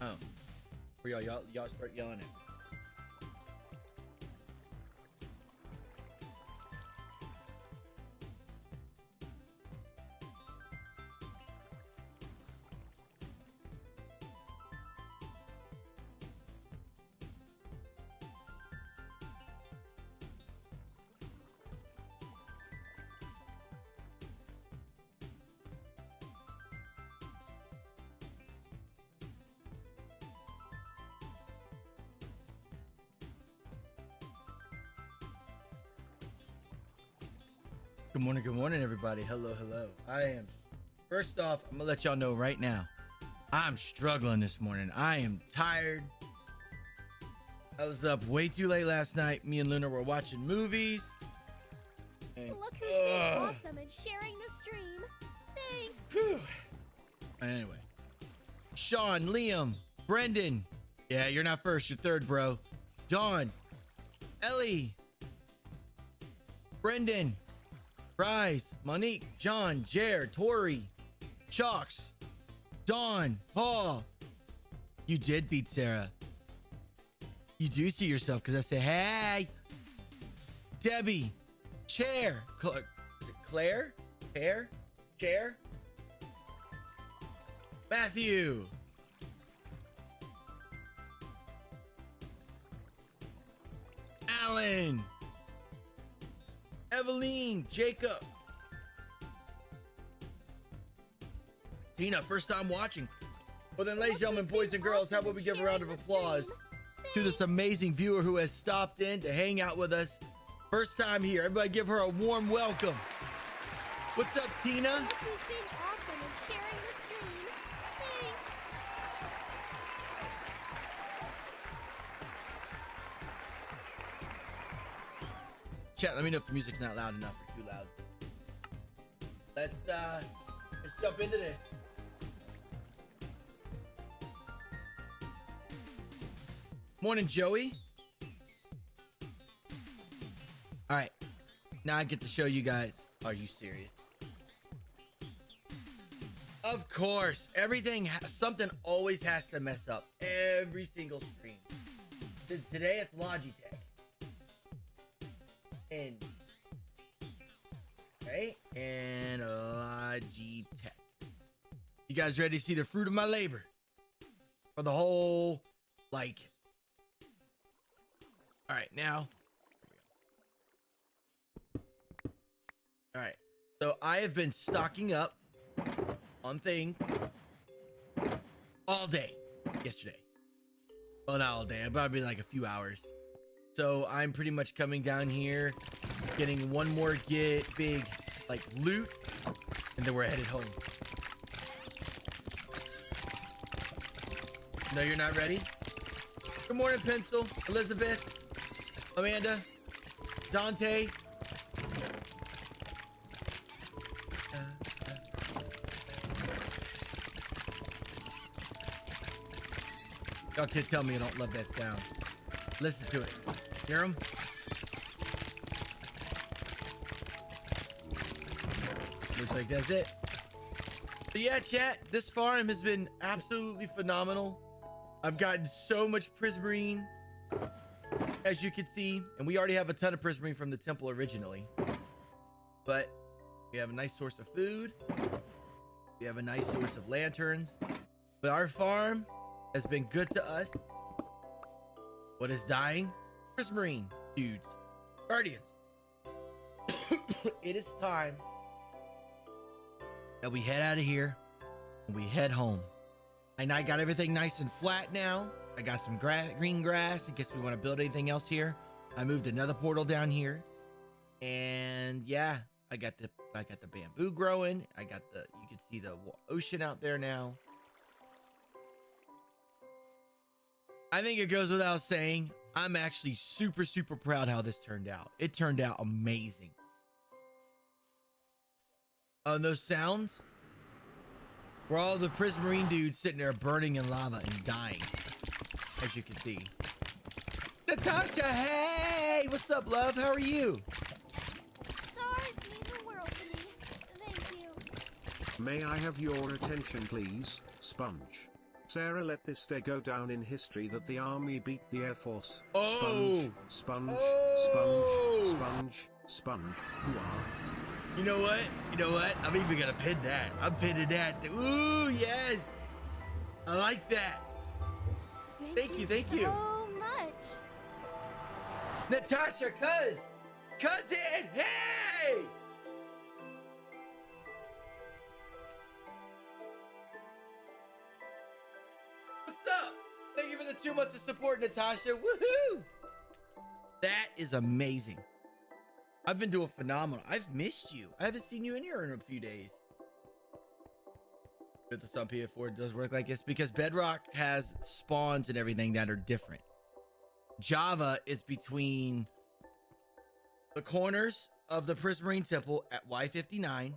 Oh, for y'all start yelling at me. Good morning, everybody. Hello. I am, first off, I'm gonna let y'all know right now, I'm struggling this morning. I am tired. I was up way too late last night. Me and Luna were watching movies. And, look who's been awesome and sharing the stream. Thanks. Whew. Anyway, Sean, Liam, Brendan. Yeah, you're not first, you're third, bro. Dawn, Ellie, Brendan, Rise, Monique, John, Jared, Tori, Chalks, Dawn, Paul. You did beat Sarah. You do see yourself because I said, hey. Debbie, Chair, Claire, Chair, Matthew. Alan. Eveline, Jacob. Tina, first time watching. Well then, ladies and gentlemen, boys and girls, how about we give a round of applause to this amazing viewer who has stopped in to hang out with us. First time here. Everybody give her a warm welcome. What's up, Tina? Look who's been awesome and sharing the stream. Thanks. Chat, let me know if the music's not loud enough or too loud. Let's jump into this. Morning, Joey. All right, now I get to show you guys. Are you serious? Of course, something always has to mess up every single stream. Today it's Logitech. And Logitech. You guys ready to see the fruit of my labor? For the whole, like. All right, now. All right, so I have been stocking up on things all day yesterday. Well, not all day, probably like a few hours. So I'm pretty much coming down here, getting one more big like loot, and then we're headed home. No, you're not ready? Good morning, Pencil, Elizabeth, Amanda, Dante. Y'all kids tell me you don't love that sound. Listen to it. Hear them? Looks like that's it. So yeah, chat, this farm has been absolutely phenomenal. I've gotten so much prismarine, as you can see, and we already have a ton of prismarine from the temple originally. But we have a nice source of food. We have a nice source of lanterns. But our farm has been good to us. What is dying? Prismarine, dudes, guardians. It is time that we head out of here and we head home. And I got everything nice and flat now. I got some green grass in case we want to build anything else here. I moved another portal down here, and yeah, I got the bamboo growing. You can see the ocean out there now. I think it goes without saying, I'm actually super proud how this turned out. It turned out amazing. Those sounds were all the prismarine dudes sitting there burning in lava and dying, as you can see. Natasha, hey, what's up, love? How are you? Stars mean the world to me. Thank you. May I have your attention, please, Sponge? Sarah, let this day go down in history that the army beat the Air Force. Oh. Sponge, Oh. sponge, sponge. Hoo-ah. You know what? You know what? I'm even gonna pin that. I'm pinning that. Ooh, yes. I like that. Thank you. so much. Natasha, cousin, hey! What's up? Thank you for the 2 months of support, Natasha. Woohoo! That is amazing. I've been doing phenomenal. I've missed you. I haven't seen you in here in a few days. But the Sun PF4 does work like this because Bedrock has spawns and everything that are different. Java is between the corners of the Prismarine Temple at Y59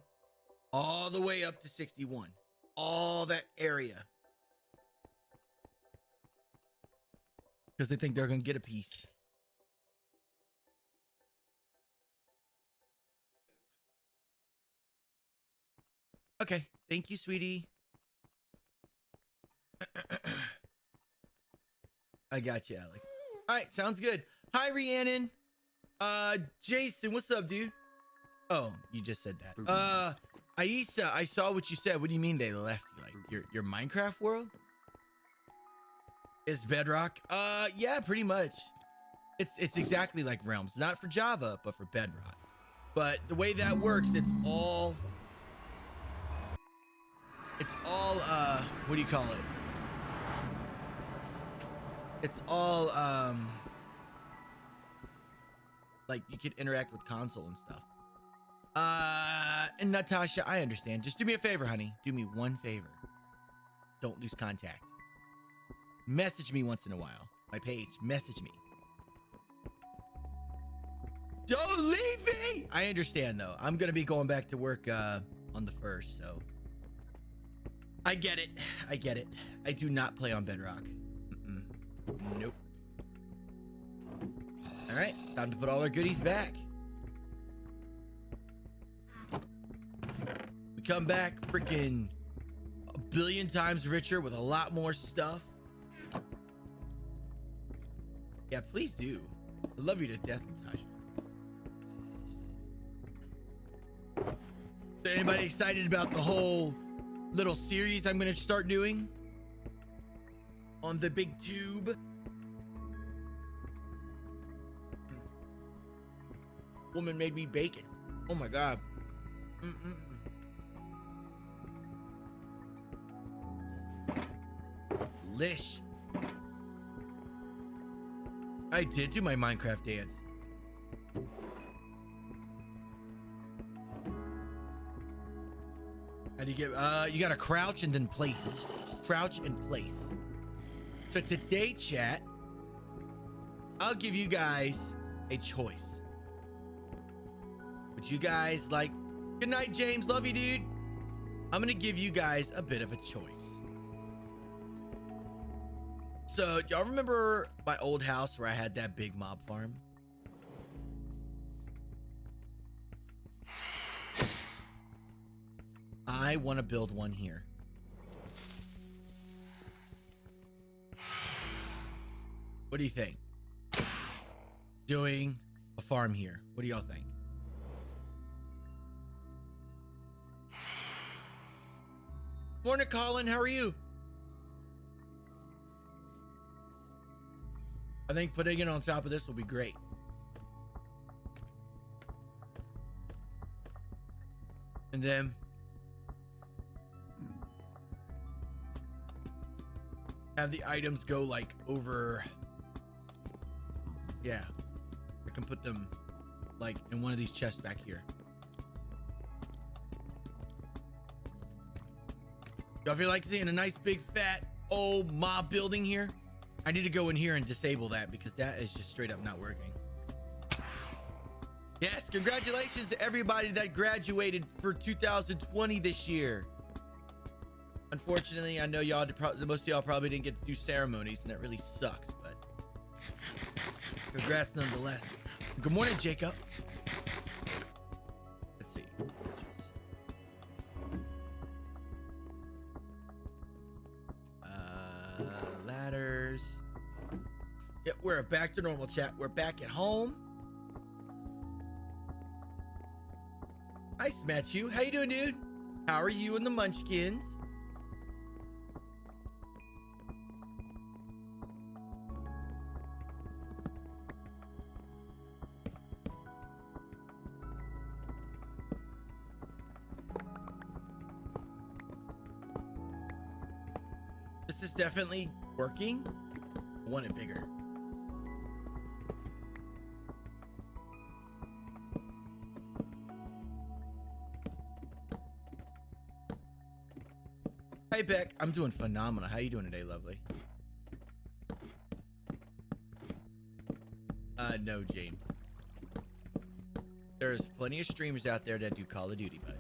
all the way up to 61. All that area. Because they think they're going to get a piece. Okay. Thank you, sweetie. I got you, Alex. All right. Sounds good. Hi, Rhiannon. Jason, what's up, dude? Oh, you just said that. Aisa, I saw what you said. What do you mean they left you? Like your Minecraft world? Is Bedrock? Yeah, pretty much. It's exactly like Realms. Not for Java, but for Bedrock. But the way that works, it's all what do you call it? It's all like you can interact with console and stuff. And Natasha, I understand. Just do me a favor, honey. Do me one favor. Don't lose contact. Message me once in a while. My page, message me. Don't leave me! I understand, though. I'm gonna be going back to work on the 1st, so. I get it. I get it. I do not play on Bedrock. Nope. All right, time to put all our goodies back. We come back freaking a billion times richer with a lot more stuff. Yeah, please do. I love you to death, Natasha. Is anybody excited about the whole little series I'm going to start doing on the big tube? Woman made me bacon. Oh my God. Lish. I did do my Minecraft dance. How do you get, you gotta crouch and then place. Crouch and place. So today, chat, I'll give you guys a choice. Would you guys like, good night, James, love you, dude. I'm gonna give you guys a bit of a choice. So y'all remember my old house where I had that big mob farm? I want to build one here. What do you think? Doing a farm here. What do y'all think? Morning, Colin. How are you? I think putting it on top of this will be great. And then have the items go like over. Yeah, I can put them like in one of these chests back here. Y'all feel like seeing a nice big fat old mob building here? I need to go in here and disable that because that is just straight up not working. Yes, congratulations to everybody that graduated for 2020 this year. Unfortunately, I know y'all, most of y'all probably didn't get to do ceremonies, and that really sucks, but congrats nonetheless. Good morning, Jacob. Let's see. We're back to normal, chat. We're back at home. Nice met you. How you doing, dude? How are you and the Munchkins? This is definitely working. I want it bigger. Hey Beck, I'm doing phenomenal. How you doing today, lovely? No, James. There's plenty of streamers out there that do Call of Duty, bud.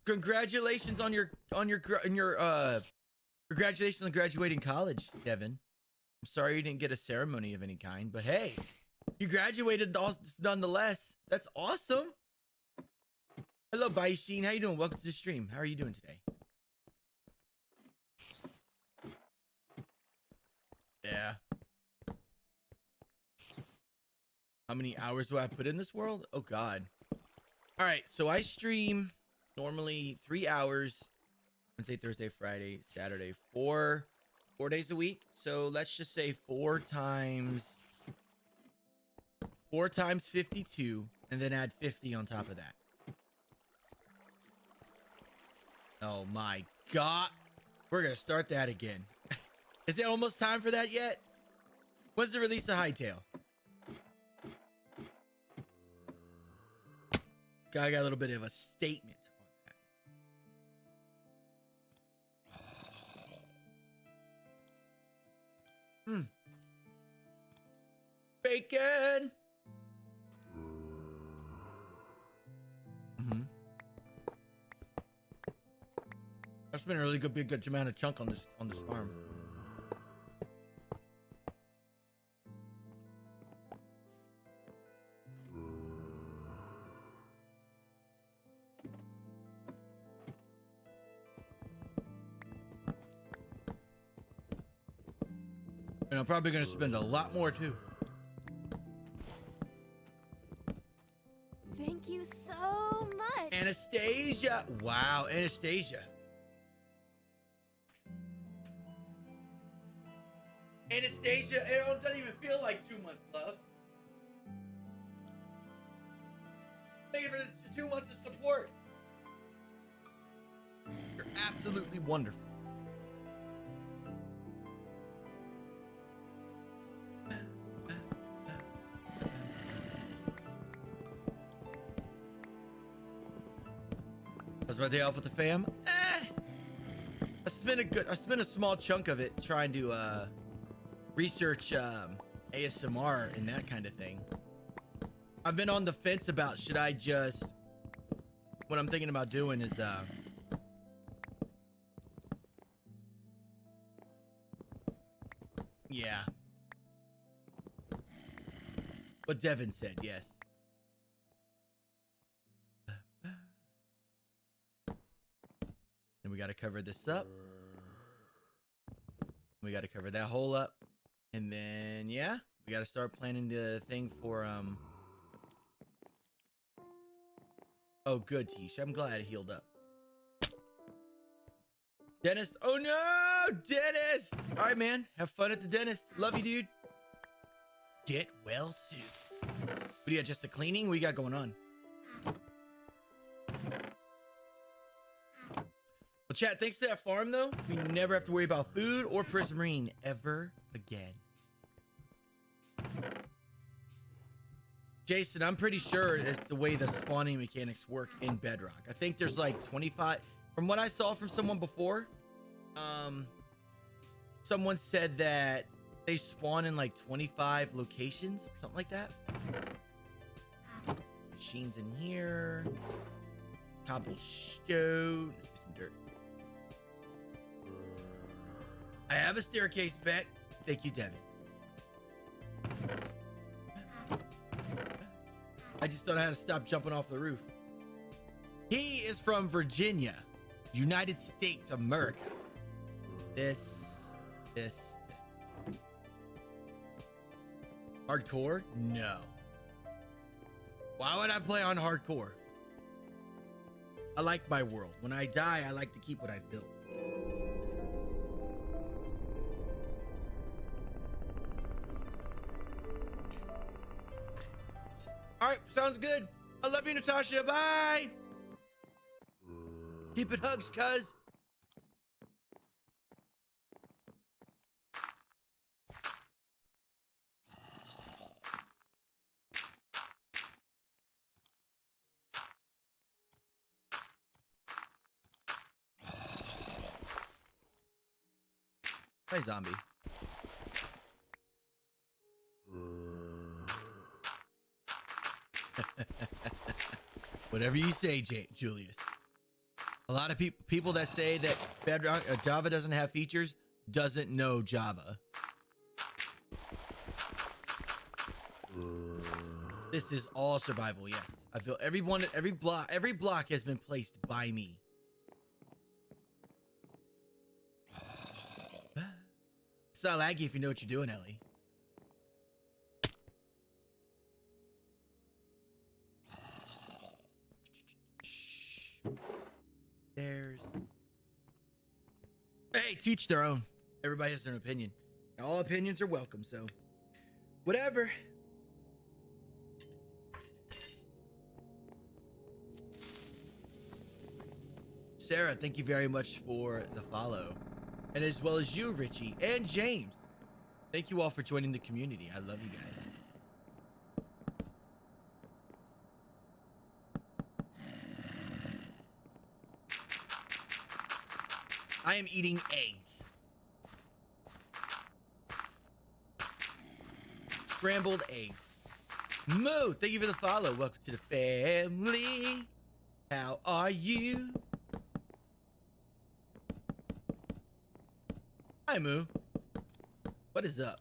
Congratulations on your congratulations on graduating college, Devin. I'm sorry you didn't get a ceremony of any kind, but hey, you graduated nonetheless. That's awesome. Hello, Baishin. How you doing? Welcome to the stream. How are you doing today? Yeah. How many hours do I put in this world? Oh God. All right, so I stream normally 3 hours Wednesday, Thursday, Friday, Saturday, four days a week. So let's just say 4 times 52 and then add 50 on top of that. Oh my God, we're gonna start that again. Is it almost time for that yet? When's the release of Hightail? I got a little bit of a statement. Bacon. That's been a really good amount of chunk on this farm. And I'm probably gonna spend a lot more too. Thank you so much. Anastasia. Wow, Anastasia. Anastasia, it doesn't even feel like 2 months, love. Thank you for the 2 months of support. You're absolutely wonderful. My day off with the fam. I spent a small chunk of it trying to research ASMR and that kind of thing. I've been on the fence about should I just, what I'm thinking about doing is yeah, what Devin said, yes. We got to cover this up. We got to cover that hole up. And then, yeah, we got to start planning the thing for, oh, good, Tish. I'm glad it healed up. Dentist. Oh, no, dentist. All right, man. Have fun at the dentist. Love you, dude. Get well soon. What do you got? Just the cleaning? What you got going on? Well, chat, thanks to that farm, though, we never have to worry about food or prismarine ever again. Jason, I'm pretty sure it's the way the spawning mechanics work in Bedrock. I think there's like 25. From what I saw from someone before, someone said that they spawn in like 25 locations or something like that. Machines in here. Cobblestone. Let's get some dirt. I have a staircase bet. Thank you, Devin. I just don't know how to stop jumping off the roof. He is from Virginia, United States of America. This. Hardcore? No. Why would I play on hardcore? I like my world. When I die, I like to keep what I've built. All right, sounds good. I love you, Natasha. Bye. Keep it hugs, cuz. Hey, zombie. Whatever you say, Julius. A lot of people that say that Bedrock Java doesn't have features doesn't know Java. This is all survival, yes. I feel every block has been placed by me. It's not laggy if you know what you're doing, Ellie. There's. Hey, teach their own. Everybody has their own opinion. And all opinions are welcome, so whatever. Sarah, thank you very much for the follow. And as well as you, Richie, and James. Thank you all for joining the community. I love you guys. I am eating eggs. Scrambled eggs. Moo, thank you for the follow. Welcome to the family. How are you? Hi, Moo. What is up?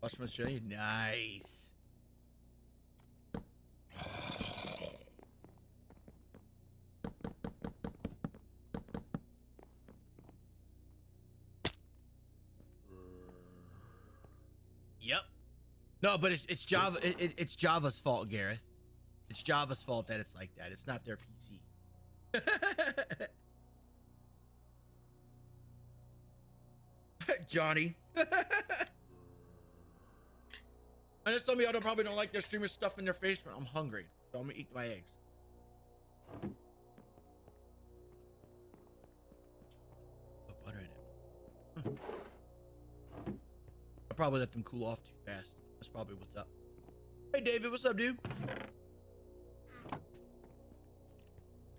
Watch my show you. Nice. Yep. No, but it's Java. It's Java's fault, Gareth. It's Java's fault that it's like that. It's not their PC. Johnny. I just told me I probably don't like their streamer stuff in their face, but I'm hungry, so I'm gonna eat my eggs. Put butter in it. I probably let them cool off too fast. That's probably what's up. Hey David, what's up, dude?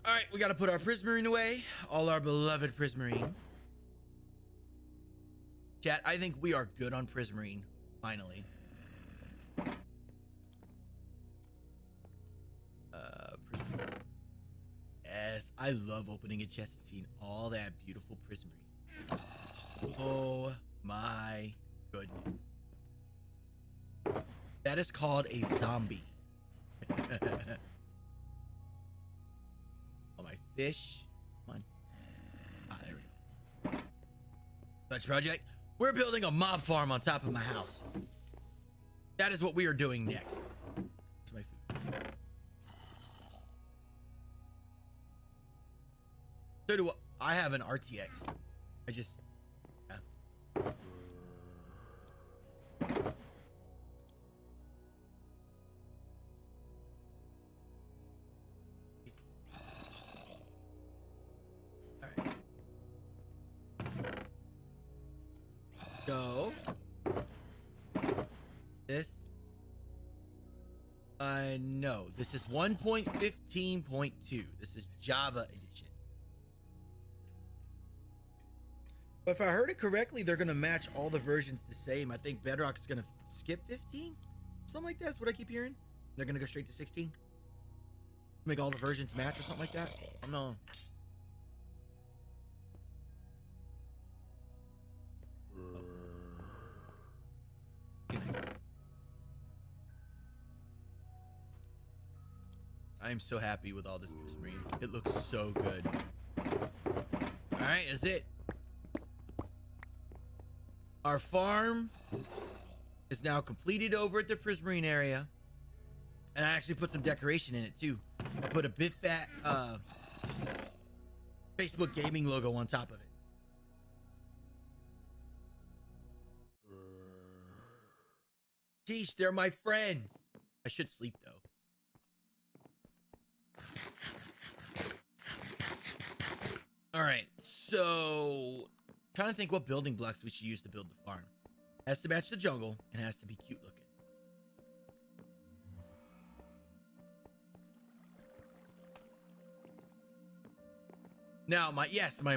All right, we got to put our prismarine away. All our beloved prismarine. Chat, I think we are good on prismarine, finally. Prismarine. Yes, I love opening a chest and seeing all that beautiful prismarine. Oh my goodness. That is called a zombie. Fish. Come on. Ah, there we go. Touch project. We're building a mob farm on top of my house. That is what we are doing next. Where's my food? So do I have an RTX. I just. Yeah. So this no, this is 1.15.2. This is Java edition. But if I heard it correctly, they're gonna match all the versions the same. I think Bedrock is gonna skip 15, something like that. That's what I keep hearing. They're gonna go straight to 16, make all the versions match or something like that. I don't know. I'm so happy with all this prismarine. It looks so good. All right, that's it. Our farm is now completed over at the prismarine area. And I actually put some decoration in it too. I put a big fat Facebook gaming logo on top of it. Geesh, they're my friends. I should sleep though. All right, so trying to think what building blocks we should use to build the farm. Has to match the jungle and has to be cute looking. Now, my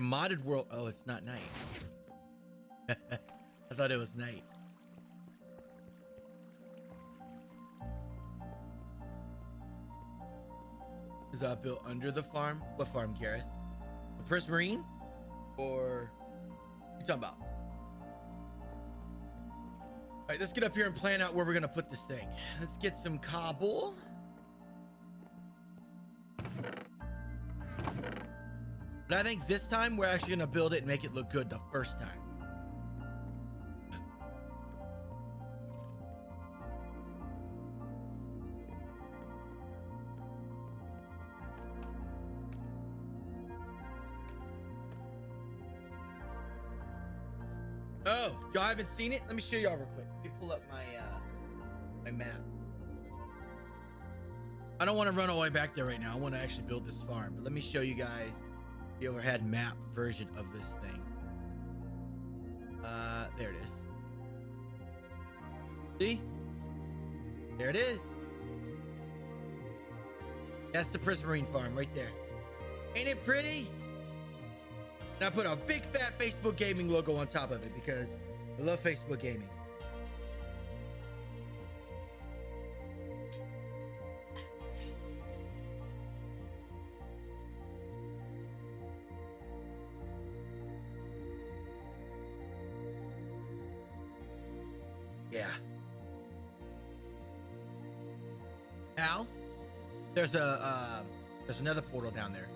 modded world. Oh, it's not night. I thought it was night. Is that built under the farm? What farm, Gareth? The prismarine? Or what you talking about? All right, let's get up here and plan out where we're gonna put this thing. Let's get some cobble. But I think this time we're actually gonna build it and make it look good the first time. Oh, y'all haven't seen it? Let me show y'all real quick. Let me pull up my my map. I don't want to run all the way back there right now. I want to actually build this farm. But let me show you guys the overhead map version of this thing. There it is. See? There it is. That's the prismarine farm right there. Ain't it pretty? And I put a big fat Facebook gaming logo on top of it because I love Facebook gaming. Yeah. Now, there's another portal down there.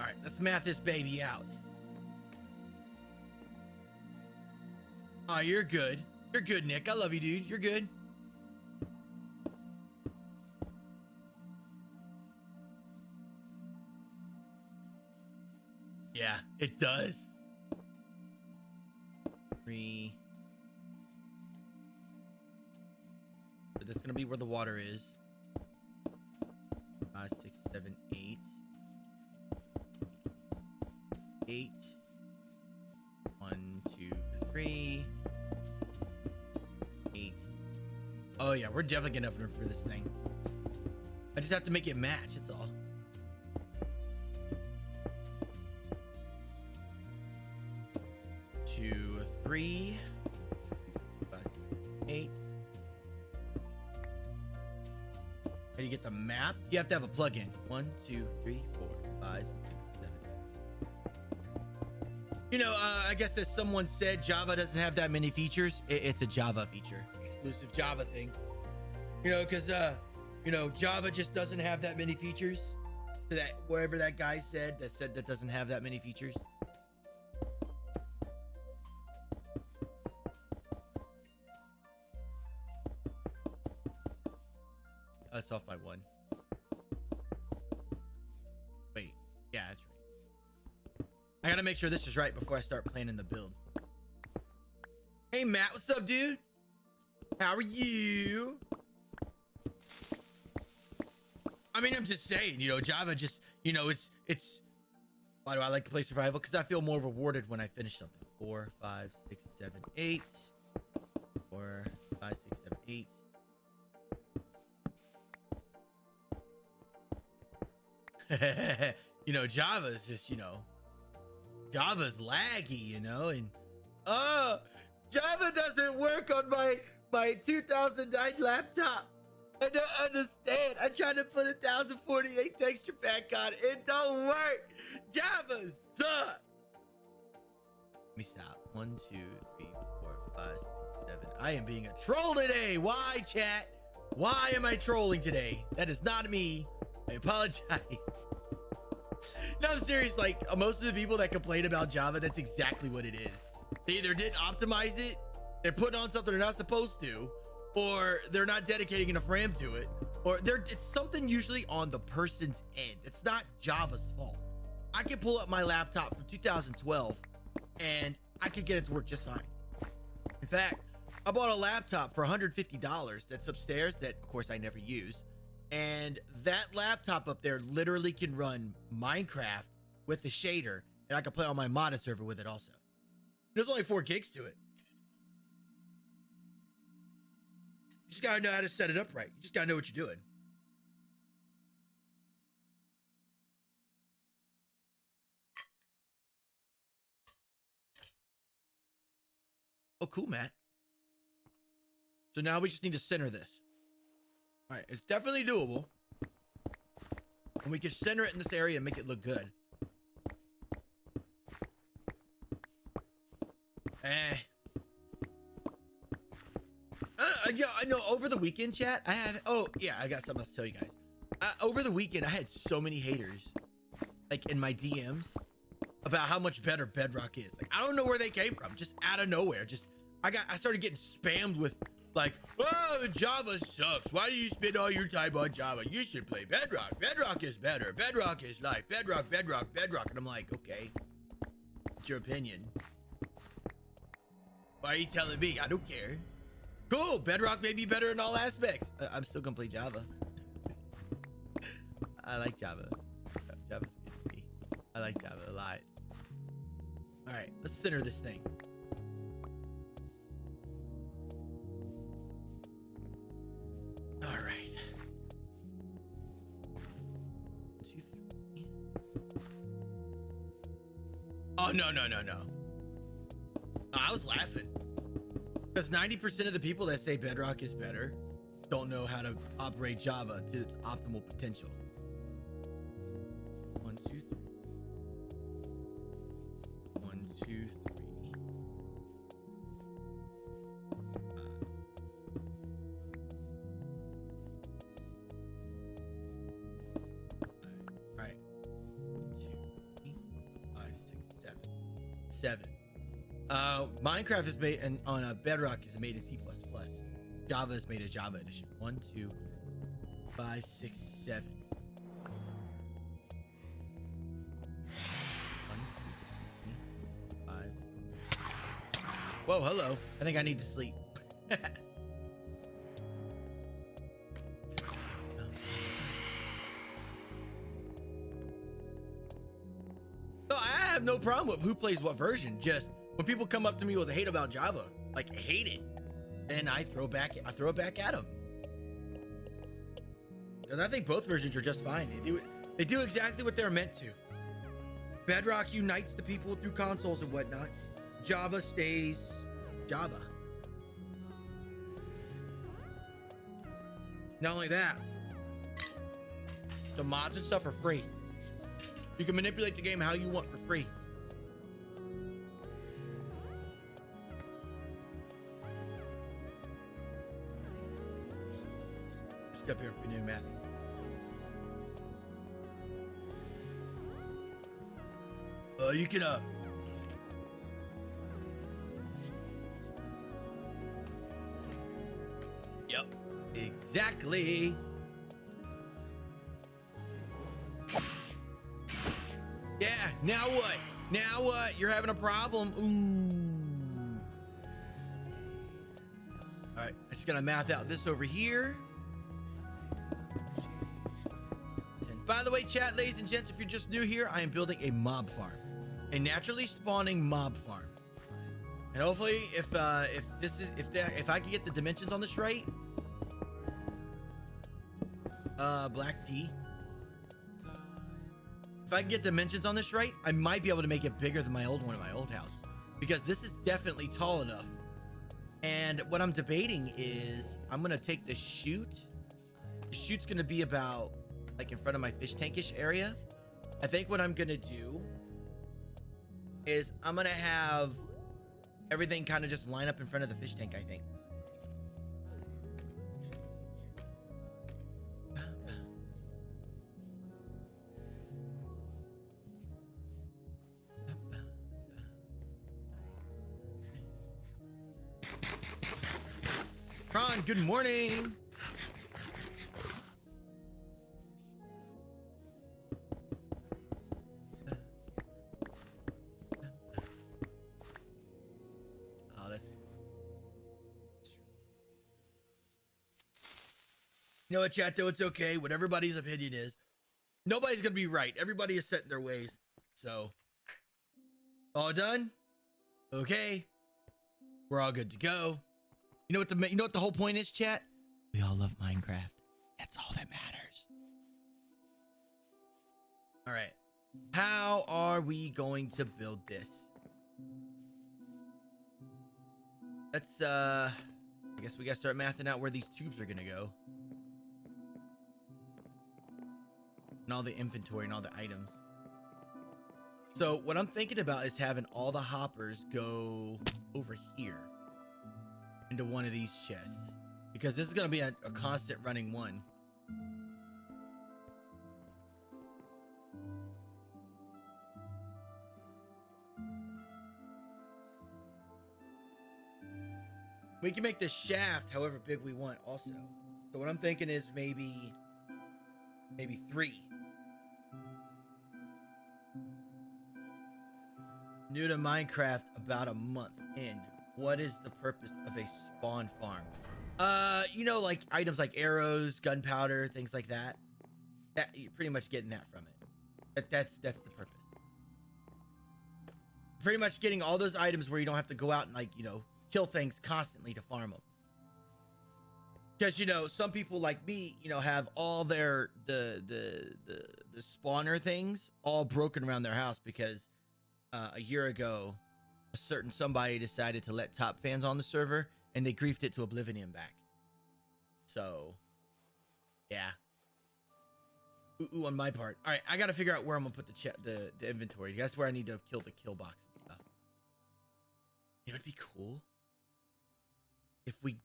All right, let's math this baby out. Oh, you're good. You're good, Nick. I love you, dude. You're good. Yeah, it does. 3. So that's gonna be where the water is. 5, 6, 7, 8. 8. 1, 2, 3. 8. Oh yeah, we're definitely getting enough room for this thing. I just have to make it match, that's all. Two, 3, 5, 6, 8. How do you get the map? You have to have a plug-in. 1, 2, 3, 4, 5, 6, 7. You know, I guess as someone said, Java doesn't have that many features. It's a Java feature, exclusive Java thing. You know, because you know, Java just doesn't have that many features. So that wherever that guy said that doesn't have that many features. That's off by 1. Wait, yeah, that's right. I gotta make sure this is right before I start planning the build. Hey Matt, what's up, dude? How are you? I mean, I'm just saying, you know, Java just, you know, it's why do I like to play survival? Because I feel more rewarded when I finish something. 4, 5, 6, 7, 8. 4, 5, 6, 7, 8. You know, Java's just, you know, Java's laggy, you know, and Java doesn't work on my 2009 laptop. I don't understand. I'm trying to put 1048 texture pack on. It don't work. Java sucks. Let me stop. 1, 2, 3, 4, 5, 6, 7. I am being a troll today. Why, chat? Why am I trolling today? That is not me. I apologize. No, I'm serious. Like, most of the people that complain about Java, that's exactly what it is. They either didn't optimize it, they're putting on something they're not supposed to, or they're not dedicating enough RAM to it, or it's something usually on the person's end. It's not Java's fault. I can pull up my laptop from 2012 and I could get it to work just fine. In fact, I bought a laptop for $150 that's upstairs that, of course, I never use. And that laptop up there literally can run Minecraft with the shader, and I can play on my modded server with it also. There's only 4 gigs to it. You just gotta know how to set it up right. You just gotta know what you're doing. Oh, cool, Matt. So now we just need to center this. All right, it's definitely doable. And we can center it in this area and make it look good. Yeah, I know. Over the weekend, chat, I had... Oh, yeah, I got something else to tell you guys. Over the weekend, I had so many haters, like, in my DMs about how much better Bedrock is. Like, I don't know where they came from. Just out of nowhere. Just... I started getting spammed with... Like, oh, Java sucks. Why do you spend all your time on Java? You should play Bedrock. Bedrock is better. Bedrock is life. Bedrock, Bedrock, Bedrock. And I'm like, okay, what's your opinion? Why are you telling me? I don't care. Cool. Bedrock may be better in all aspects. I'm still gonna play Java. I like Java. Java's good to me. I like Java a lot. All right, let's center this thing. All right. 2, 3. Oh, no. I was laughing. Because 90% of the people that say Bedrock is better don't know how to operate Java to its optimal potential. 1, 2, 3. 1, 2, 3. All right. 2, 3, 5, 6, 7. 7. Minecraft is made and on a Bedrock is made in C++. Java is made in Java edition. 1, 2, 5, 6, 7. 1, 2, 3, 5. Whoa, hello. I think I need to sleep. So I have no problem with who plays what version. Just when people come up to me with a hate about Java, like hate it, and I throw it back at them. Because I think both versions are just fine. They do exactly what they're meant to. Bedrock unites the people through consoles and whatnot. Java stays Java. Not only that, the mods and stuff are free. You can manipulate the game how you want for free. Up here for new math. You can Yep, exactly. Yeah, now what? Now what? You're having a problem. Ooh. All right, I just gotta math out this over here. By the way, chat, ladies and gents, if you're just new here, I am building a mob farm, a naturally spawning mob farm. And hopefully, if I can get the dimensions on this right, black tea. If I can get dimensions on this right, I might be able to make it bigger than my old one in my old house, because this is definitely tall enough. And what I'm debating is I'm gonna take the chute. The chute's gonna be about like in front of my fish tankish area. I think what I'm gonna do is I'm gonna have everything kind of just line up in front of the fish tank, I think. Ron, good morning. Oh, that's... You know what, chat, though? It's okay. What everybody's opinion is, nobody's going to be right. Everybody is set in their ways. So, all done? Okay. We're all good to go. You know what the whole point is, chat? We all love Minecraft. That's all that matters. All right. How are we going to build this? Let's I guess we gotta start mathing out where these tubes are gonna go. And all the inventory and all the items. So what I'm thinking about is having all the hoppers go over here into one of these chests, because this is going to be a constant running one. We can make the shaft however big we want also. So what I'm thinking is maybe 3. New to Minecraft, about a month in. What is the purpose of a spawn farm? You know, like items like arrows, gunpowder, things like that. That you're pretty much getting that from it. That's the purpose. Pretty much getting all those items where you don't have to go out and, like, you know, kill things constantly to farm them. Because, you know, some people like me, you know, have all their the spawner things all broken around their house because a year ago, a certain somebody decided to let top fans on the server, and they griefed it to oblivion back. So, yeah. Ooh, on my part. All right, I gotta figure out where I'm gonna put the inventory. That's where I need to kill the kill box and stuff. You know, it'd be cool if we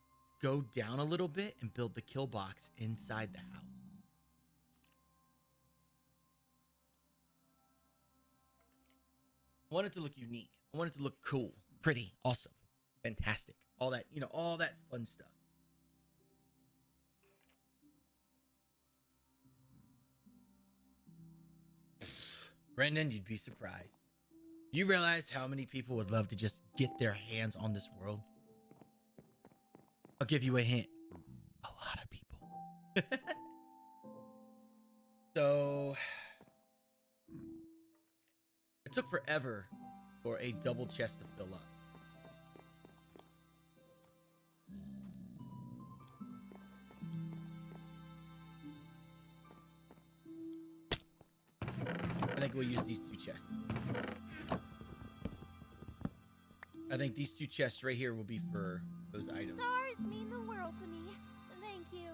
go down a little bit and build the kill box inside the house. I want it to look unique. I want it to look cool, pretty, awesome, fantastic. All that, you know, all that fun stuff. Brendan, you'd be surprised. Do you realize how many people would love to just get their hands on this world? I'll give you a hint. A lot of people. So, it took forever for a double chest to fill up. I think we'll use these 2 chests. I think these 2 chests right here will be for those items. Stars mean the world to me. Thank you.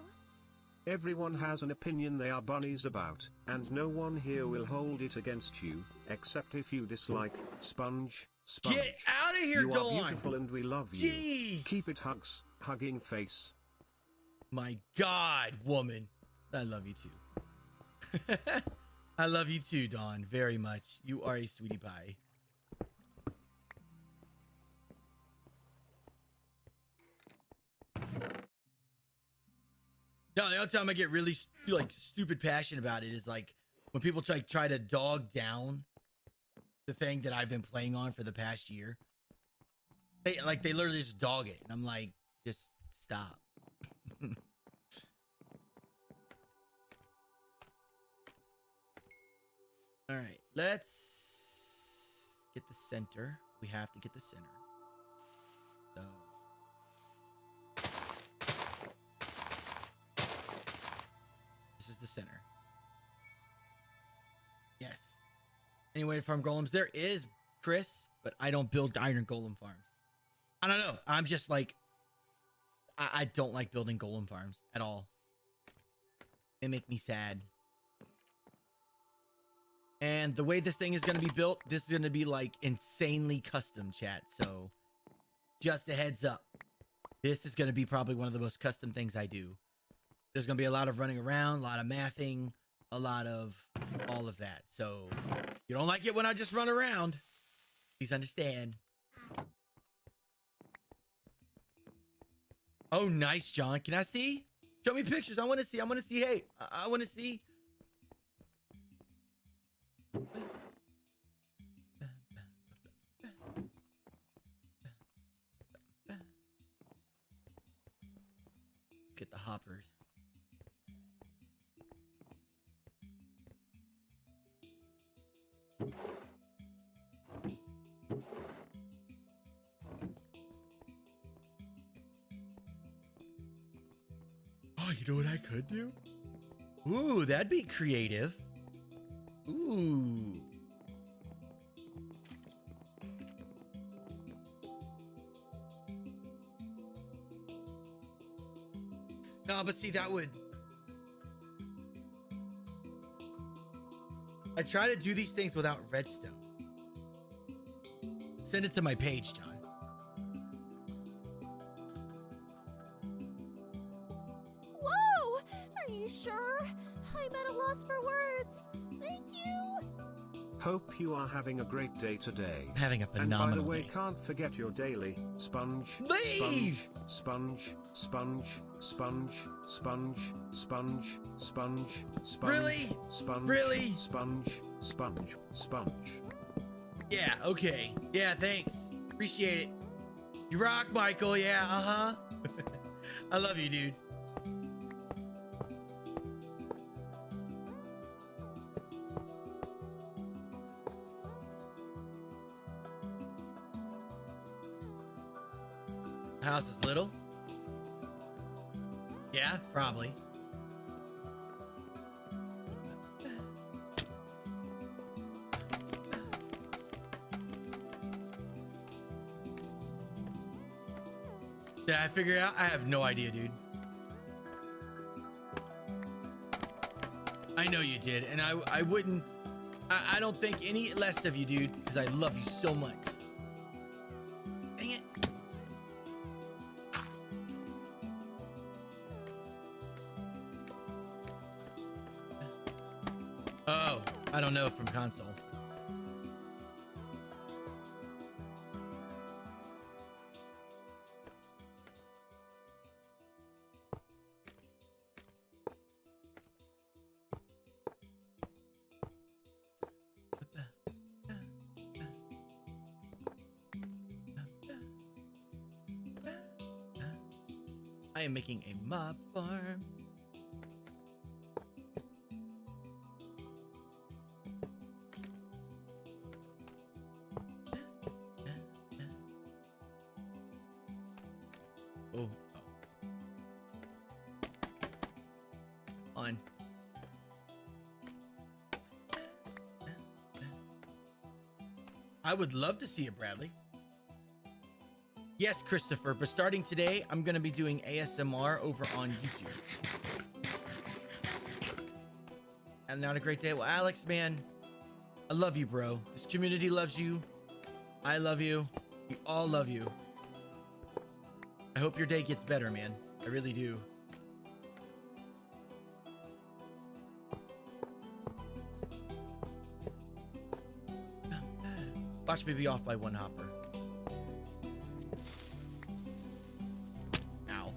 Everyone has an opinion they are bunnies about, and no one here will hold it against you, except if you dislike Sponge. Get out of here, you Dawn! You are beautiful and we love you. Jeez. Keep it hugging face. My God, woman. I love you too. I love you too, Dawn, very much. You are a sweetie pie. No, the only time I get really stupid passionate about it is like when people try to dog down the thing that I've been playing on for the past year. They literally just dog it, and I'm like, just stop. All right, let's get the center. We have to get the center. So. This is the center. Yes. Any way to farm golems? There is, Chris, but I don't build iron golem farms. I don't know. I'm just like, I don't like building golem farms at all. They make me sad. And the way this thing is going to be built, this is going to be like insanely custom, chat. So just a heads up. This is going to be probably one of the most custom things I do. There's going to be a lot of running around, a lot of mathing, a lot of all of that. So if you don't like it when I just run around, please understand. Oh, nice, John. Can I see? Show me pictures. I want to see. I want to see. Hey, I want to see. Get the hoppers. Oh, you know what I could do? Ooh, that'd be creative. Ooh. No, but see, that would... I try to do these things without redstone. Send it to my page, John. Whoa! Are you sure? I'm at a loss for words. Thank you. Hope you are having a great day today. Having a phenomenal And by the way, day. can't forget your daily sponge, Leave! sponge, sponge, sponge, sponge, sponge, sponge, sponge, Really? sponge, Really? sponge, sponge, sponge. Yeah, okay. Yeah, thanks. Appreciate it. You rock, Michael. Yeah, uh-huh. I love you, dude. House is little. Yeah, probably. Did I figure it out? I have no idea, dude. I know you did, and I wouldn't... I don't think any less of you, dude, because I love you so much. Dang it. Oh, I don't know from console. I am making a mob farm. Oh, on. I would love to see it, Bradley. Yes, Christopher, but starting today, I'm going to be doing ASMR over on YouTube. And not a great day. Well, Alex, man, I love you, bro. This community loves you. I love you. We all love you. I hope your day gets better, man. I really do. Watch me be off by one hopper. Ow.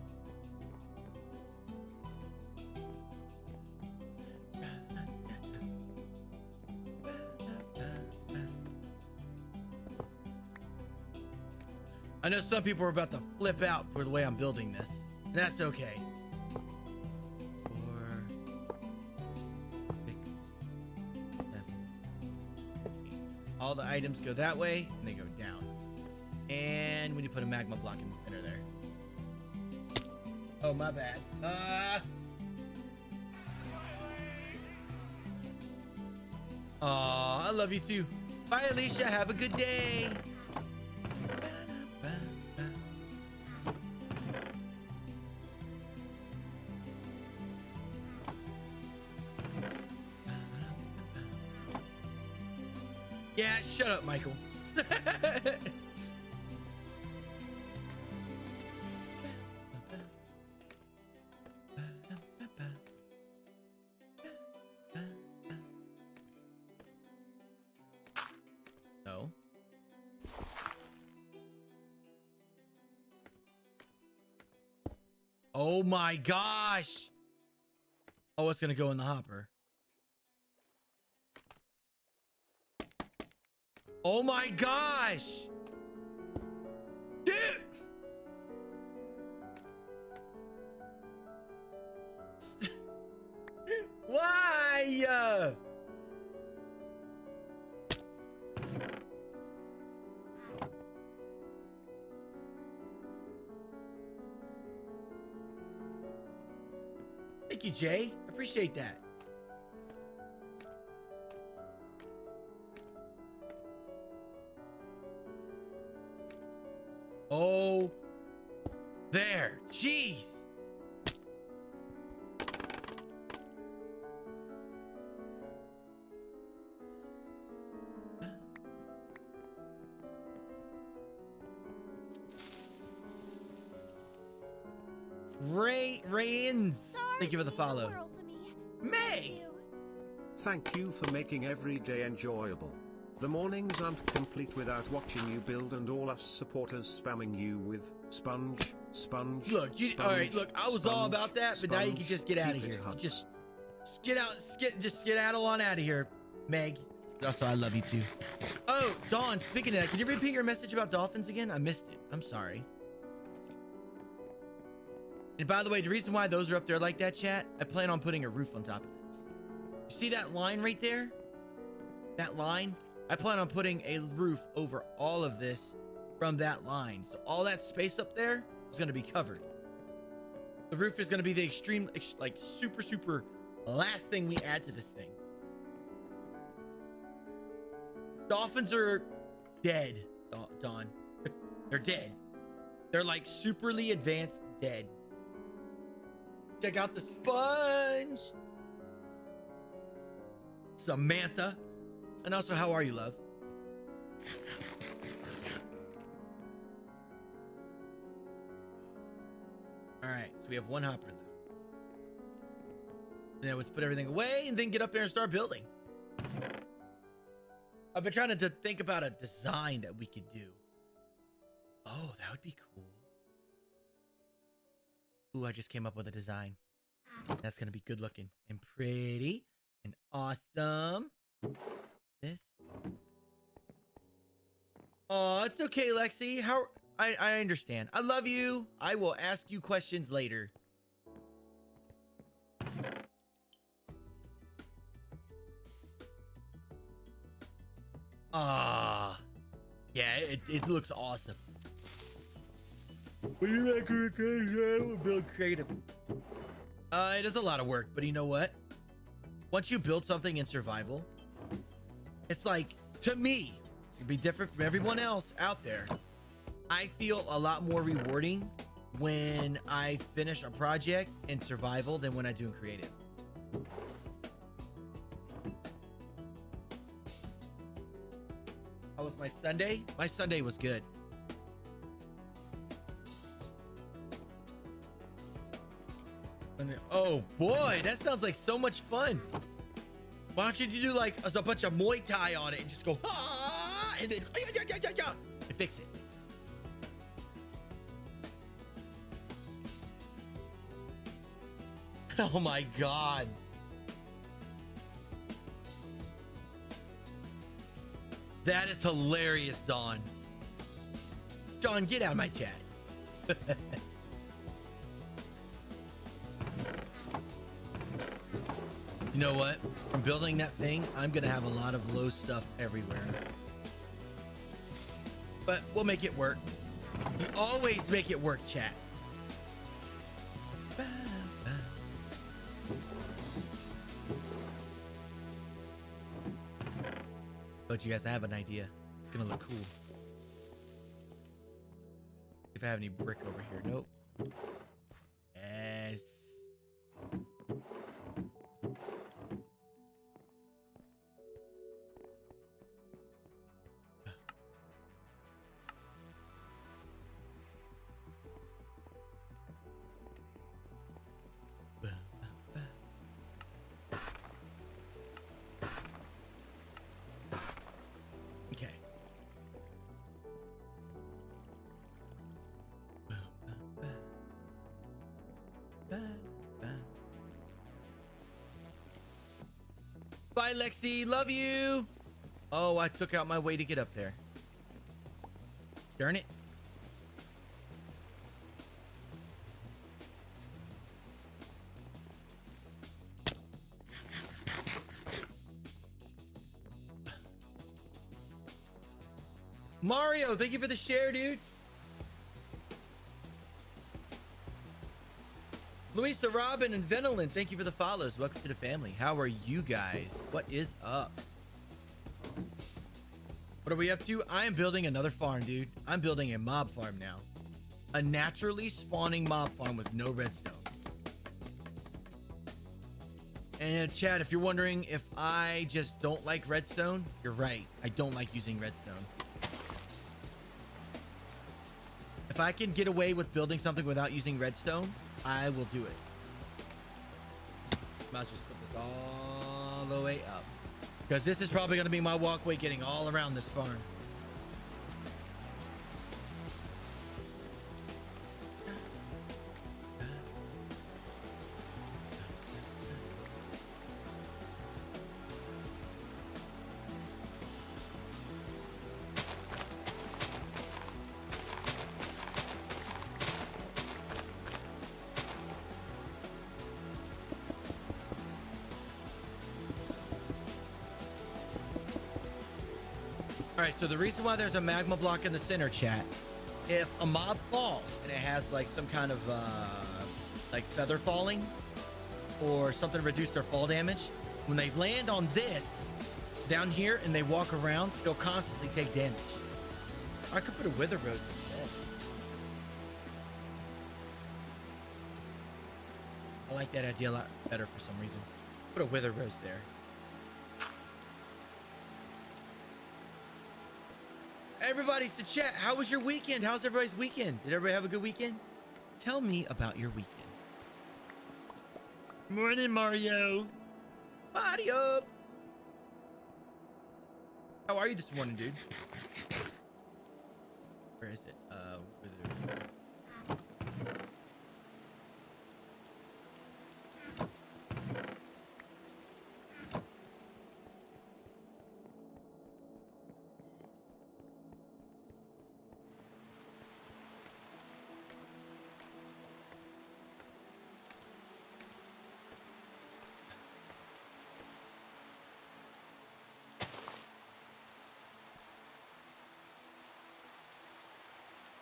I know some people are about to flip out for the way I'm building this, and that's okay. 4, 6, 7, 8. All the items go that way, and they go down. And when you put a magma block in the center there. Oh, my bad. Aw, I love you too. Bye, Alicia. Have a good day. Yeah, shut up, Michael. No. Oh my gosh. Oh, it's gonna go in the hopper. Oh my gosh. Dude. Why? Thank you, Jay. I appreciate that. Oh, there. Jeez. Rains. Thank you for the follow. May. Thank you for making every day enjoyable. The mornings aren't complete without watching you build and all us supporters spamming you with sponge. Look, all right, look, I was all about that, but now you can just get out of keep it here. hot. Just skedaddle on out of here, Meg. Also, I love you too. Oh, Dawn, speaking of that, can you repeat your message about dolphins again? I missed it. I'm sorry. And by the way, the reason why those are up there like that, chat, I plan on putting a roof on top of this. You see that line right there? That line? I plan on putting a roof over all of this from that line. So all that space up there is going to be covered. The roof is going to be the extreme, like super last thing we add to this thing. Dolphins are dead, Dawn. They're dead. They're like superly advanced dead. Check out the sponge. Samantha. And also, how are you, love? All right, so we have one hopper left. Now let's put everything away and then get up there and start building. I've been trying to think about a design that we could do. Oh, that would be cool. Ooh, I just came up with a design. That's going to be good looking and pretty and awesome. This. Oh, it's okay, Lexi. I understand. I love you. I will ask you questions later. Ah, yeah, it looks awesome. Will you like to build creative? It is a lot of work, but you know what? Once you build something in survival, it's like, to me, it's gonna be different from everyone else out there. I feel a lot more rewarding when I finish a project in survival than when I do in creative. How was my Sunday? My Sunday was good. Oh boy, that sounds like so much fun. Why don't you do like a bunch of Muay Thai on it and just go, ah, and then and fix it. Oh my God. That is hilarious, Dawn. John, get out of my chat. You know what? From building that thing, I'm gonna have a lot of low stuff everywhere. But we'll make it work. We always make it work, chat. But you guys, I have an idea. It's gonna look cool. If I have any brick over here. Nope. Yes. Okay. Bye, Lexi. Love you. Oh, I took out my way to get up there. Darn it. Mario, thank you for the share, dude. Louisa, Robin, and Venolin, thank you for the follows. Welcome to the family. How are you guys? What is up? What are we up to? I am building another farm, dude. I'm building a mob farm now. A naturally spawning mob farm with no redstone. And chat, if you're wondering if I just don't like redstone, you're right. I don't like using redstone. If I can get away with building something without using redstone, I will do it. Might as well just put this all the way up. Because this is probably going to be my walkway getting all around this farm. So the reason why there's a magma block in the center, chat, if a mob falls and it has like some kind of like feather falling or something to reduce their fall damage, when they land on this down here and they walk around, they'll constantly take damage. I could put a wither rose instead. I like that idea a lot better for some reason. Put a wither rose there. Everybody, so chat, how was your weekend? How's everybody's weekend? Did everybody have a good weekend? Tell me about your weekend. Morning, Mario. Mario! How are you this morning, dude? Where is it? Wither.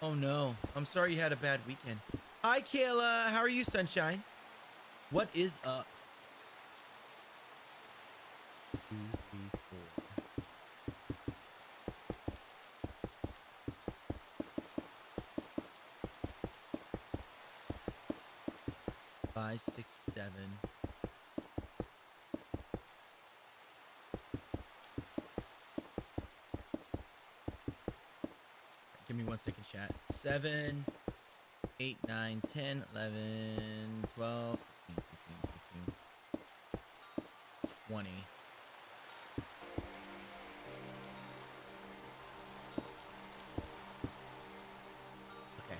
Oh no, I'm sorry you had a bad weekend. Hi Kayla, how are you, sunshine? What is up? 2, 3, 4. 5, 6, 7. Give me 1 second, chat. 7, 8, 9, 10, 11, 12, 15, 16, 20. Okay.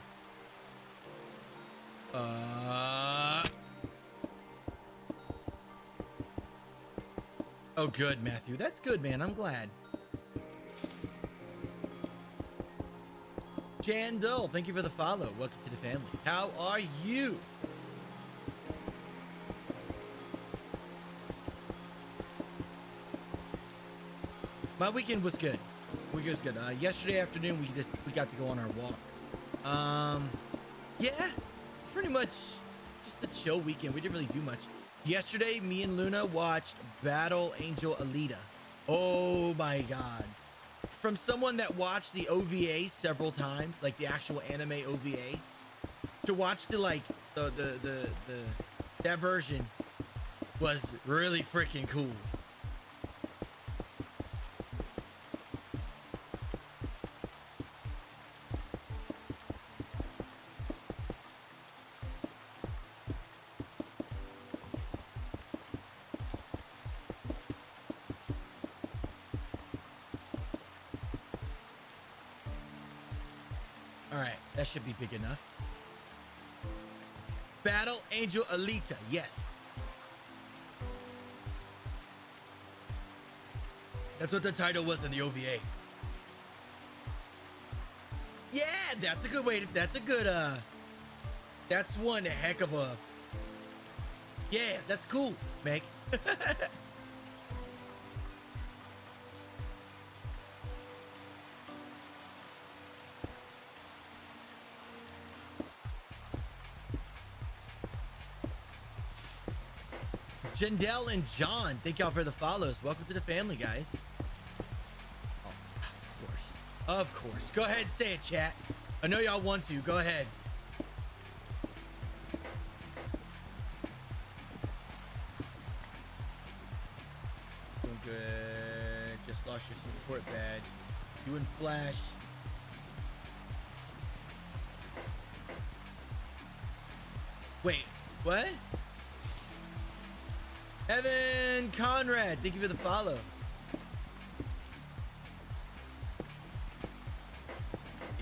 Oh, good, Matthew. That's good, man. I'm glad. Jandel, thank you for the follow. Welcome to the family. How are you? My weekend was good. Weekend was good. Yesterday afternoon, we got to go on our walk. Yeah, it's pretty much just a chill weekend. We didn't really do much. Yesterday, me and Luna watched Battle Angel Alita. Oh my God. From someone that watched the OVA several times, like the actual anime OVA, to watch the like that version was really freaking cool. That should be big enough. Battle Angel Alita, yes. That's what the title was in the OVA. Yeah, that's a good way to, that's a good, that's one heck of a, yeah, that's cool, Meg. Jendell and John, thank y'all for the follows. Welcome to the family, guys. Oh, of course. Of course. Go ahead and say it, chat. I know y'all want to. Go ahead. Doing good. Just lost your support badge. Doing flash. Wait, what? Evan Conrad, thank you for the follow.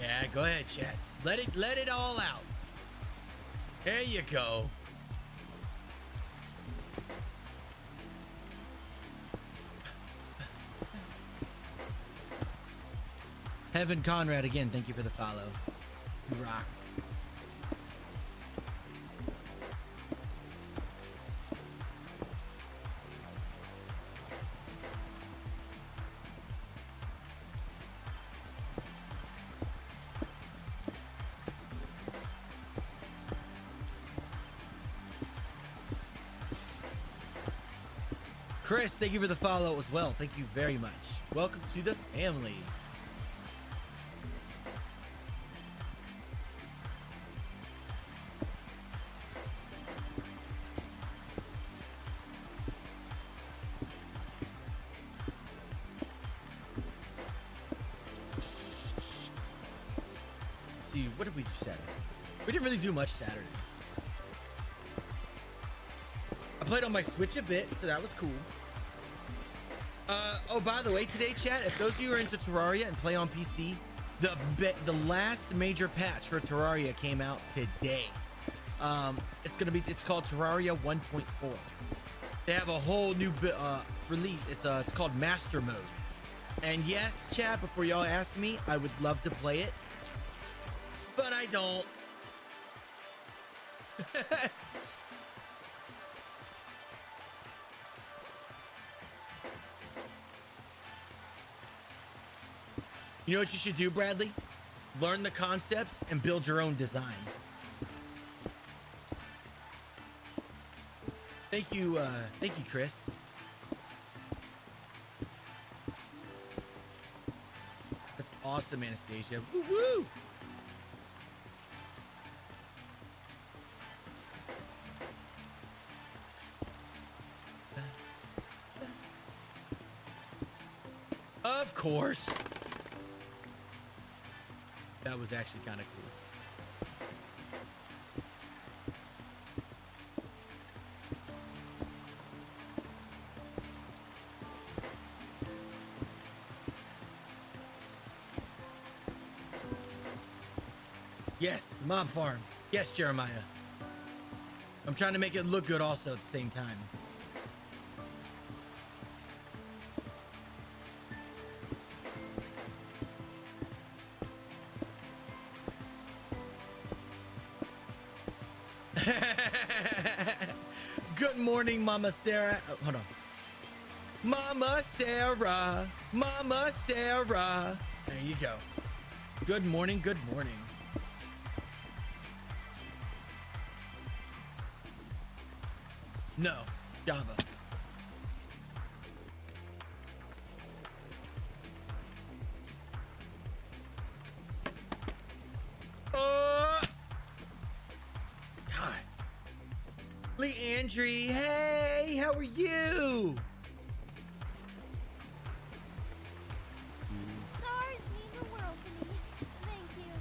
Yeah, go ahead, chat. Let it all out. There you go. Evan Conrad, again, thank you for the follow. You rock. Chris, thank you for the follow as well. Thank you very much. Welcome to the family. Let's see, what did we do Saturday? We didn't really do much Saturday. I played on my Switch a bit, so that was cool. Oh, by the way, today, chat, if those of you who are into Terraria and play on PC, the last major patch for Terraria came out today. It's called Terraria 1.4. They have a whole new release. It's called Master Mode. And yes, chat, before y'all ask me, I would love to play it, but I don't. You know what you should do, Bradley? Learn the concepts and build your own design. Thank you, Chris. That's awesome, Anastasia. Woo woo! Of course. That was actually kind of cool. Yes, Mob Farm. Yes, Jeremiah. I'm trying to make it look good also at the same time. Good morning, Mama Sarah. Oh, hold on. Mama Sarah. Mama Sarah. There you go. Good morning. Good morning. No, Java. God. Leandry, hey, how are you? Stars mean the world to me. Thank you.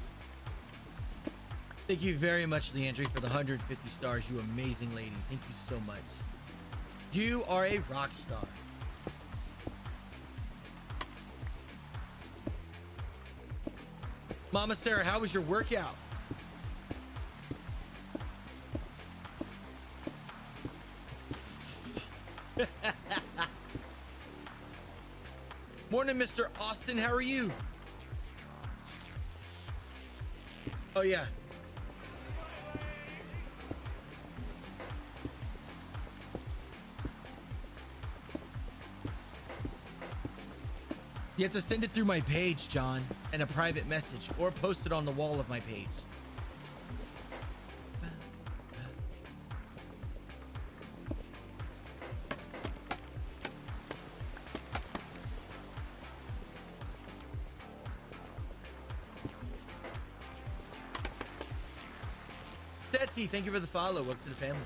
Thank you very much, Leandry, for the 150 stars, you amazing lady. Thank you so much. You are a rock star. Mama Sarah, how was your workout? Morning, Mr. Austin. How are you? Oh, yeah. You have to send it through my page, John, and a private message, or post it on the wall of my page. Setsy, thank you for the follow. Welcome to the family.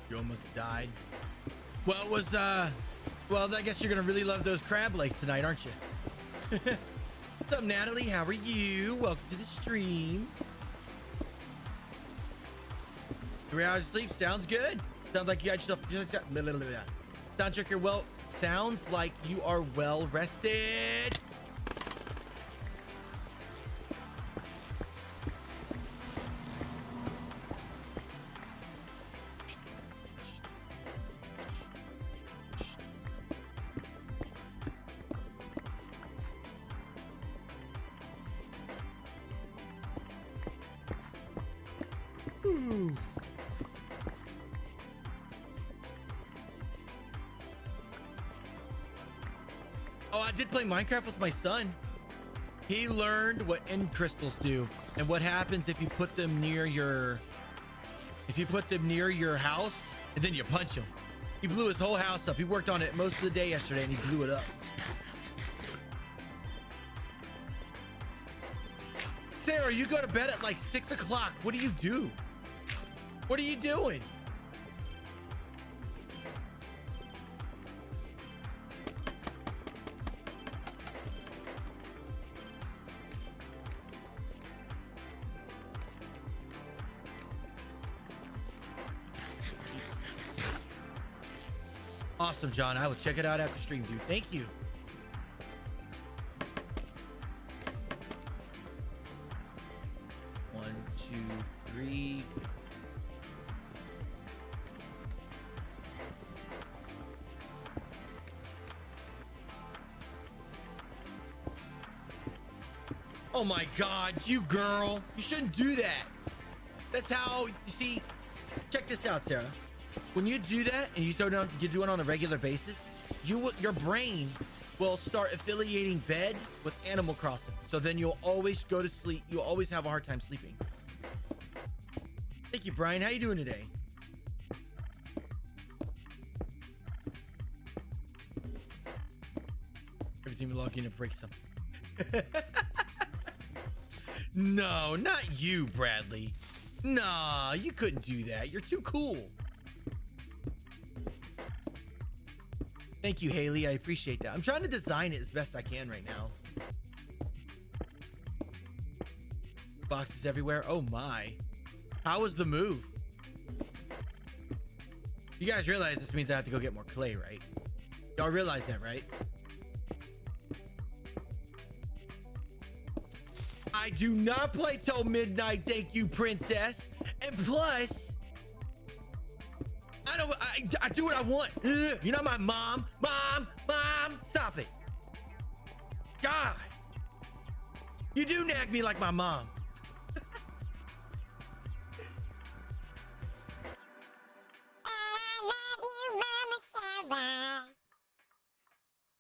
You almost died. Well, it was, well, I guess you're gonna really love those crab legs tonight, aren't you? What's up, Natalie? How are you? Welcome to the stream. 3 hours of sleep sounds good. Sounds like you got yourself. Sounds like you're well. Sounds like you are well rested. Oh, I did play Minecraft with my son. He learned what end crystals do and what happens if you put them near your house and then you punch him. He blew his whole house up. He worked on it most of the day yesterday and he blew it up. Sarah, you go to bed at like 6 o'clock. What do you do? What are you doing? Awesome, John. I will check it out after stream, dude. Thank you. One, two, three. Oh my God, you girl. You shouldn't do that. That's how, you see, check this out, Sarah. When you do that and you do it on a regular basis, your brain will start affiliating bed with Animal Crossing. So then you'll always go to sleep. You'll always have a hard time sleeping. Thank you, Brian. How you doing today? Every time you log in, it breaks something. No, not you, Bradley. Nah, you couldn't do that. You're too cool. Thank you, Haley. I appreciate that. I'm trying to design it as best I can right now. Boxes everywhere. Oh my. How was the move? You guys realize this means I have to go get more clay, right? Y'all realize that, right? I do not play till midnight, thank you, princess. And plus, I do what I want. You're not my mom. Mom, stop it. God. You do nag me like my mom.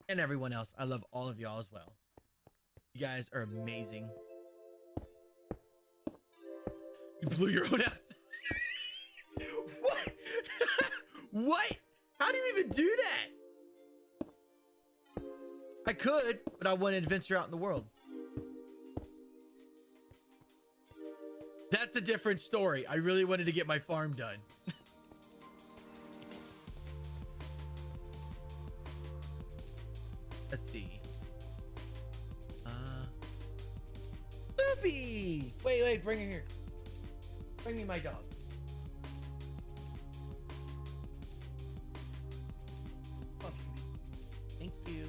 And everyone else. I love all of y'all as well. You guys are amazing. You blew your own house. What? What? How do you even do that? I could, but I wanted to venture out in the world. That's a different story. I really wanted to get my farm done. Let's see. Loopy! Wait, bring her here. Bring me my dog. Oh, thank you.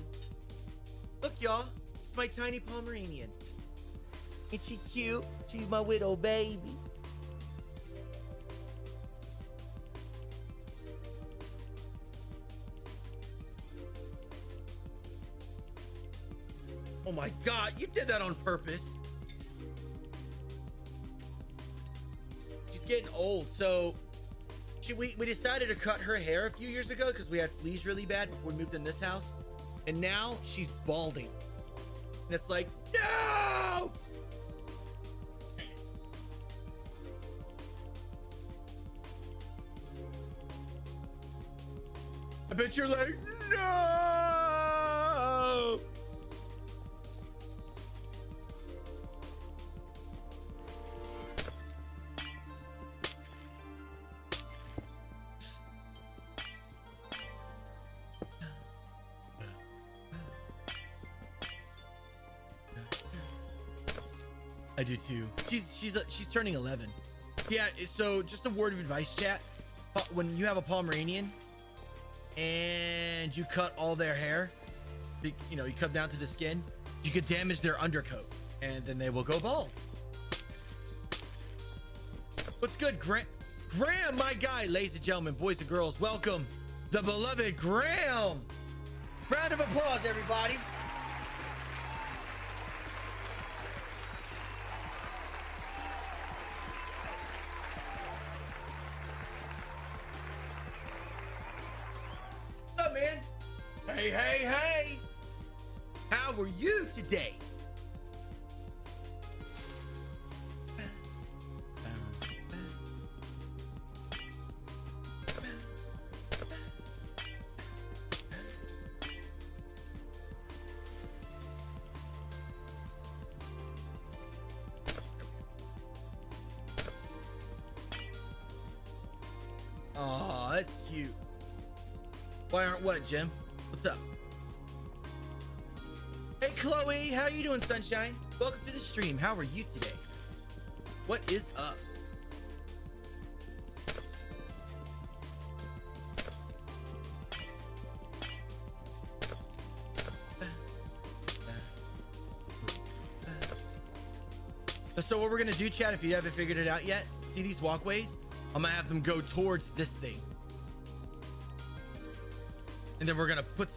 Look, y'all. It's my tiny Pomeranian. Ain't she cute? She's my widow baby. Oh my God, you did that on purpose. She's getting old. So we decided to cut her hair a few years ago because we had fleas really bad before we moved in this house. And now she's balding. And it's like, no! I bet you're like, no! I do too. She's turning 11. Yeah, so just a word of advice, chat. When you have a Pomeranian and you cut all their hair, you know, you cut down to the skin, you could damage their undercoat and then they will go bald. What's good, Graham, my guy? Ladies and gentlemen, boys and girls, welcome the beloved Graham. Round of applause, everybody. What's up, man? Hey, hey, hey. How are you today? Oh, that's cute. Why aren't what, Jim? What's up? Hey, Chloe, how you doing, sunshine? Welcome to the stream. How are you today? What is up? So what we're gonna do, chat, if you haven't figured it out yet, see these walkways? I'm gonna have them go towards this thing. And then we're gonna put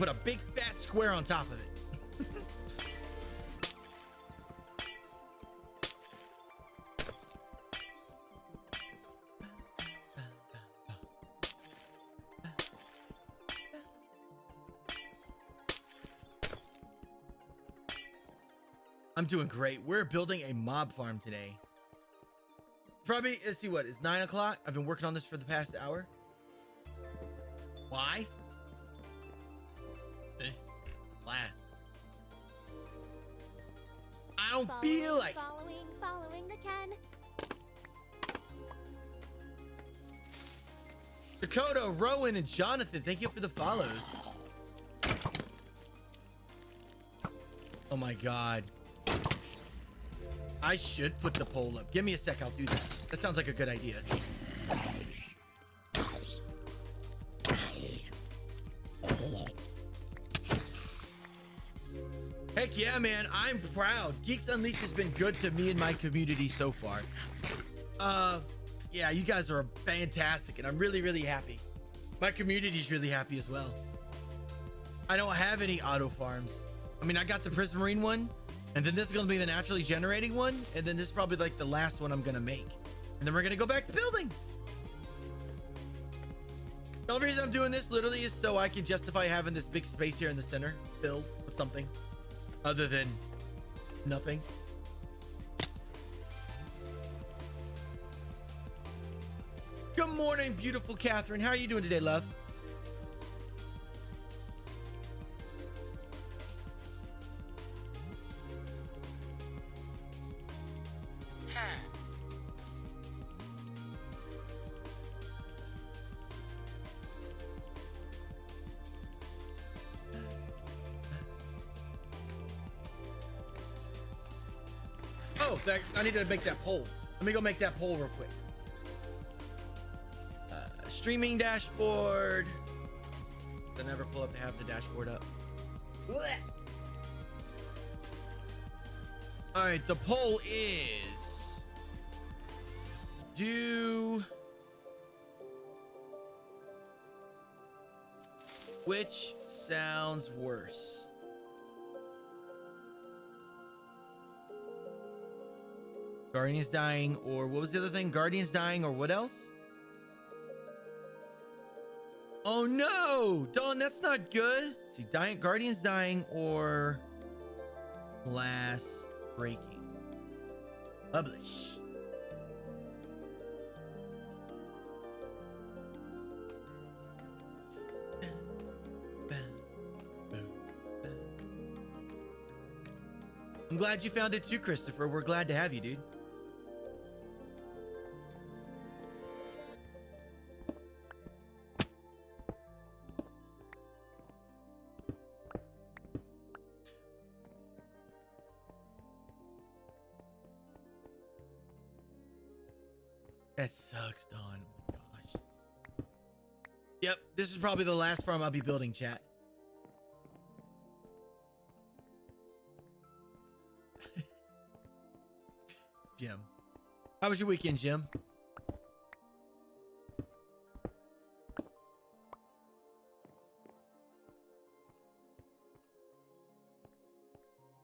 a big fat square on top of it. I'm doing great. We're building a mob farm today. Probably, let's see, what, it's 9 o'clock. I've been working on this for the past hour. Why? Class. I don't feel like following the Ken. Dakota, Rowan, and Jonathan, thank you for the follows. Oh my God. I should put the poll up. Give me a sec, I'll do that. That sounds like a good idea. Heck yeah, man. I'm proud. Geeks Unleashed has been good to me and my community so far. Yeah, you guys are fantastic, and I'm really, really happy. My community's really happy as well. I don't have any auto farms. I mean, I got the Prismarine one, and then this is going to be the naturally generating one, and then this is probably like the last one I'm going to make. And then we're going to go back to building. The only reason I'm doing this literally is so I can justify having this big space here in the center filled with something other than nothing. Good morning, beautiful Catherine. How are you doing today, love? Oh, I need to make that poll. Let me go make that poll real quick. Streaming dashboard. I never pull up to have the dashboard up. All right, the poll is: which sounds worse? Guardians dying, or what was the other thing? Guardians dying, or what else? Oh no, Dawn, that's not good. Let's see, Guardians dying or glass breaking. Publish. I'm glad you found it too, Christopher. We're glad to have you, dude. That sucks, Dawn. Oh my gosh. Yep, this is probably the last farm I'll be building, chat. Jim. How was your weekend, Jim?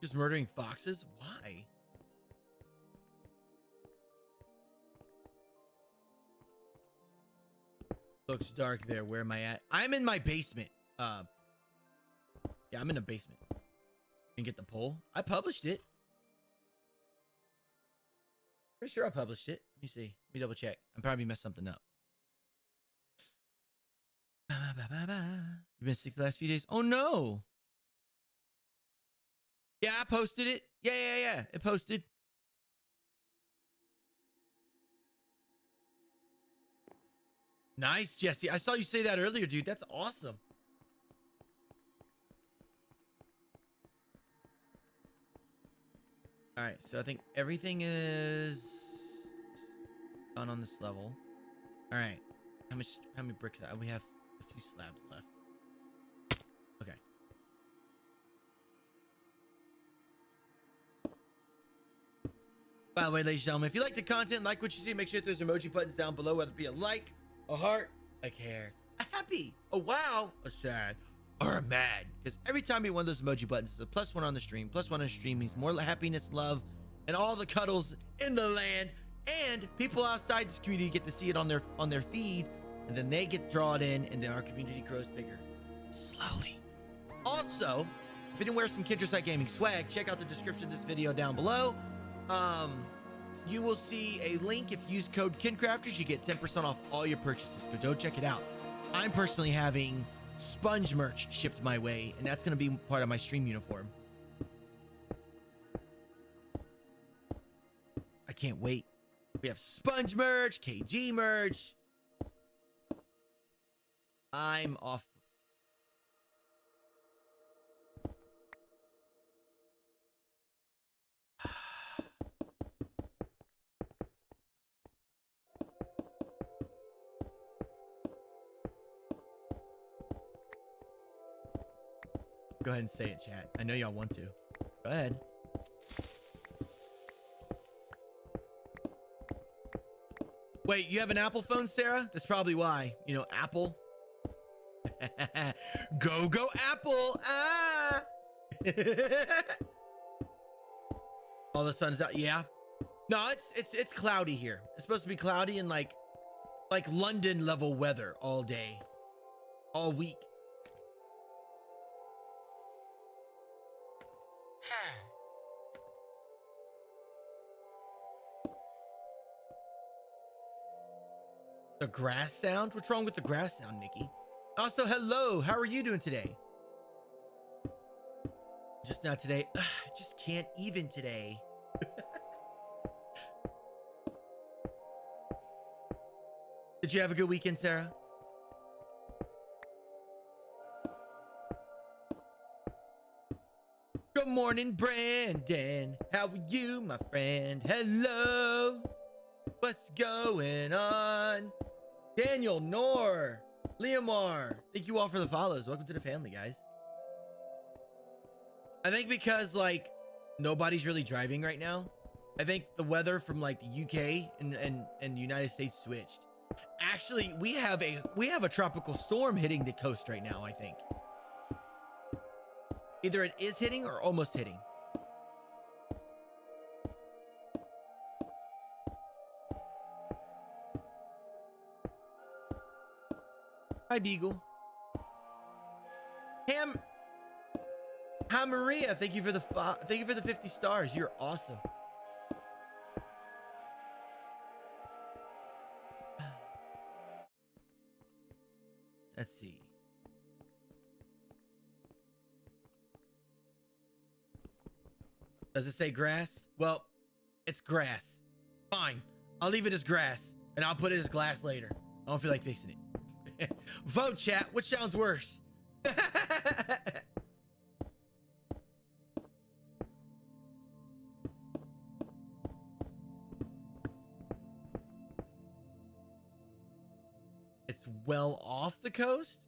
Just murdering foxes? Why? Looks dark there. Where am I at? I'm in my basement. Yeah, I'm in a basement. Can get the poll. I published it. Pretty sure I published it. Let me see. Let me double check. I probably messed something up. You've been sick the last few days. Oh no. Yeah, I posted it. Yeah. It posted. Nice, Jesse. I saw you say that earlier, dude. That's awesome. All right, so I think everything is done on this level. All right, how many bricks? We have a few slabs left. Okay. By the way, ladies and gentlemen, if you like the content, like what you see, make sure to hit those emoji buttons down below, whether it be a like, a heart, a care, a happy, a wow, a sad, or a mad. Because every time you hit one of those emoji buttons, it's a +1 on the stream. +1 on the stream means more happiness, love, and all the cuddles in the land. And people outside this community get to see it on their feed, and then they get drawn in, and then our community grows bigger slowly. Also, if you didn't wear some 𝐬𝐞𝐞𝐝 Gaming swag, check out the description of this video down below. You will see a link. If you use code KinCrafters, you get 10% off all your purchases. Go check it out. I'm personally having sponge merch shipped my way, and that's going to be part of my stream uniform. I can't wait. We have sponge merch, KG merch. I'm off. Go ahead and say it, chat. I know y'all want to. Go ahead. Wait, you have an Apple phone, Sarah? That's probably why. You know, Apple. Go Apple. Ah. Oh, the sun's out. Yeah. No, it's cloudy here. It's supposed to be cloudy and like London level weather all day, all week. The grass sound? What's wrong with the grass sound, Nikki? Also, hello. How are you doing today? Just not today. Ugh, just can't even today. Did you have a good weekend, Sarah? Good morning, Brandon. How are you, my friend? Hello. What's going on? Daniel, Nor, Leomar. Thank you all for the follows. Welcome to the family, guys. I think because like nobody's really driving right now, I think the weather from like the UK and United States switched. Actually, we have a tropical storm hitting the coast right now, I think. Either it is hitting or almost hitting. Hi, Beagle. Hi, Maria. Thank you for the 50 stars. You're awesome. Let's see. Does it say grass? Well, it's grass. Fine. I'll leave it as grass, and I'll put it as glass later. I don't feel like fixing it. Vote, chat. Which sounds worse? It's well off the coast?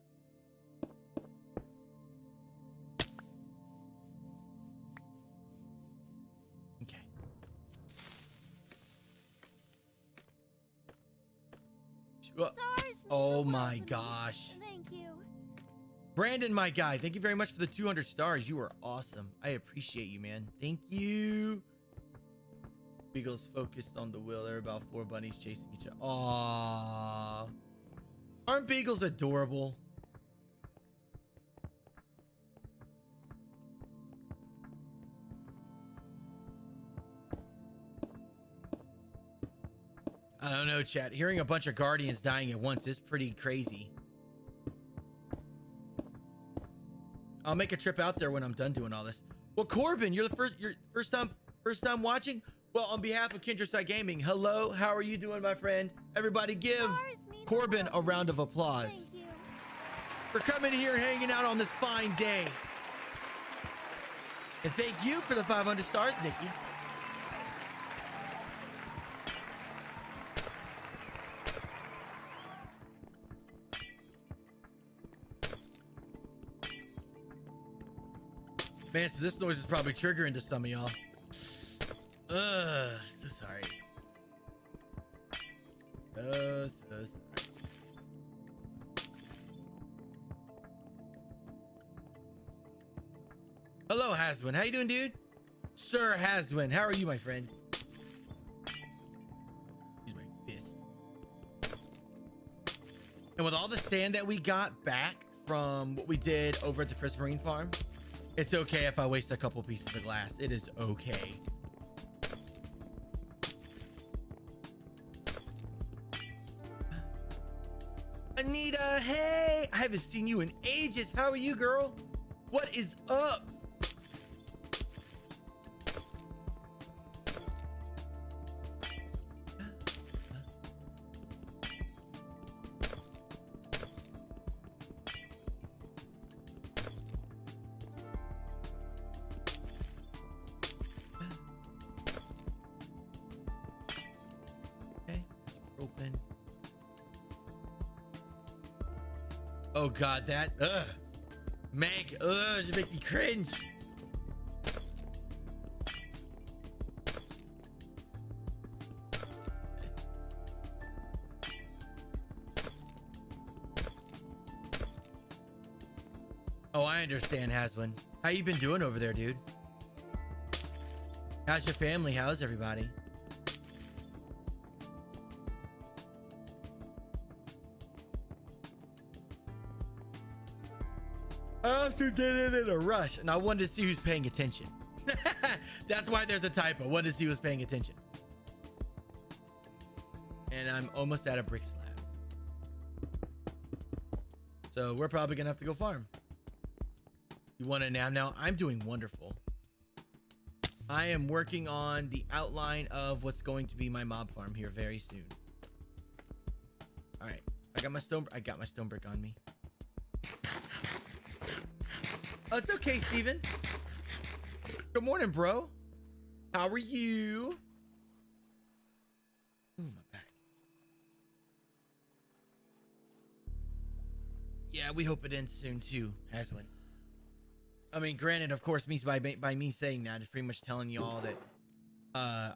Okay. Stars Oh mean the my world to me. gosh. Thank you. Brandon, my guy, thank you very much for the 200 stars. You are awesome. I appreciate you, man. Thank you. Beagle's focused on the wheel. There are about 4 bunnies chasing each other. Aww. Aren't beagles adorable? I don't know, chat. Hearing a bunch of guardians dying at once is pretty crazy. I'll make a trip out there when I'm done doing all this. Well, Corbin, you're first time watching. Well, on behalf of 𝐸𝐤𝐤𝐿 Gaming, hello. How are you doing, my friend? Everybody, give Corbin a round of applause. Thank you. For coming here and hanging out on this fine day. And thank you for the 500 stars, Nikki. Man, so this noise is probably triggering to some of y'all. So sorry. So sorry. Hello, Haswin. How you doing, dude? Sir Haswin, how are you, my friend? Use my fist. And with all the sand that we got back from what we did over at the Prismarine farm, it's okay if I waste a couple pieces of glass. It is okay. Anita, hey! I haven't seen you in ages. How are you, girl? What is up? Oh God, that Meg, just make me cringe. Oh, I understand, Haswin. How you been doing over there, dude? How's your family? How's everybody? I also did it in a rush, and I wanted to see who's paying attention. That's why there's a typo. Wanted to see who's paying attention. And I'm almost out of brick slabs. So we're probably gonna have to go farm. You want to nap now? I'm doing wonderful. I am working on the outline of what's going to be my mob farm here very soon. All right, I got my stone brick on me. Oh, it's okay, Steven. Good morning, bro. How are you? Ooh, my back. Yeah, we hope it ends soon too, Haswin. I mean, granted, of course, by me saying that, it's pretty much telling y'all that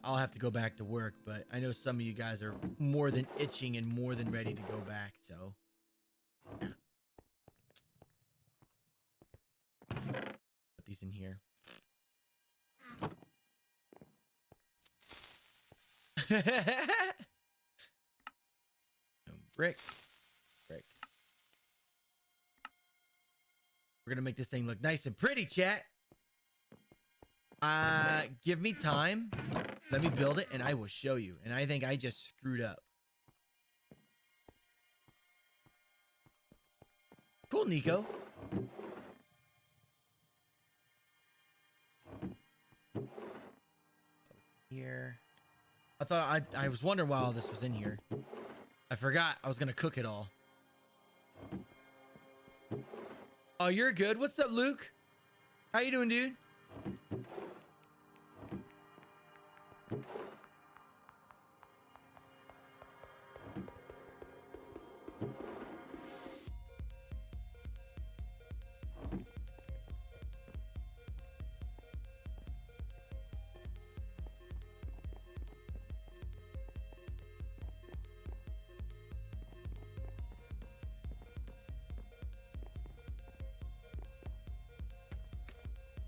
I'll have to go back to work, but I know some of you guys are more than itching and more than ready to go back, so yeah. Put these in here. Brick. We're gonna make this thing look nice and pretty, chat. Give me time. Let me build it and I will show you. And I think I just screwed up. Cool, Nico. Here. I thought I was wondering why all this was in here. I forgot I was gonna cook it all. Oh, you're good. What's up, Luke? How you doing, dude?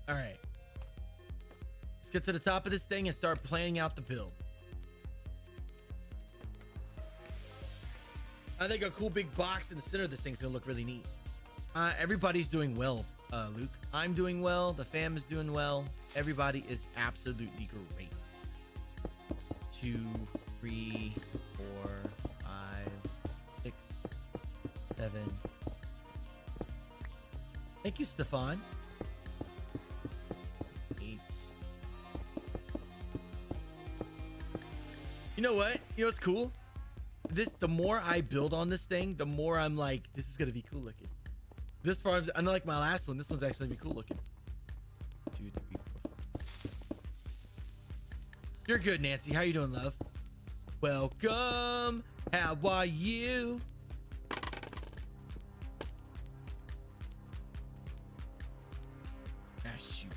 All right. Let's get to the top of this thing and start planning out the build. I think a cool big box in the center of this thing's gonna look really neat. Everybody's doing well, Luke. I'm doing well. The fam is doing well. Everybody is absolutely great. 2, 3, 4, 5, 6, 7. Thank you, Stefan. 8. You know what? You know what's cool? The more I build on this thing, the more I'm like, this is gonna be cool looking. This farm's, unlike my last one, this one's actually gonna be cool looking. 2, 3, 4, 5. You're good, Nancy. How you doing, love? Welcome. How are you? Ah, shoot.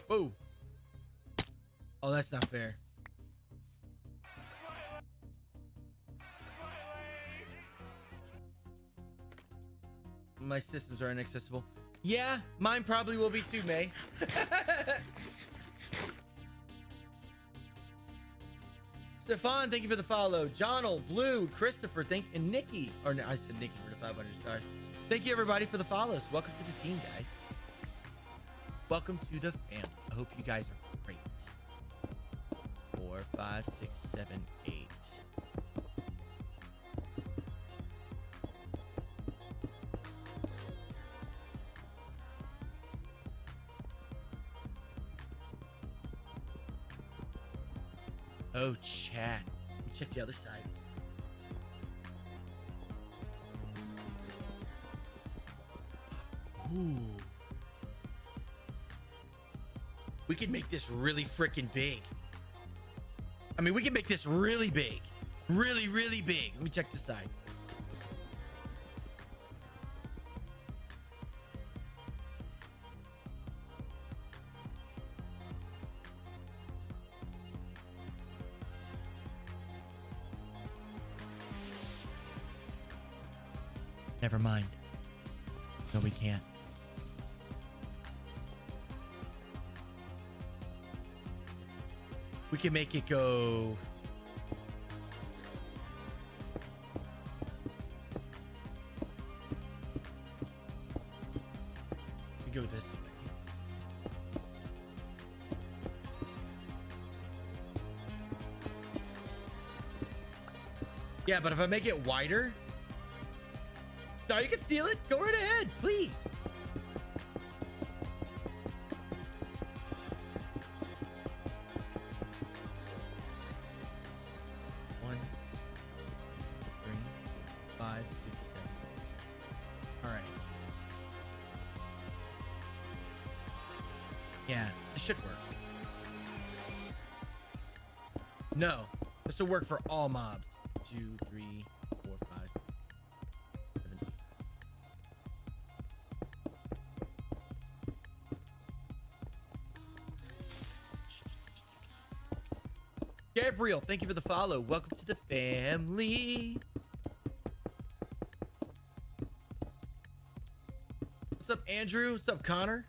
Whoa. Oh, that's not fair. My systems are inaccessible. Yeah, mine probably will be too, May. Stefan, thank you for the follow. Jonald, Blue, Christopher, and Nikki. Or no, I said Nikki for the 500 stars. Thank you, everybody, for the follows. Welcome to the team, guys. Welcome to the family. I hope you guys are great. 4, 5, 6, 7, 8. Oh, chat. Let me check the other sides. Ooh. We can make this really freaking big. I mean, we can make this really big. Really, really big. Let me check this side. Never mind. No, we can't. We can make it go. We go this way. Yeah, but if I make it wider. No, you can steal it. Go right ahead, please. One, 3, 5, 6, 7. All right. Yeah, this should work. No, this will work for all mobs. 2, 3, 4, 5, 7, 8. Gabriel, thank you for the follow. Welcome to the family. What's up, Andrew? What's up, Connor?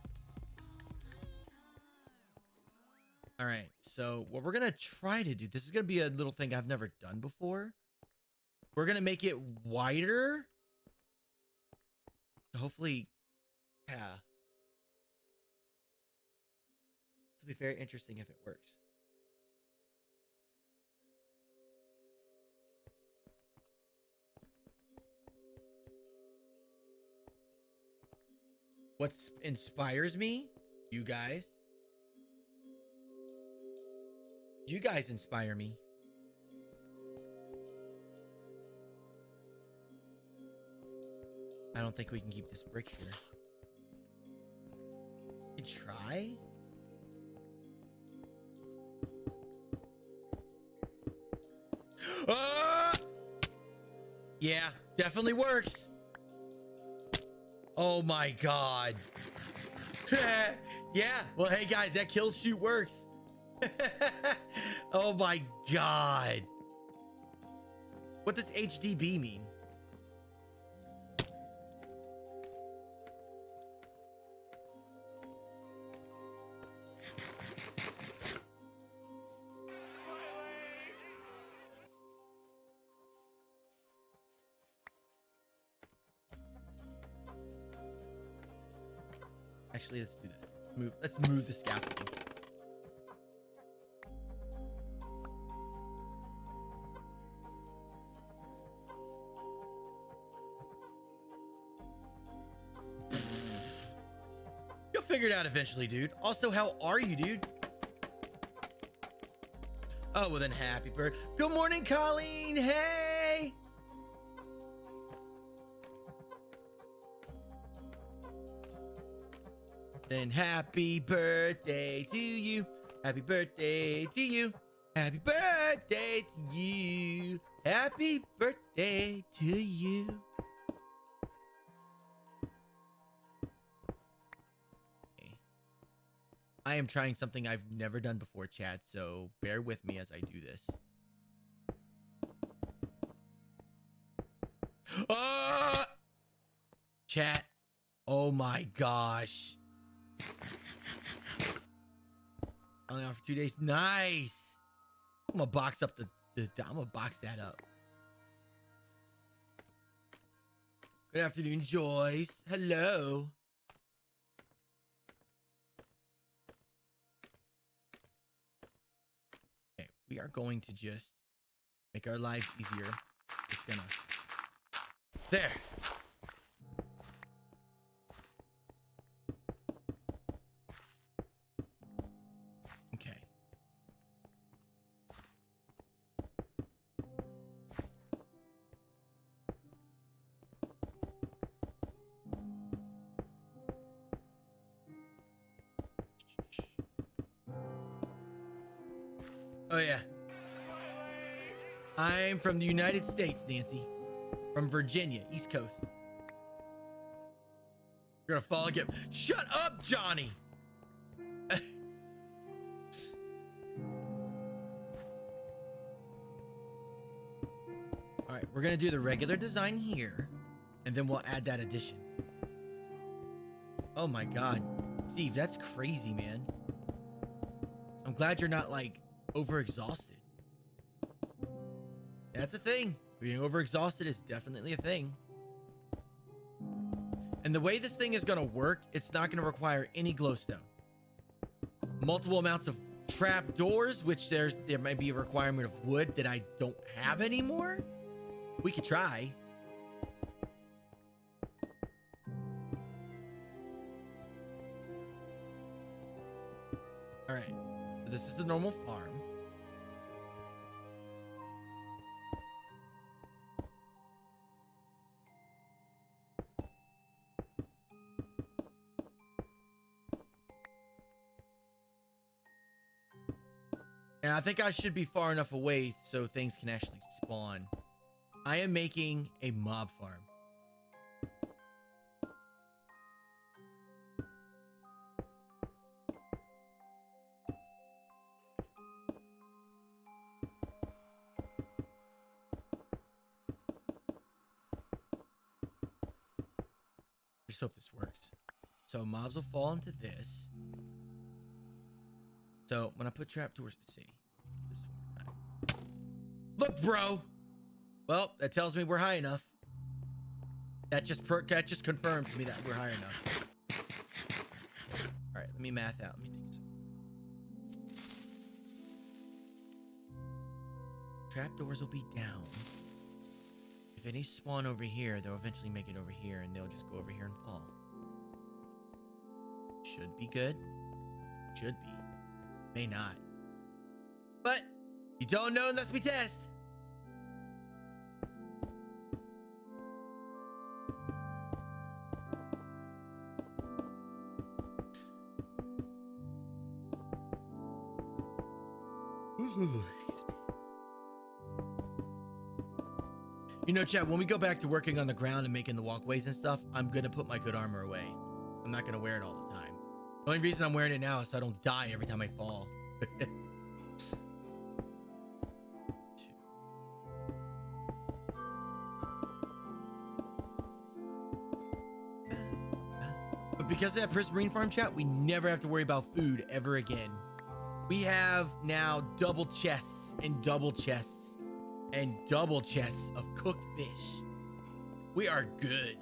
All right, so what we're gonna try to do, this is gonna be a little thing I've never done before. We're gonna make it wider Hopefully, yeah. This will be very interesting if it works. What inspires me? You guys. You guys inspire me. I don't think we can keep this brick here. We can try? Yeah, definitely works. Oh my god. Yeah, well, hey guys, that kill shoot works. Oh my god. What does HDB mean? Actually, let's do this. Let's move the scaffolding. You'll figure it out eventually, dude. Also, how are you, dude? Oh, well then, happy birthday. Good morning, Colleen. Hey. Then happy birthday to you. Happy birthday to you. Happy birthday to you. Happy birthday to you. Okay. I am trying something I've never done before, chat, so bear with me as I do this. Chat. Oh my gosh. Only on for 2 days. Nice. I'm gonna box up I'm gonna box that up. Good afternoon, Joyce. Hello. Okay, we are going to just make our lives easier. Just gonna. There. Okay. Oh yeah. I'm from the United States, Nancy. From Virginia, East Coast. You're gonna fall again. Shut up, Johnny! Alright, we're gonna do the regular design here, and then we'll add that addition. Oh my god. Steve, that's crazy, man. I'm glad you're not, like, overexhausted. That's a thing. Being overexhausted is definitely a thing. And the way this thing is going to work, it's not going to require any glowstone. Multiple amounts of trap doors, which there might be a requirement of wood that I don't have anymore. We could try. All right. So this is the normal farm. And I think I should be far enough away so things can actually spawn. I am making a mob farm. I just hope this works. So mobs will fall into this. So when I put trapdoors, let's see. This one more time. Look, bro. Well, that tells me we're high enough. That just confirmed to me that we're high enough. All right, let me math out. Let me think. Trapdoors will be down. If any spawn over here, they'll eventually make it over here, and they'll just go over here and fall. Should be good. Should be. May not. But you don't know unless we test. You know, chat, when we go back to working on the ground and making the walkways and stuff, I'm going to put my good armor away. I'm not going to wear it all the time. The only reason I'm wearing it now is so I don't die every time I fall. But because of that Prismarine farm, chat, we never have to worry about food ever again. We have now double chests and double chests and double chests of cooked fish. We are good.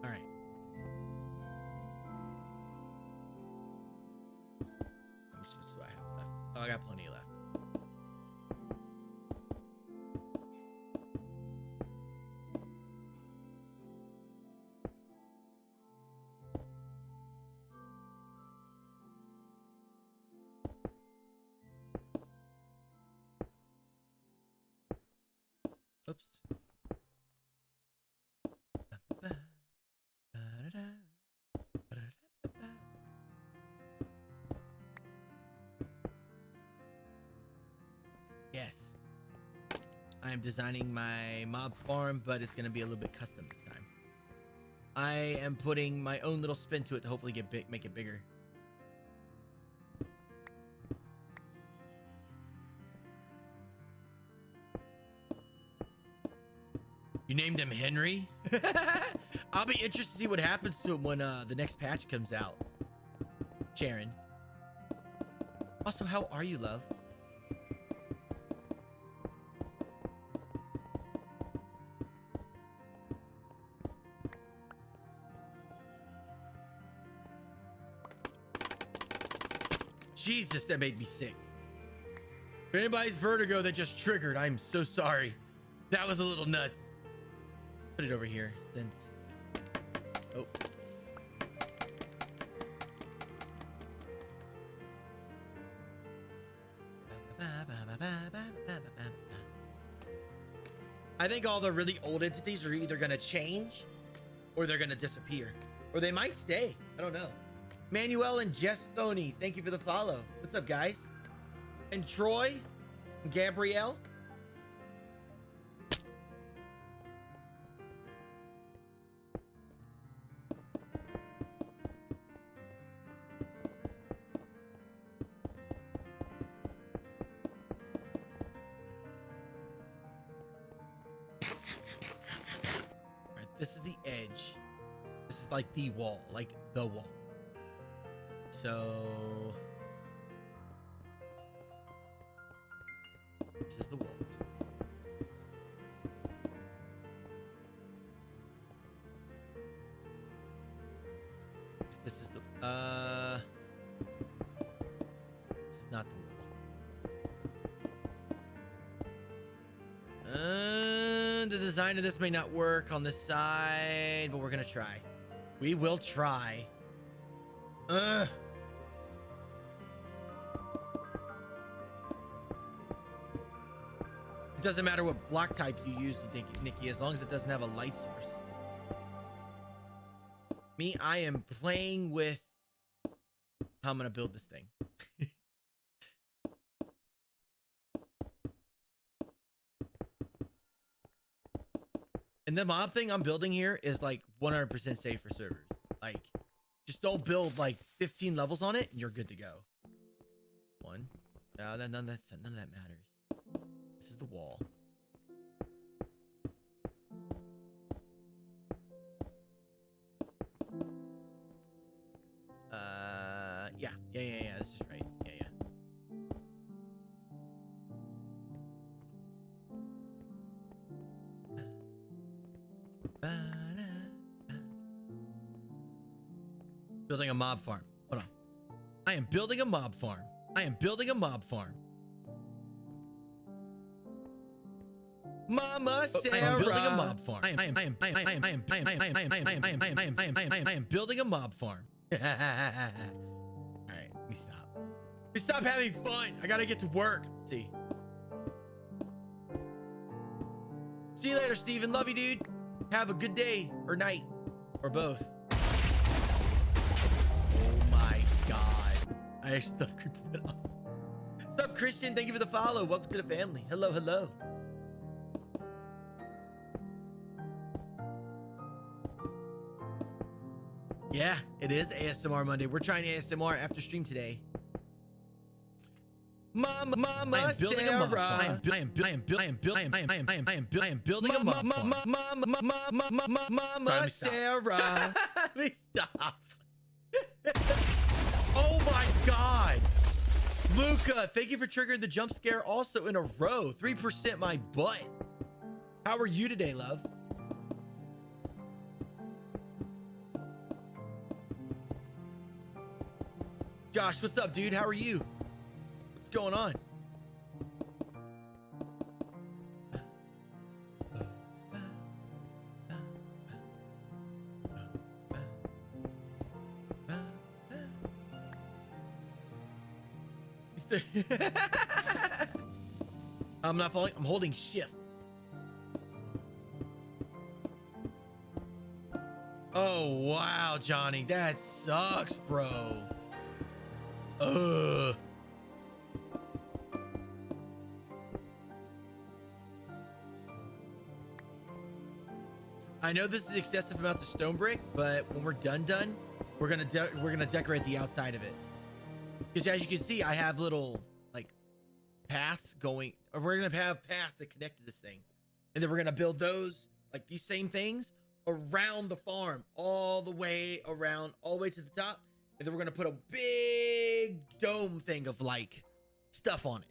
All right. How much do I have left? Oh, I got plenty left. Oops. Yes. I am designing my mob farm, but it's going to be a little bit custom this time. I am putting my own little spin to it to hopefully make it bigger. You named him Henry? I'll be interested to see what happens to him when the next patch comes out. Sharon. Also, how are you, love? Jesus, that made me sick. For anybody's vertigo that just triggered, I'm so sorry. That was a little nuts. Put it over here since. Oh. I think all the really old entities are either going to change or they're going to disappear, or they might stay. I don't know. Manuel and Jess Stoney, thank you for the follow. What's up, guys? And Troy and Gabrielle. This is the edge. This is like the wall, like the wall. So this is the wall. This is the this is not the wall. The design of this may not work on this side, but we're gonna try. We will try. It doesn't matter what block type you use, Nikki, as long as it doesn't have a light source. Me, I am playing with how I'm gonna build this thing. And the mob thing I'm building here is like 100% safe for servers. Like, just don't build like 15 levels on it and you're good to go. One. No, none of that matters. This is the wall. Yeah. This is right. Yeah. Building a mob farm. Hold on. I am building a mob farm. I am building a mob farm. Mama Sarah. I am building a mob farm. I am building a mob farm. All right, let me stop. We stop having fun. I gotta get to work. Let's see. See you later, Steven. Love you, dude. Have a good day or night or both. Oh my God. I actually thought I creeped it off. What's up, Christian? Thank you for the follow. Welcome to the family. Hello, hello. Yeah, it is ASMR Monday. We're trying ASMR after stream today. Mama I am building a mob farm. I am building a mob farm. Mama Sarah. Let me stop. Oh my God. Luca, thank you for triggering the jump scare also in a row. 3% my butt. How are you today, love? Josh, what's up, dude? How are you? What's going on? I'm not falling. I'm holding shift. Oh, wow, Johnny. That sucks, bro. Ugh. I know this is excessive amounts of stone brick, but when we're done, we're gonna decorate the outside of it. Because as you can see, I have little like paths going, or we're gonna have paths that connect to this thing, and then we're gonna build those like these same things around the farm, all the way around, all the way to the top. And then we're gonna put a big dome thing of like stuff on it.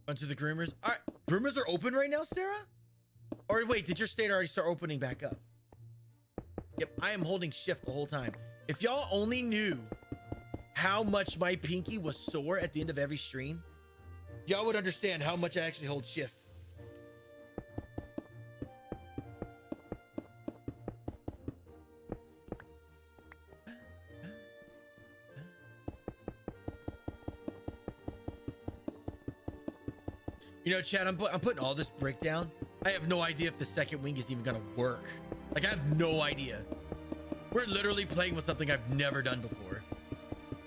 Onto the groomers. All right, groomers are open right now, Sarah? Or wait, did your state already start opening back up? Yep, I am holding shift the whole time. If y'all only knew how much my pinky was sore at the end of every stream, y'all would understand how much I actually hold shift. You know, Chad, I'm putting all this brick down. I have no idea if the second wing is even gonna work. Like, I have no idea. We're literally playing with something I've never done before.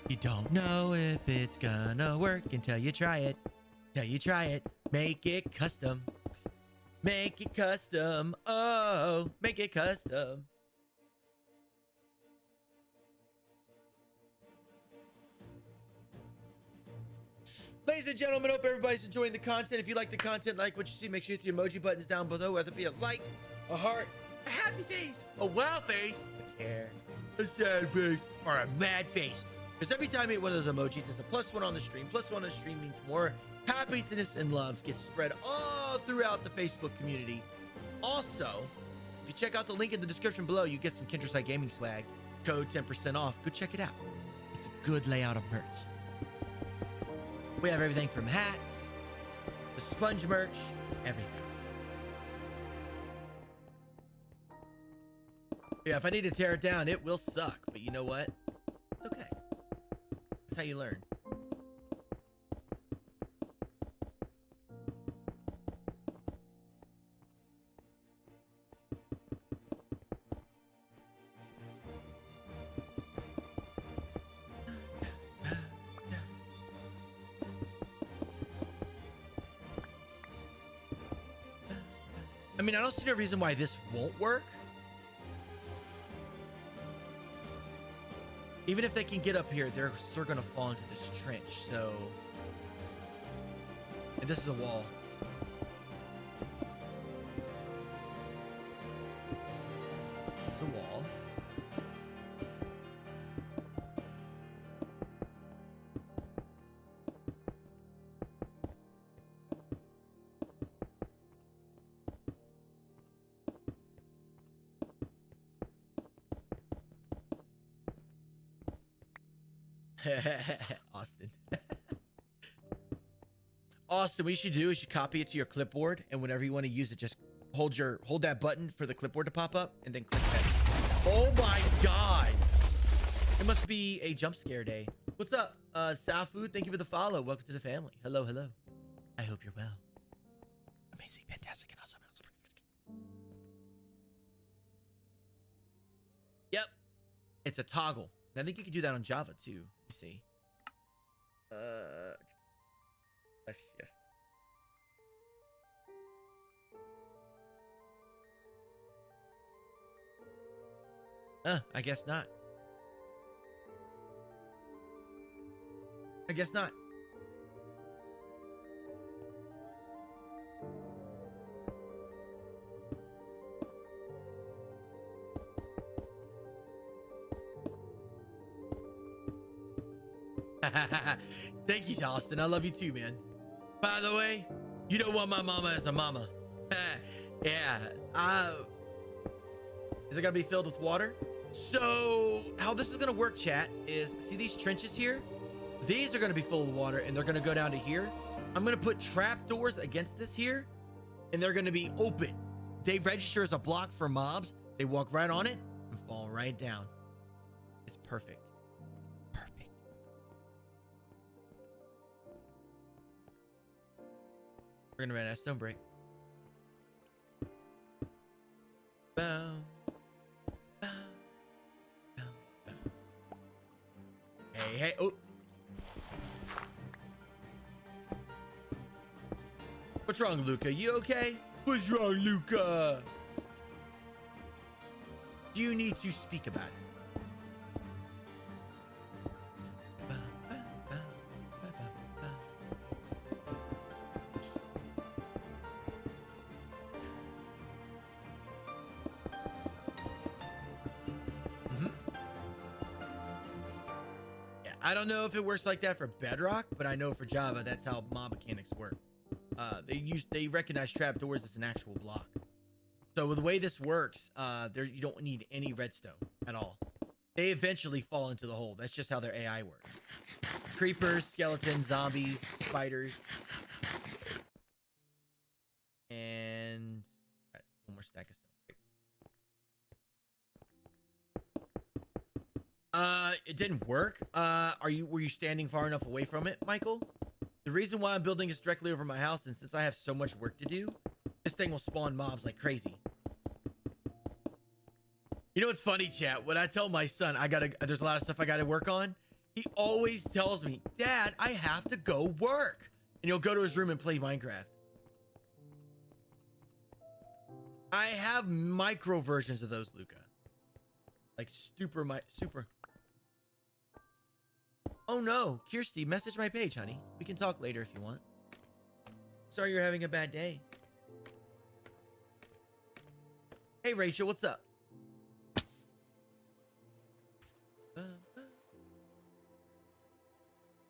You don't know if it's gonna work until you try it. Till you try it. Make it custom. Make it custom. Oh, make it custom. Ladies and gentlemen, hope everybody's enjoying the content. If you like the content, like what you see, make sure you hit the emoji buttons down below, whether it be a like, a heart, a happy face, a wow face, a care, a sad face, or a mad face. Because every time I hit one of those emojis, there's a +1 on the stream. +1 on the stream means more happiness and loves get spread all throughout the Facebook community. Also, if you check out the link in the description below, you get some 𝐥𝐢𝐤𝐤 gaming swag. Code 10% off. Go check it out. It's a good layout of merch. We have everything from hats, the sponge merch, everything. Yeah, if I need to tear it down, it will suck. But you know what? It's okay. That's how you learn. I mean, I don't see no reason why this won't work. Even if they can get up here, they're still gonna fall into this trench, so... And this is a wall. This is a wall. Austin. Austin, what you should do is you copy it to your clipboard, and whenever you want to use it, just hold that button for the clipboard to pop up, and then click that. Oh my god! It must be a jump scare day. What's up, Safu? Thank you for the follow. Welcome to the family. Hello, hello. I hope you're well. Amazing, fantastic, and awesome. Yep, it's a toggle. And I think you can do that on Java too. You see. Left shift. I guess not. I guess not. Thank you, Austin. I love you too, man. By the way, you don't want my mama as a mama. Yeah. Is it gonna be filled with water? So how this is gonna work, chat, is see these trenches here? These are gonna be full of water and they're gonna go down to here. I'm gonna put trap doors against this here and they're gonna be open. They register as a block for mobs. They walk right on it and fall right down. It's perfect. Perfect. We're gonna run out of stone break. Bow. Bow. Bow. Bow. Hey, hey, oh. What's wrong, Luca? You okay? What's wrong, Luca? You need to speak about it. Yeah, I don't know if it works like that for Bedrock, but I know for Java, that's how mob mechanics work. They recognize trapdoors as an actual block. So the way this works, you don't need any redstone at all. They eventually fall into the hole. That's just how their AI works. Creepers, skeletons, zombies, spiders, and one more stack of stone. It didn't work. Were you standing far enough away from it, Michael? The reason why I'm building this directly over my house, and since I have so much work to do, this thing will spawn mobs like crazy. You know what's funny, chat? When I tell my son there's a lot of stuff I gotta work on, he always tells me, Dad, I have to go work. And he'll go to his room and play Minecraft. I have micro versions of those, Luca. Like super. Oh no, Kirsty, message my page, honey. We can talk later if you want. Sorry you're having a bad day. Hey Rachel, what's up?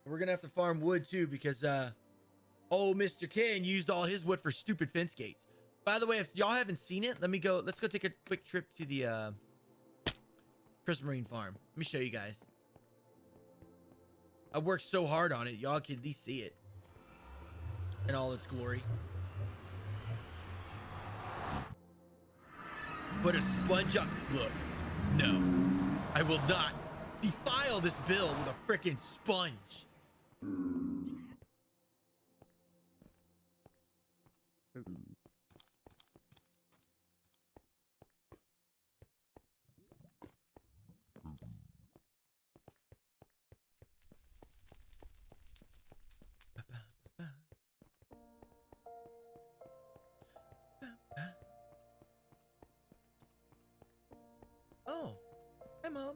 We're gonna have to farm wood too because old Mr. Ken used all his wood for stupid fence gates. By the way, if y'all haven't seen it, let's go take a quick trip to the Prismarine farm. Let me show you guys. I worked so hard on it, y'all can at least see it in all its glory. Put a sponge up. Look, no, I will not defile this bill with a frickin' sponge. Oh, hi, Mom.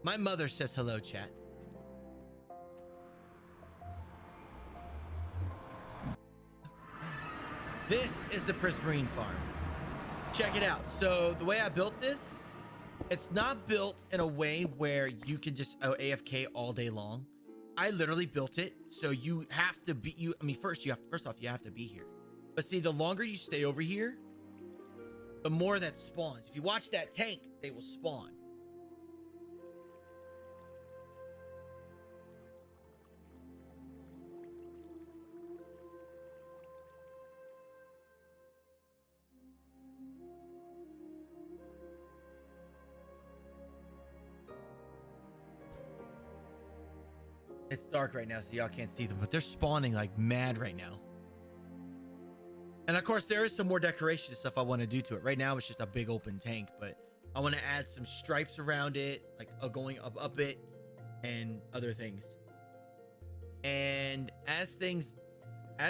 My mother says hello, chat. This is the Prismarine farm. Check it out. So the way I built this, it's not built in a way where you can just AFK all day long. I literally built it so you have to be first off you have to be here. But see, the longer you stay over here, the more that spawns. If you watch that tank, they will spawn. It's dark right now, so y'all can't see them, but they're spawning like mad right now. And of course, there is some more decoration stuff I want to do to it. Right now, it's just a big open tank, but I want to add some stripes around it, like going up it, and other things. And as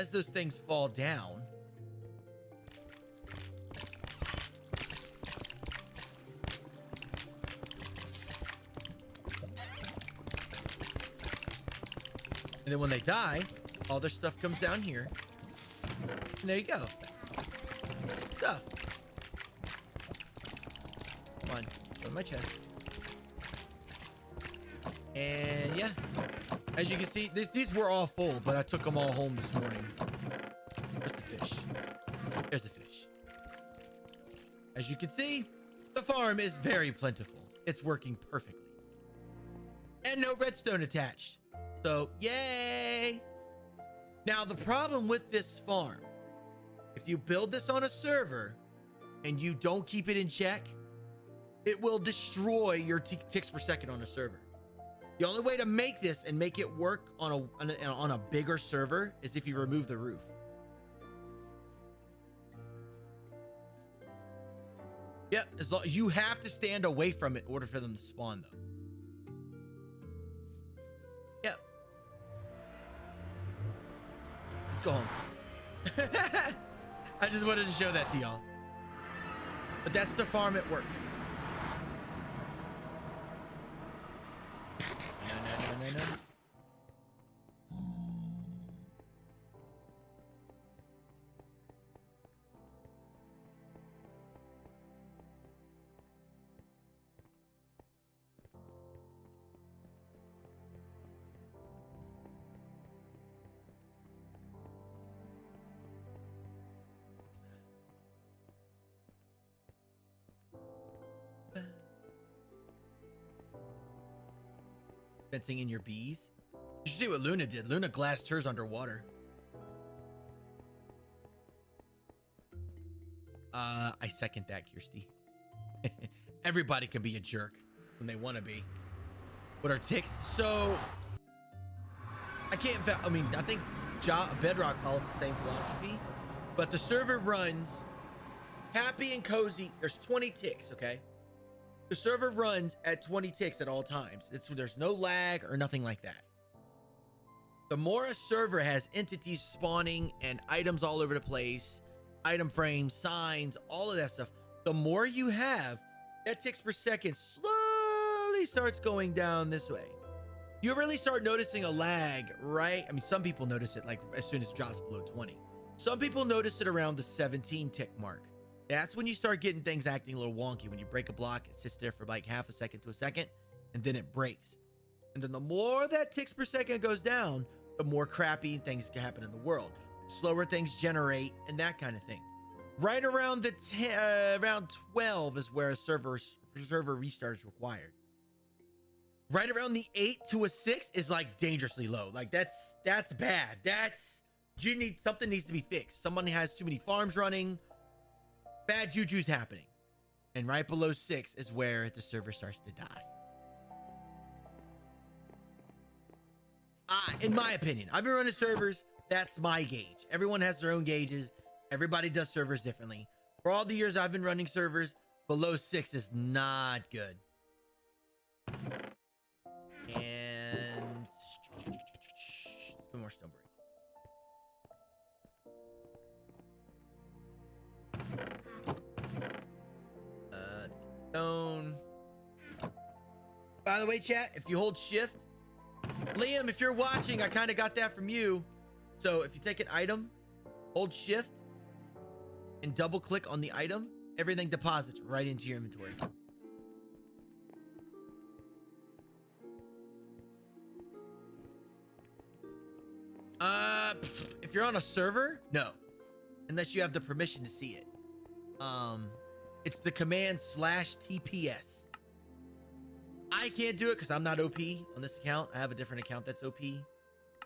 those things fall down, and then when they die, all their stuff comes down here. And there you go. Stuff. Come on. Go to my chest. And yeah. As you can see, these were all full, but I took them all home this morning. There's the fish. There's the fish. As you can see, the farm is very plentiful. It's working perfectly. And no redstone attached. So, yay! Now, the problem with this farm, if you build this on a server and you don't keep it in check, it will destroy your ticks per second on a server. The only way to make this and make it work on a bigger server is if you remove the roof. Yep, you have to stand away from it in order for them to spawn, though. Yep. Let's go home. I just wanted to show that to y'all. But that's the farm at work. No. Fencing in your bees. You should see what Luna did. Luna glassed hers underwater. I second that, Kirsty. Everybody can be a jerk when they want to be. What are ticks? So I think Bedrock follows the same philosophy, but the server runs happy and cozy. There's 20 ticks, okay? The server runs at 20 ticks at all times. There's no lag or nothing like that. The more a server has entities spawning and items all over the place, item frames, signs, all of that stuff, the more you have, that ticks per second slowly starts going down this way. You really start noticing a lag, right? I mean, some people notice it like as soon as it drops below 20. Some people notice it around the 17 tick mark. That's when you start getting things acting a little wonky. When you break a block, it sits there for like half a second to a second, and then it breaks. And then the more that ticks per second goes down, the more crappy things can happen in the world. Slower things generate, and that kind of thing. Right around around 12 is where a server restart is required. Right around the 8 to a 6 is like dangerously low. Like that's bad. Something needs to be fixed. Someone has too many farms running. Bad juju's happening. And right below 6 is where the server starts to die. In my opinion, I've been running servers. That's my gauge. Everyone has their own gauges. Everybody does servers differently. For all the years I've been running servers, below 6 is not good. And let's do more stone break. Stone. By the way, chat, if you hold shift, Liam, if you're watching, I kind of got that from you. So if you take an item, hold shift, and double click on the item, everything deposits right into your inventory. If you're on a server, no, unless you have the permission to see it. It's the command /TPS. I can't do it because I'm not OP on this account. I have a different account that's OP,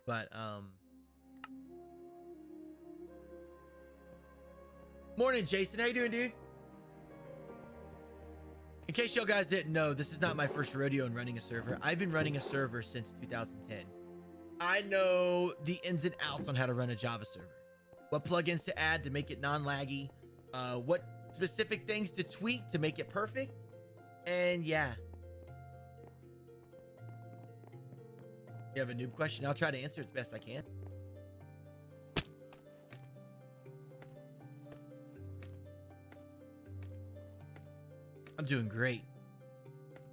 but morning, Jason. How you doing, dude? In case y'all guys didn't know, this is not my first rodeo in running a server. I've been running a server since 2010. I know the ins and outs on how to run a Java server, what plugins to add to make it non-laggy, what specific things to tweak to make it perfect, and yeah. You have a noob question? I'll try to answer as best I can. I'm doing great.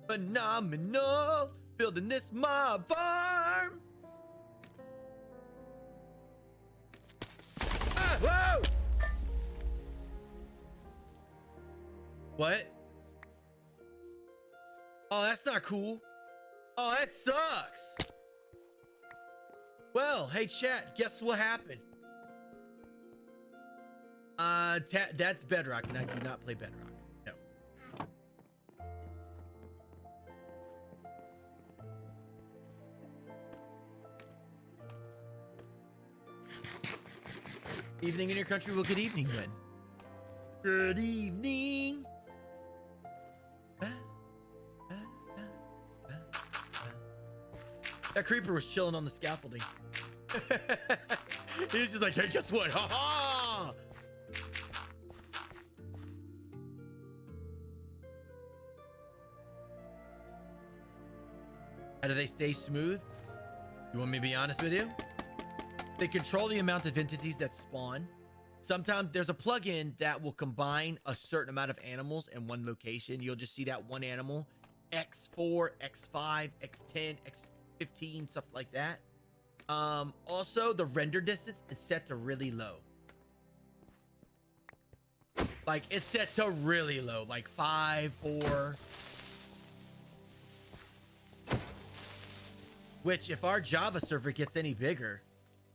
Phenomenal. Building this mob farm. Ah, whoa! What? Oh, that's not cool. Oh, that sucks. Well, hey chat, guess what happened? That's Bedrock, and I do not play Bedrock. No. Evening in your country. Well, good evening then. Good evening. That creeper was chilling on the scaffolding. He was just like, hey, guess what? Ha ha! How do they stay smooth? You want me to be honest with you? They control the amount of entities that spawn. Sometimes there's a plugin that will combine a certain amount of animals in one location. You'll just see that one animal, X4, X5, X10, X15, stuff like that. Also, the render distance is set to really low. Like, it's set to really low, like 5, 4. Which, if our Java server gets any bigger,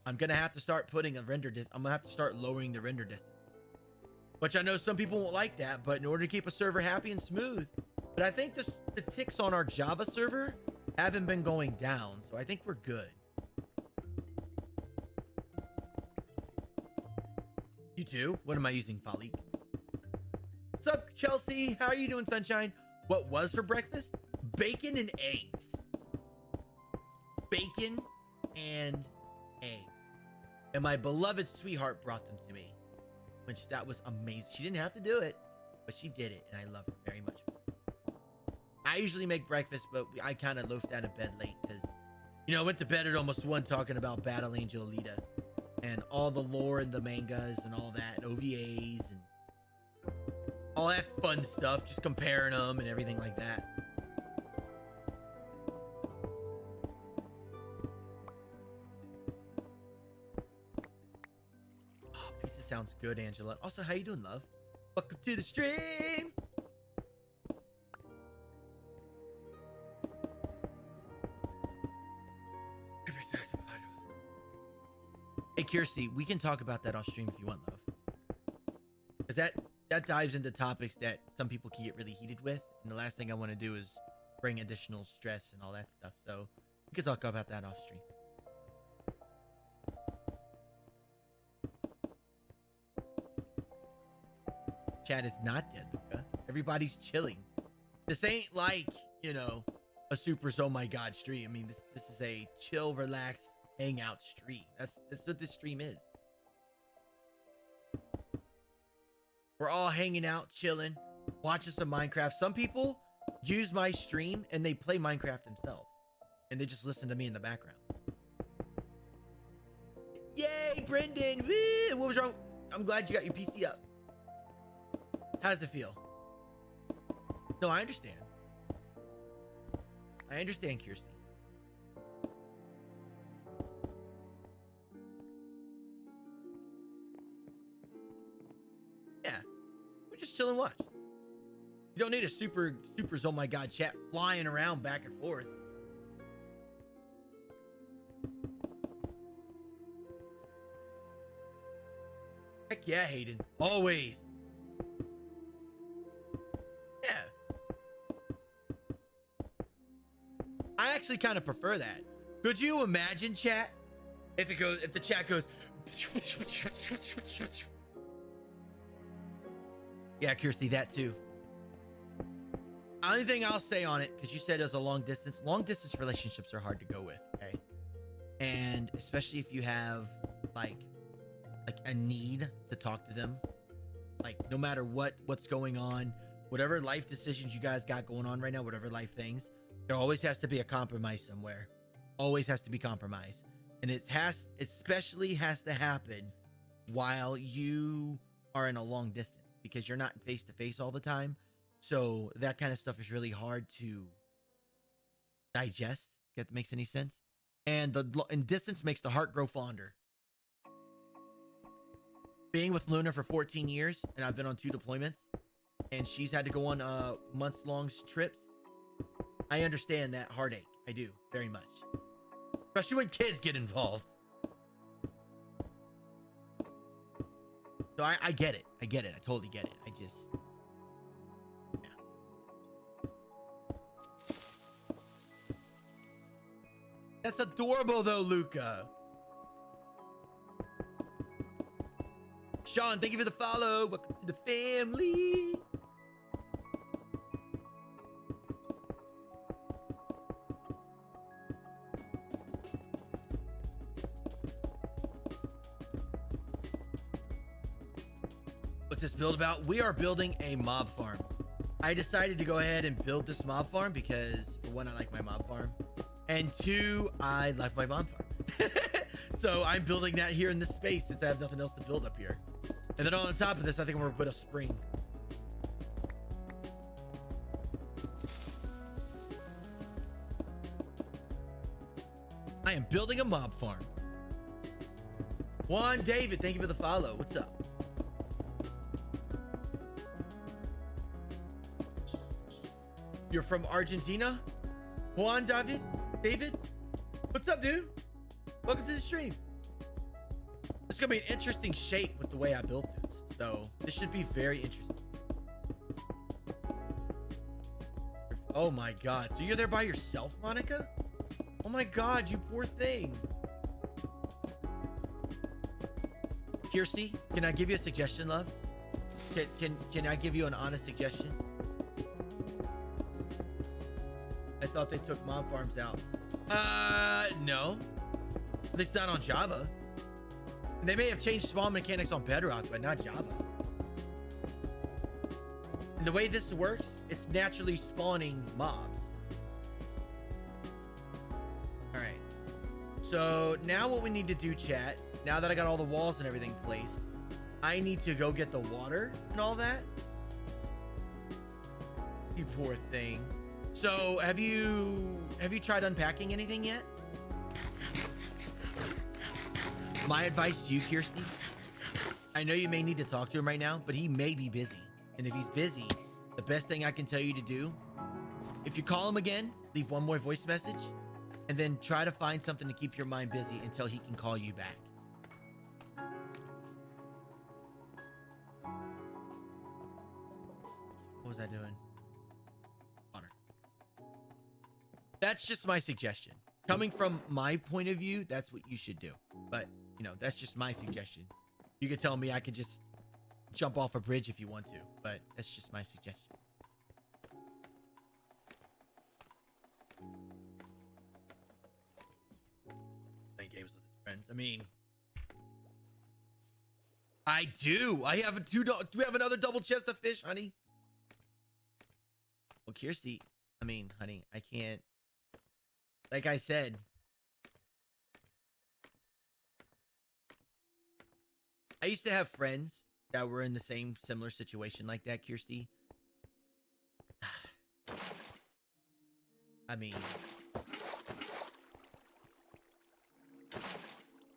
I'm gonna have to start putting a render distance. I'm gonna have to start lowering the render distance. Which I know some people won't like that, but in order to keep a server happy and smooth. But I think the ticks on our Java server haven't been going down, so I think we're good. You too? What am I using, Falik? What's up, Chelsea? How are you doing, sunshine? What was for breakfast? Bacon and eggs. Bacon and eggs. And my beloved sweetheart brought them to me, which that was amazing. She didn't have to do it, but she did it, and I love her very much. I usually make breakfast, but I kind of loafed out of bed late because, you know, I went to bed at almost 1 talking about Battle Angel Alita and all the lore and the mangas and all that, and OVAs and all that fun stuff, just comparing them and everything like that. Oh, pizza sounds good, Angela. Also, how you doing, love? Welcome to the stream. Hey, 𝐬𝐤𝐤𝐿, we can talk about that off stream if you want, love. Because that dives into topics that some people can get really heated with. And the last thing I want to do is bring additional stress and all that stuff. So we can talk about that off stream. Chat is not dead, Luca. Everybody's chilling. This ain't like, you know, a super oh my god stream. I mean, this is a chill, relax, hangout stream. That's what this stream is. We're all hanging out, chilling, watching some Minecraft. Some people use my stream and they play Minecraft themselves, and they just listen to me in the background. Yay, Brendan! Woo! What was wrong? I'm glad you got your PC up. How does it feel? No, I understand. I understand, 𝐬𝐤𝐤𝐿. much. You don't need a super oh my god chat flying around back and forth. Heck yeah, Hayden. Always. Yeah. I actually kind of prefer that. Could you imagine, chat? If the chat goes. Yeah, Kirsty, that too. Only thing I'll say on it, because you said it was a long distance relationships are hard to go with, okay? And especially if you have like a need to talk to them, like no matter what's going on, whatever life decisions you guys got going on right now, whatever life things, there always has to be a compromise somewhere. Always has to be compromise. And it especially has to happen while you are in a long distance, because you're not face to face all the time. So that kind of stuff is really hard to digest, if that makes any sense. And distance makes the heart grow fonder. Being with Luna for 14 years, and I've been on 2 deployments, and she's had to go on months-long trips. I understand that heartache. I do, very much. Especially when kids get involved. So I get it. I get it. I totally get it. I just... That's adorable, though, Luca. Sean, thank you for the follow. Welcome to the family. What's this build about? We are building a mob farm. I decided to go ahead and build this mob farm because, for one, I like my mob farm. And 2, I left my mob farm. So I'm building that here in this space since I have nothing else to build up here. And then on top of this, I think I'm gonna put a spring. I am building a mob farm. Juan David, thank you for the follow. What's up? You're from Argentina? Juan David? What's up, dude? Welcome to the stream. It's gonna be an interesting shape with the way I built this. So this should be very interesting. Oh my god. So you're there by yourself, Monica? Oh my god, you poor thing. Kirsty, can I give you a suggestion, love? Can I give you an honest suggestion? I thought they took mob farms out. No. At least not on Java. They may have changed spawn mechanics on Bedrock, but not Java. And the way this works, it's naturally spawning mobs. All right. So now what we need to do, chat, now that I got all the walls and everything placed, I need to go get the water and all that. You poor thing. So have you tried unpacking anything yet? My advice to you, Kirsty, I know you may need to talk to him right now, but he may be busy. And if he's busy, the best thing I can tell you to do, if you call him again, leave one more voice message, and then try to find something to keep your mind busy until he can call you back. What was I doing? Honor. That's just my suggestion. Coming from my point of view, that's what you should do. But, you know, that's just my suggestion. You could tell me I could just jump off a bridge if you want to, but that's just my suggestion. Playing games with his friends. I mean, I do. I have do we have another double chest of fish, honey? Well, Kirsty, I mean, honey, I can't. Like I said, I used to have friends that were in the similar situation like that, Kirsty. I mean,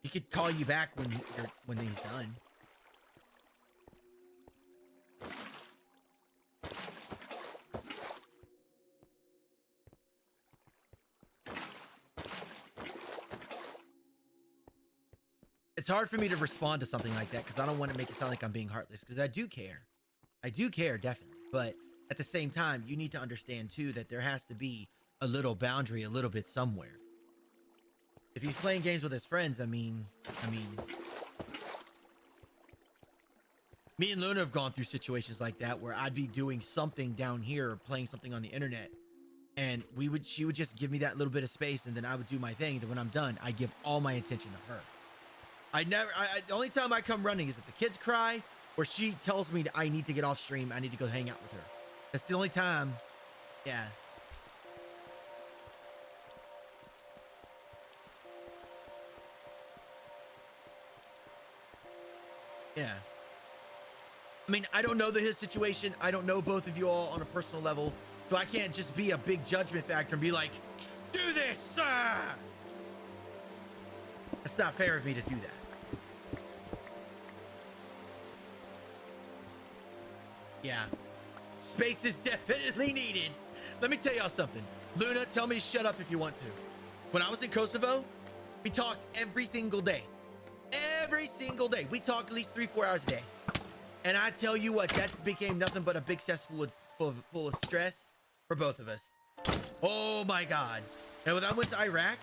he could call you back when he's done. it's hard for me to respond to something like that because I don't want to make it sound like I'm being heartless, because I do care. I do care, definitely. But at the same time, you need to understand too that there has to be a little boundary a little bit somewhere. If he's playing games with his friends, I mean, me and Luna have gone through situations like that where I'd be doing something down here or playing something on the internet, and she would just give me that little bit of space, and then I would do my thing. Then when I'm done, I give all my attention to her. The only time I come running is if the kids cry or she tells me that I need to get off stream. I need to go hang out with her. That's the only time. Yeah. Yeah. I mean, I don't know his situation. I don't know both of you all on a personal level. So I can't just be a big judgment factor and be like, do this! Ah! It's not fair of me to do that. Yeah. Space is definitely needed. Let me tell y'all something. Luna, tell me to shut up if you want to. When I was in Kosovo, we talked every single day. Every single day. We talked at least 3-4 hours a day. And I tell you what, that became nothing but a big cesspool full of stress for both of us. Oh my God. And when I went to Iraq,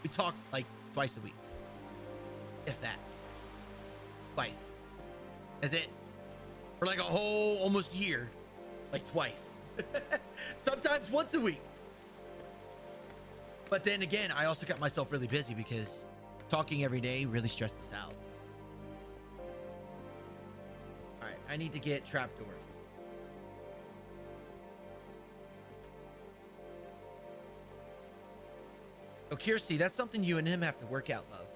we talked like twice a week. If that. Twice. That's it. For like a whole almost year. Like twice. Sometimes once a week. But then again, I also got myself really busy because talking every day really stressed us out. All right, I need to get trapdoors. Oh, Kirsty, that's something you and him have to work out, love.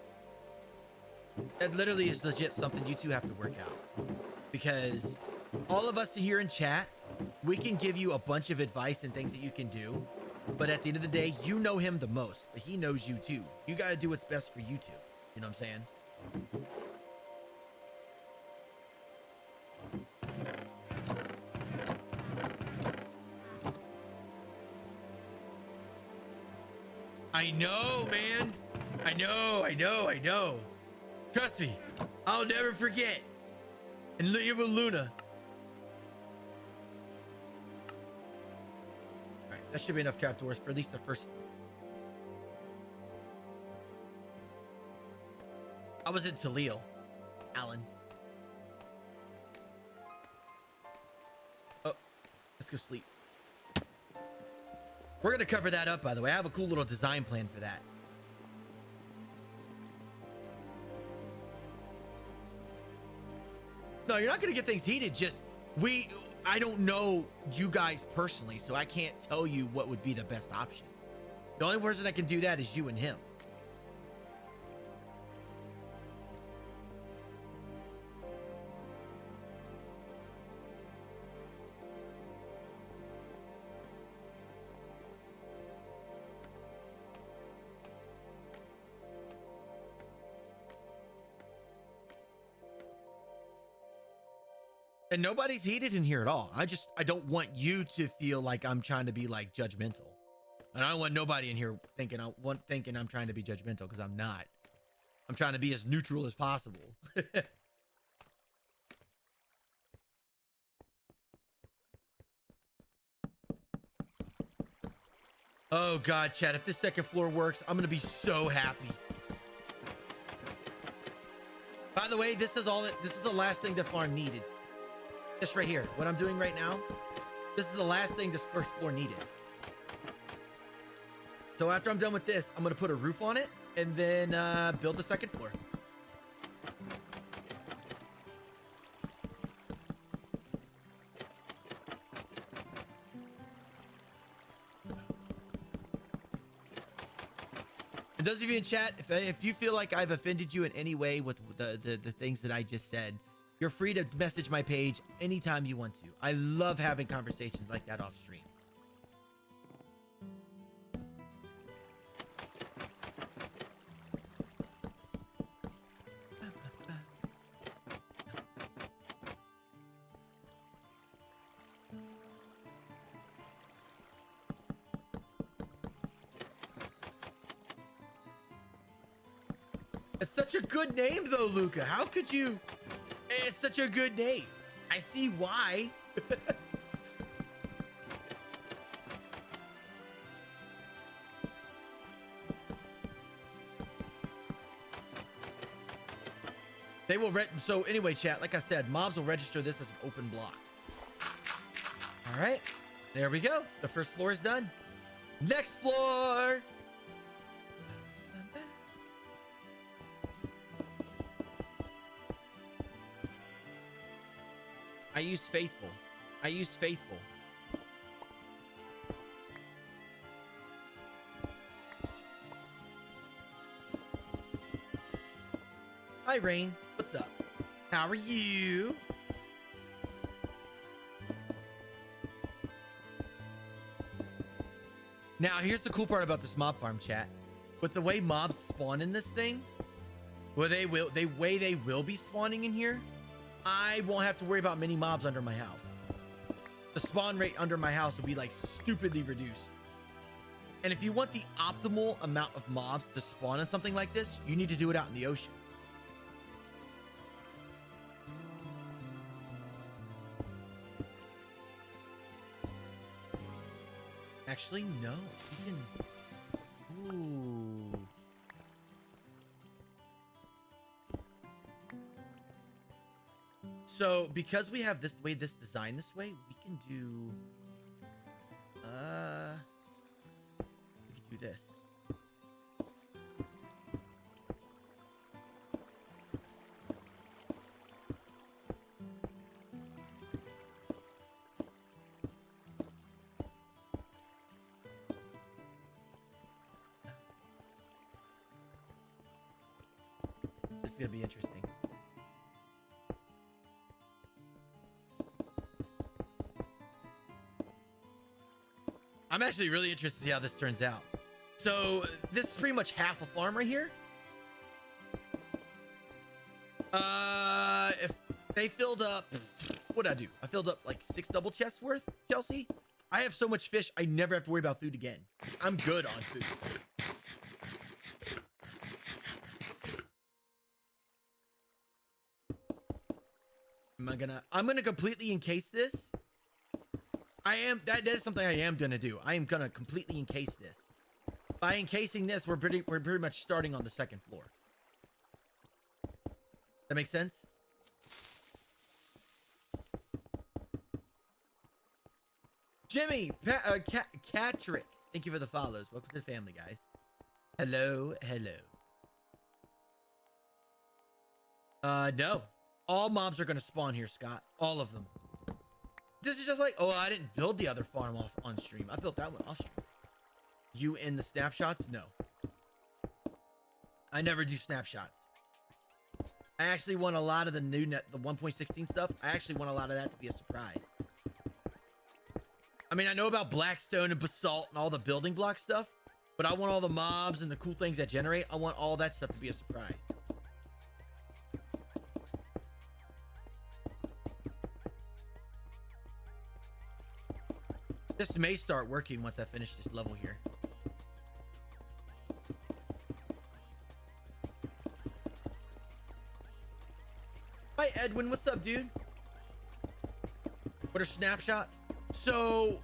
That literally is legit something you two have to work out. Because all of us here in chat, we can give you a bunch of advice and things that you can do. But at the end of the day, you know him the most, but he knows you too. You got to do what's best for you two. You know what I'm saying? I know, man. I know. Trust me, I'll never forget. And look at Luna. All right, that should be enough trapdoors for at least the first. I was in Talil, Alan. Oh, let's go sleep. We're going to cover that up, by the way. I have a cool little design plan for that. No, you're not going to get things heated. Just, I don't know you guys personally, so I can't tell you what would be the best option. The only person that can do that is you and him. And nobody's heated in here at all. I don't want you to feel like I'm trying to be like judgmental. And I don't want nobody in here thinking I'm trying to be judgmental, because I'm not. I'm trying to be as neutral as possible. Oh God, Chad, if this second floor works, I'm gonna be so happy. By the way, this is the last thing the farm needed. This right here, what I'm doing right now, this is the last thing this first floor needed. So after I'm done with this, I'm gonna put a roof on it and then build the second floor. And those of you in chat, if you feel like I've offended you in any way with the things that I just said, you're free to message my page anytime you want to. I love having conversations like that off stream. It's such a good name though, Luca. How could you? It's such a good name. I see why. They will so anyway, chat, like I said, mobs will register this as an open block. All right, there we go. The first floor is done. Next floor. I use faithful. I use faithful. Hi, Rain. What's up? How are you? Now, here's the cool part about this mob farm, chat. With the way mobs spawn in this thing, where they will be spawning in here, I won't have to worry about many mobs under my house. The spawn rate under my house will be like stupidly reduced. And if you want the optimal amount of mobs to spawn in something like this, you need to do it out in the ocean. Actually, no. You can... Ooh. So, because we have this way, this design this way, we can do... we can do this. This is gonna be interesting. I'm actually really interested to see how this turns out. So this is pretty much half a farm right here. If they filled up, what'd I do? I filled up like 6 double chests worth, Chelsea. I have so much fish, I never have to worry about food again. I'm good on food. I'm gonna completely encase this. That is something I am gonna do. I am gonna completely encase this. By encasing this, we're pretty much starting on the 2nd floor. That makes sense? Jimmy, Catrick, thank you for the follows. Welcome to the family, guys. Hello, hello. No. All mobs are gonna spawn here, Scott. All of them. This is just like, oh, I didn't build the other farm off on stream. I built that one off stream. You in the snapshots? No. I never do snapshots. I actually want a lot of the new the 1.16 stuff. I actually want a lot of that to be a surprise. I mean, I know about Blackstone and Basalt and all the building block stuff, but I want all the mobs and the cool things that generate. I want all that stuff to be a surprise. This may start working once I finish this level here. Hi, Edwin. What's up, dude? What are snapshots? So,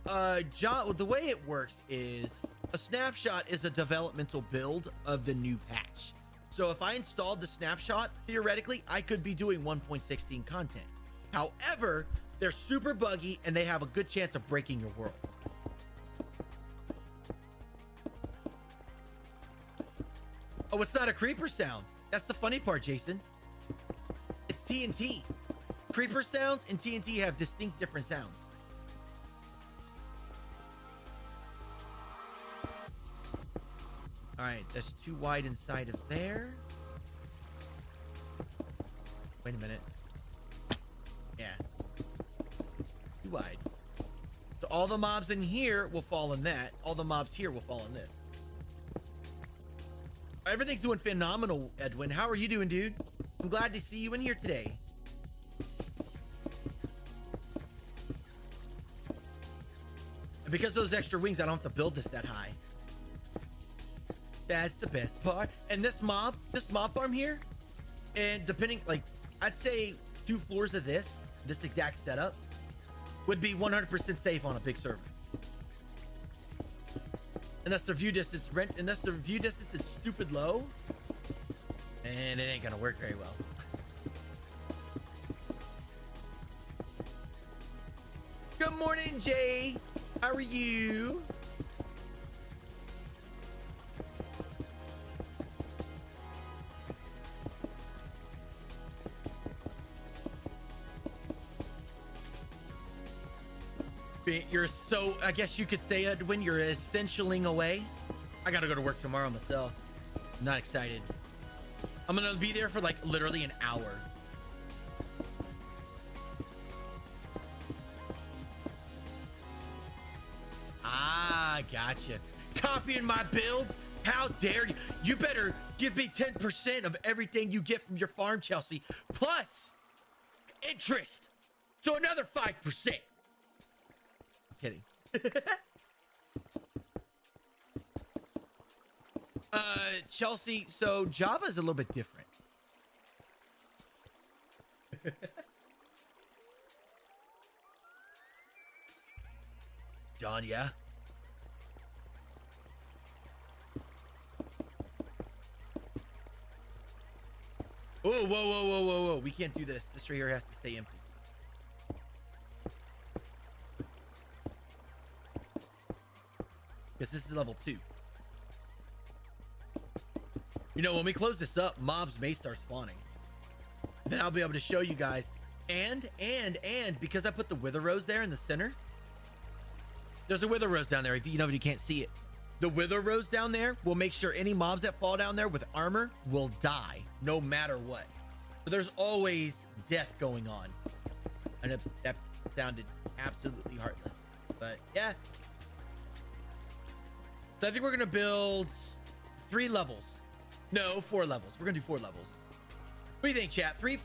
John, the way it works is a snapshot is a developmental build of the new patch. So if I installed the snapshot, theoretically, I could be doing 1.16 content. However, they're super buggy and they have a good chance of breaking your world. Oh, it's not a creeper sound. That's the funny part, Jason. It's TNT. Creeper sounds and TNT have distinct different sounds. All right, that's too wide inside of there. Wait a minute. Yeah. Too wide. So all the mobs in here will fall in that. All the mobs here will fall in this. Everything's doing phenomenal, Edwin. How are you doing, dude? I'm glad to see you in here today. And because of those extra wings, I don't have to build this that high. That's the best part. And this mob farm here, and depending, like, I'd say 2 floors of this exact setup would be 100% safe on a big server. Unless the view distance is stupid low, and it ain't gonna work very well. Good morning, Jay. How are you? You're so, I guess you could say, Edwin, you're essentialing away. I gotta go to work tomorrow myself. I'm not excited. I'm gonna be there for like literally an hour. Ah, gotcha. Copying my builds? How dare you? You better give me 10% of everything you get from your farm, Chelsea, plus interest. So another 5%. Kidding. Chelsea, so Java is a little bit different. John, yeah? Oh, whoa, whoa, whoa, whoa, whoa. We can't do this. This right here has to stay empty. Because this is level 2. You know, when we close this up, mobs may start spawning. Then I'll be able to show you guys. And because I put the wither rose there in the center, there's a wither rose down there. If you know, if you can't see it, the wither rose down there will make sure any mobs that fall down there with armor will die no matter what. So there's always death going on. And that sounded absolutely heartless, but yeah. So I think we're gonna build 3 levels. No, 4 levels. We're gonna do 4 levels. What do you think, chat? 3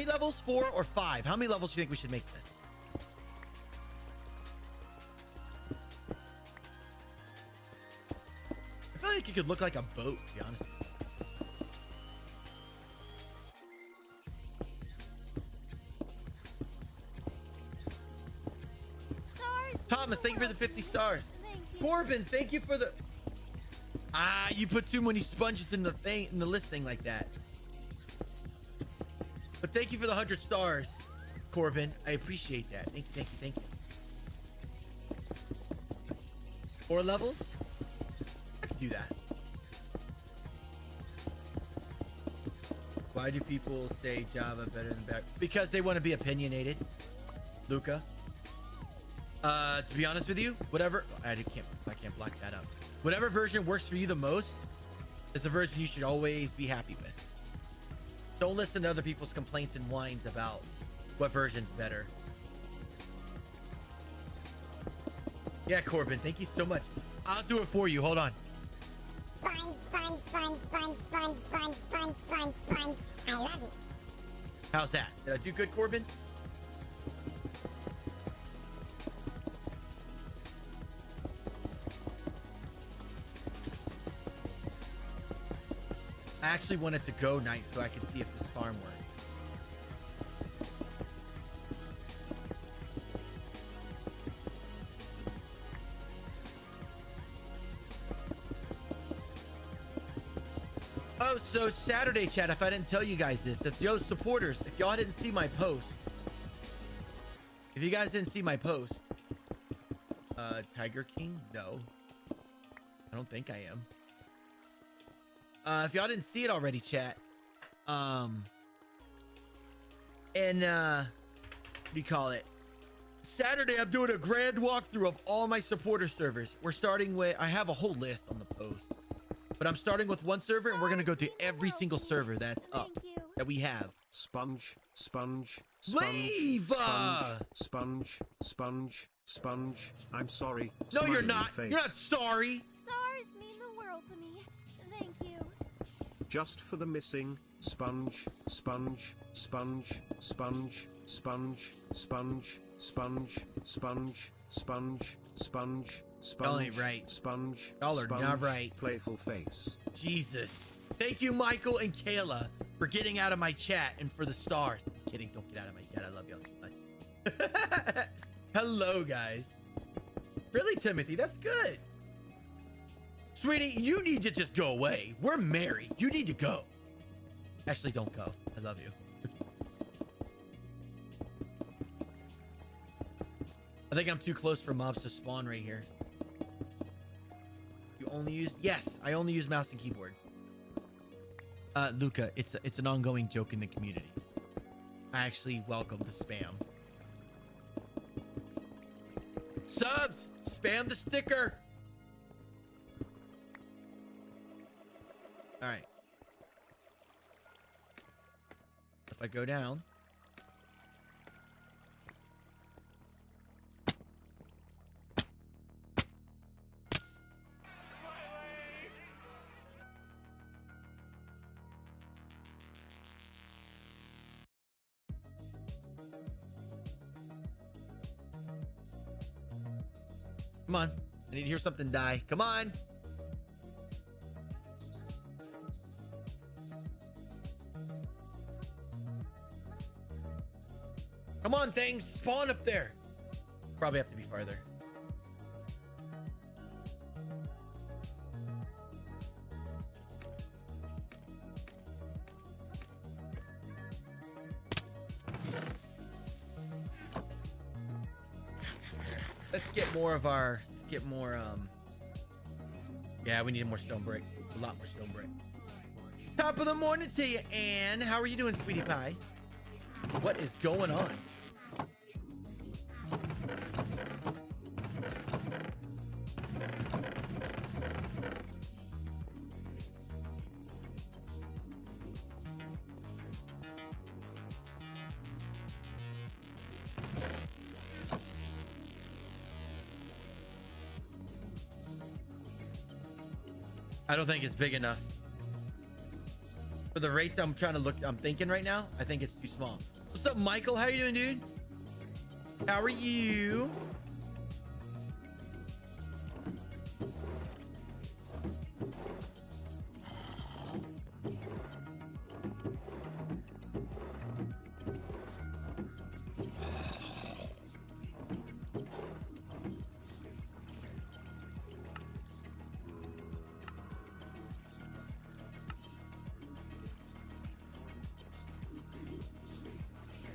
levels, 4 or 5? How many levels do you think we should make this? I feel like it could look like a boat, to be honest with you. Thomas, thank you for the 50 stars. Corbin, thank you for the... Ah, you put too many sponges in the listing like that. But thank you for the 100 stars, Corbin. I appreciate that. Thank you, thank you, thank you. 4 levels? I can do that. Why do people say Java better than back? Because they want to be opinionated, Luca. To be honest with you, whatever, I can't block that up. Whatever version works for you the most is the version you should always be happy with. Don't listen to other people's complaints and whines about what version's better. Yeah, Corbin, thank you so much. I'll do it for you. Hold on. I love you. How's that? Did I do good, Corbin? I actually wanted to go night so I could see if this farm worked. Oh, so Saturday, chat, if I didn't tell you guys this, if yo supporters, if y'all didn't see my post, if you guys didn't see my post, Tiger King? No. I don't think I am. If y'all didn't see it already, chat, what do you call it? Saturday, I'm doing a grand walkthrough of all my supporter servers. We're starting with, I have a whole list on the post, but I'm starting with one server, and we're gonna go to every single server that's up that we have. Sponge. Leave! Sponge. I'm sorry. No, you're Smiley not. face. You're not sorry. Stars mean the world to me. Thank you. Just for the missing sponge. Sponge, ain't right. Sponge, Y'all are sponge, not right. Playful face. Jesus. Thank you, Michael and Kayla, for getting out of my chat and for the stars. Kidding, don't get out of my chat. I love y'all too much. Hello, guys. Really, Timothy? That's good. Sweetie, you need to just go away. We're married. You need to go. Actually, don't go. I love you. I think I'm too close for mobs to spawn right here. You only use... Yes, I only use mouse and keyboard. Luca, it's an ongoing joke in the community. I actually welcome the spam. Subs! Spam the sticker! Alright. If I go down... Come on. I need to hear something die. Come on. Come on, things. Spawn up there. Probably have to be farther. Let's get more of our, yeah, we need more stone brick. A lot more stone brick. Top of the morning to you, Anne. How are you doing, sweetie pie? What is going on? I don't think it's big enough. For the rates I'm thinking right now, I think it's too small. What's up, Michael? How you doing, dude? How are you?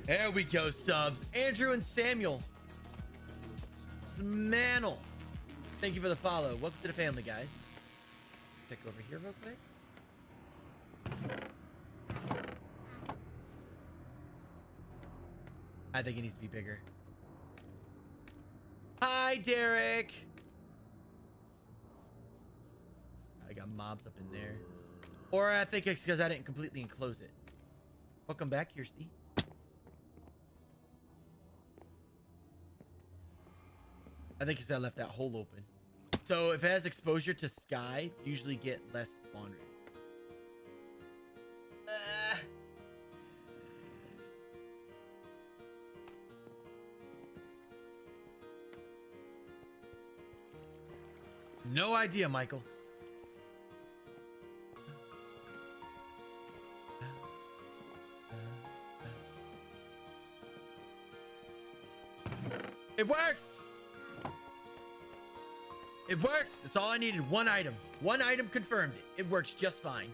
There we go, subs. Andrew and Samuel. Smantle. Thank you for the follow. Welcome to the family, guys. Check over here real quick. I think it needs to be bigger. Hi, Derek. I got mobs up in there. Or I think it's because I didn't completely enclose it. Welcome back, Kirsty. I think because I left that hole open. So if it has exposure to sky, you usually get less spawn rate. No idea, Michael. It works! It works! That's all I needed. One item. One item confirmed. It works just fine.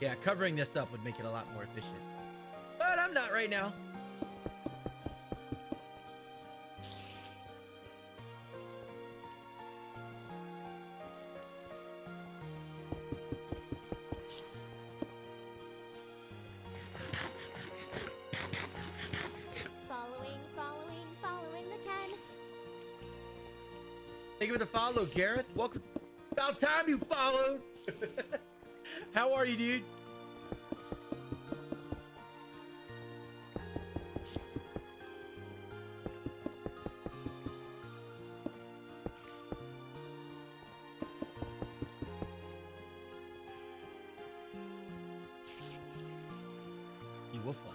Yeah, covering this up would make it a lot more efficient. But I'm not right now. Following the 10. Thank you for the follow, Gareth. Welcome. About time you followed. How are you, dude? He will fall.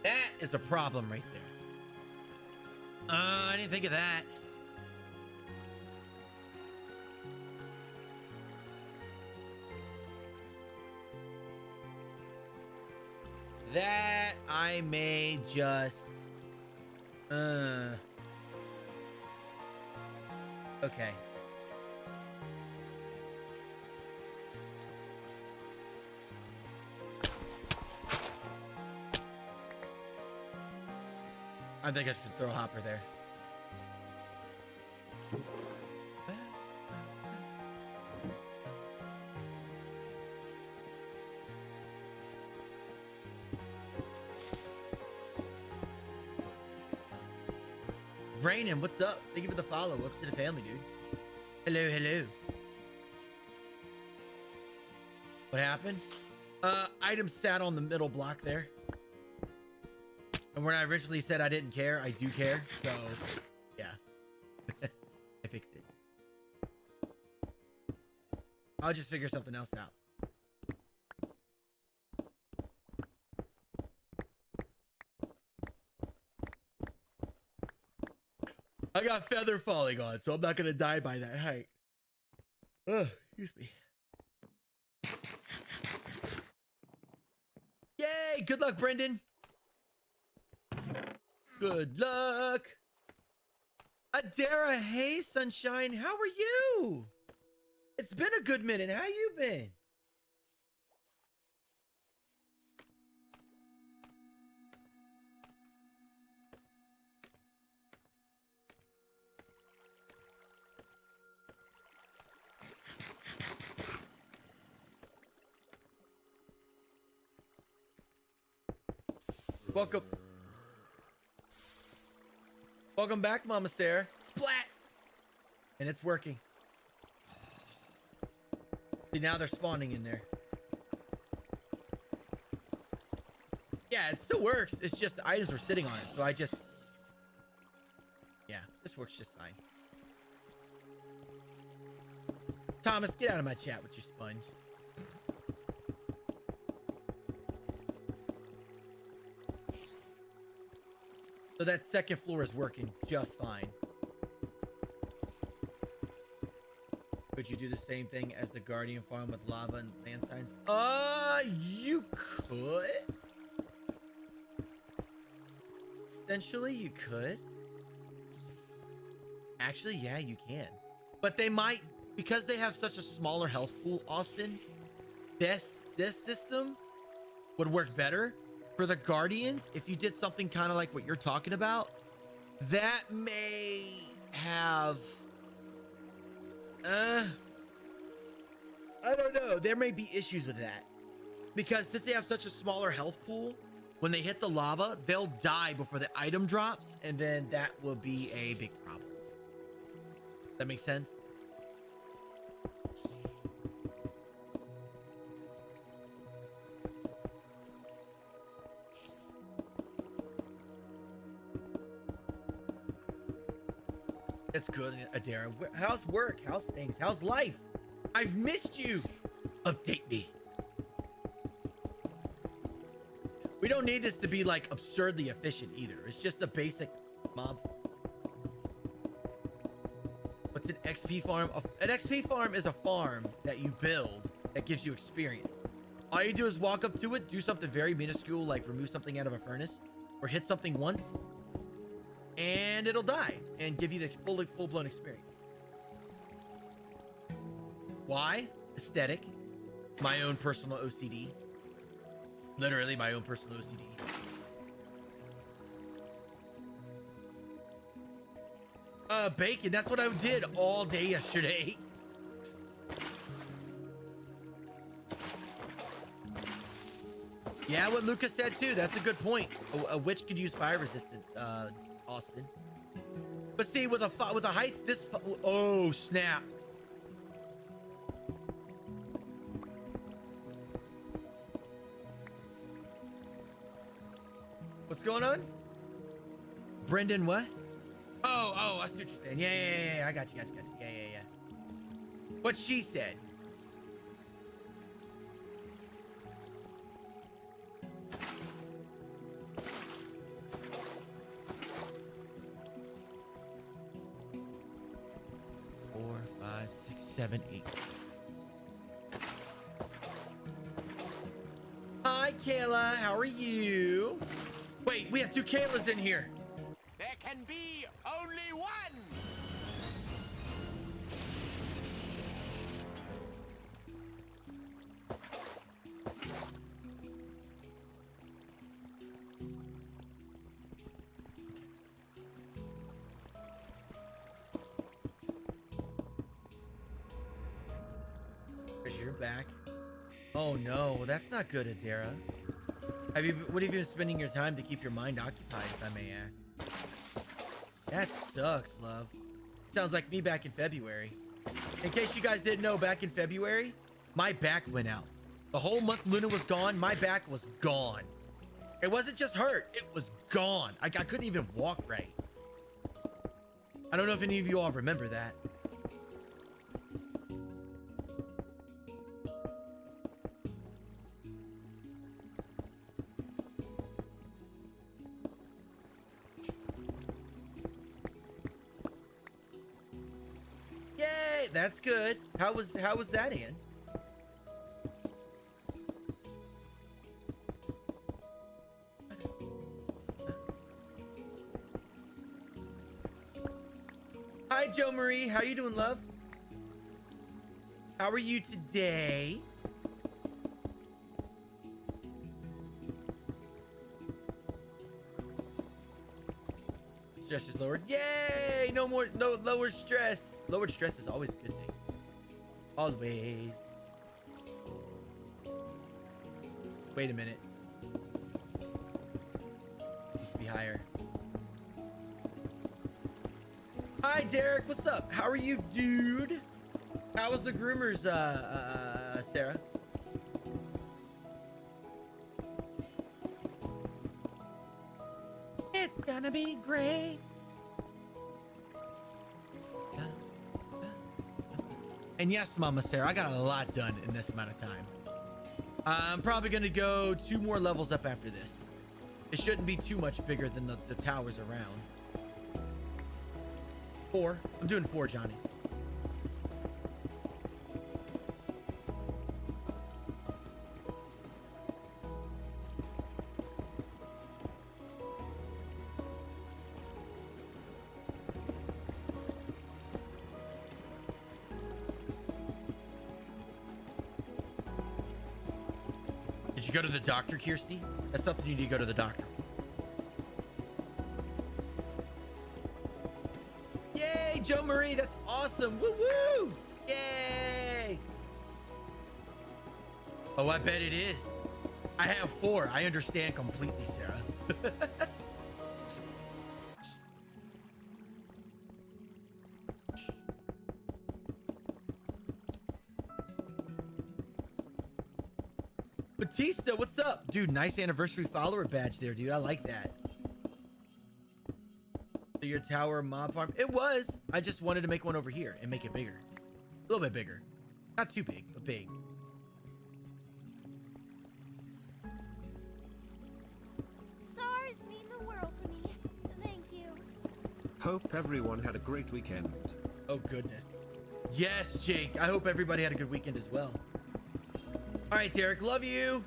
That is a problem right there. I didn't think of that. That I may just okay. I think I should throw a hopper there. Brayden, what's up? Thank you for the follow. Welcome to the family, dude. Hello, hello. What happened? Item sat on the middle block there. And when I originally said I didn't care, I do care. So, yeah. I fixed it. I'll just figure something else out. I got feather falling on, so I'm not gonna die by that height. Ugh, excuse me. Yay! Good luck, Brendan. Good luck. Adara, hey, sunshine. How are you? It's been a good minute. How you been? Welcome. Welcome back, Mama Sarah. Splat! And it's working. See, now they're spawning in there. Yeah, it still works. It's just the items were sitting on it. So I just... Yeah, this works just fine. Thomas, get out of my chat with your sponge. So that second floor is working just fine. Could you do the same thing as the Guardian farm with lava and land signs? You could. Essentially, you could. Actually, yeah, you can. But they might, because they have such a smaller health pool, Austin, this system would work better. For the Guardians, if you did something kind of like what you're talking about, that may have I don't know, there may be issues with that, because since they have such a smaller health pool, when they hit the lava, they'll die before the item drops, and then that will be a big problem. That makes sense? It's good, Adara. How's work? How's things? How's life? I've missed you. Update me. We don't need this to be like absurdly efficient either. It's just a basic mob. What's an XP farm? An XP farm is a farm that you build that gives you experience. All you do is walk up to it, do something very minuscule, like remove something out of a furnace, or hit something once, and it'll die and give you the full-blown experience. Why? Aesthetic. My own personal OCD. Literally my own personal OCD. Bacon. That's what I did all day yesterday. Yeah, what Lucas said too. That's a good point. A witch could use fire resistance, Austin. But see, with a height this, oh snap. What's going on? Brendan, what? Oh, I see what you're saying. Yeah. I got you. Yeah. What she said. Four, 5, 6, 7, 8. Hi, Kayla. How are you? Wait, we have 2 Kaylas in here. There can be only one! You're back. Oh no, well, that's not good, Adara. What have you been spending your time to keep your mind occupied, if I may ask? That sucks, love. Sounds like me back in February. In case you guys didn't know, back in February, my back went out. The whole month Luna was gone, my back was gone. It wasn't just hurt, it was gone. I couldn't even walk right. I don't know if any of you all remember that. Yay, that's good. How was that, Ann? Hi, Joe Marie. How you doing, love? How are you today? Stress is lowered. Yay! No lower stress. Lowered stress is always a good thing. Always. Wait a minute. Needs to be higher. Hi, Derek. What's up? How are you, dude? How was the groomers, Sarah? It's gonna be great. And yes, Mama Sarah, I got a lot done in this amount of time. I'm probably gonna go 2 more levels up after this. It shouldn't be too much bigger than the towers around. 4. I'm doing 4, Johnny. Did you go to the doctor, Kirsty? That's something you need to go to the doctor. Yay, Joe Marie, that's awesome. Woo woo! Yay! Oh, I bet it is. I have 4. I understand completely, Sarah. Batista, what's up? Dude, nice anniversary follower badge there, dude. I like that. Your tower mob farm. It was. I just wanted to make one over here and make it bigger. A little bit bigger. Not too big, but big. Stars mean the world to me. Thank you. Hope everyone had a great weekend. Oh, goodness. Yes, Jake. I hope everybody had a good weekend as well. All right, Derek. Love you.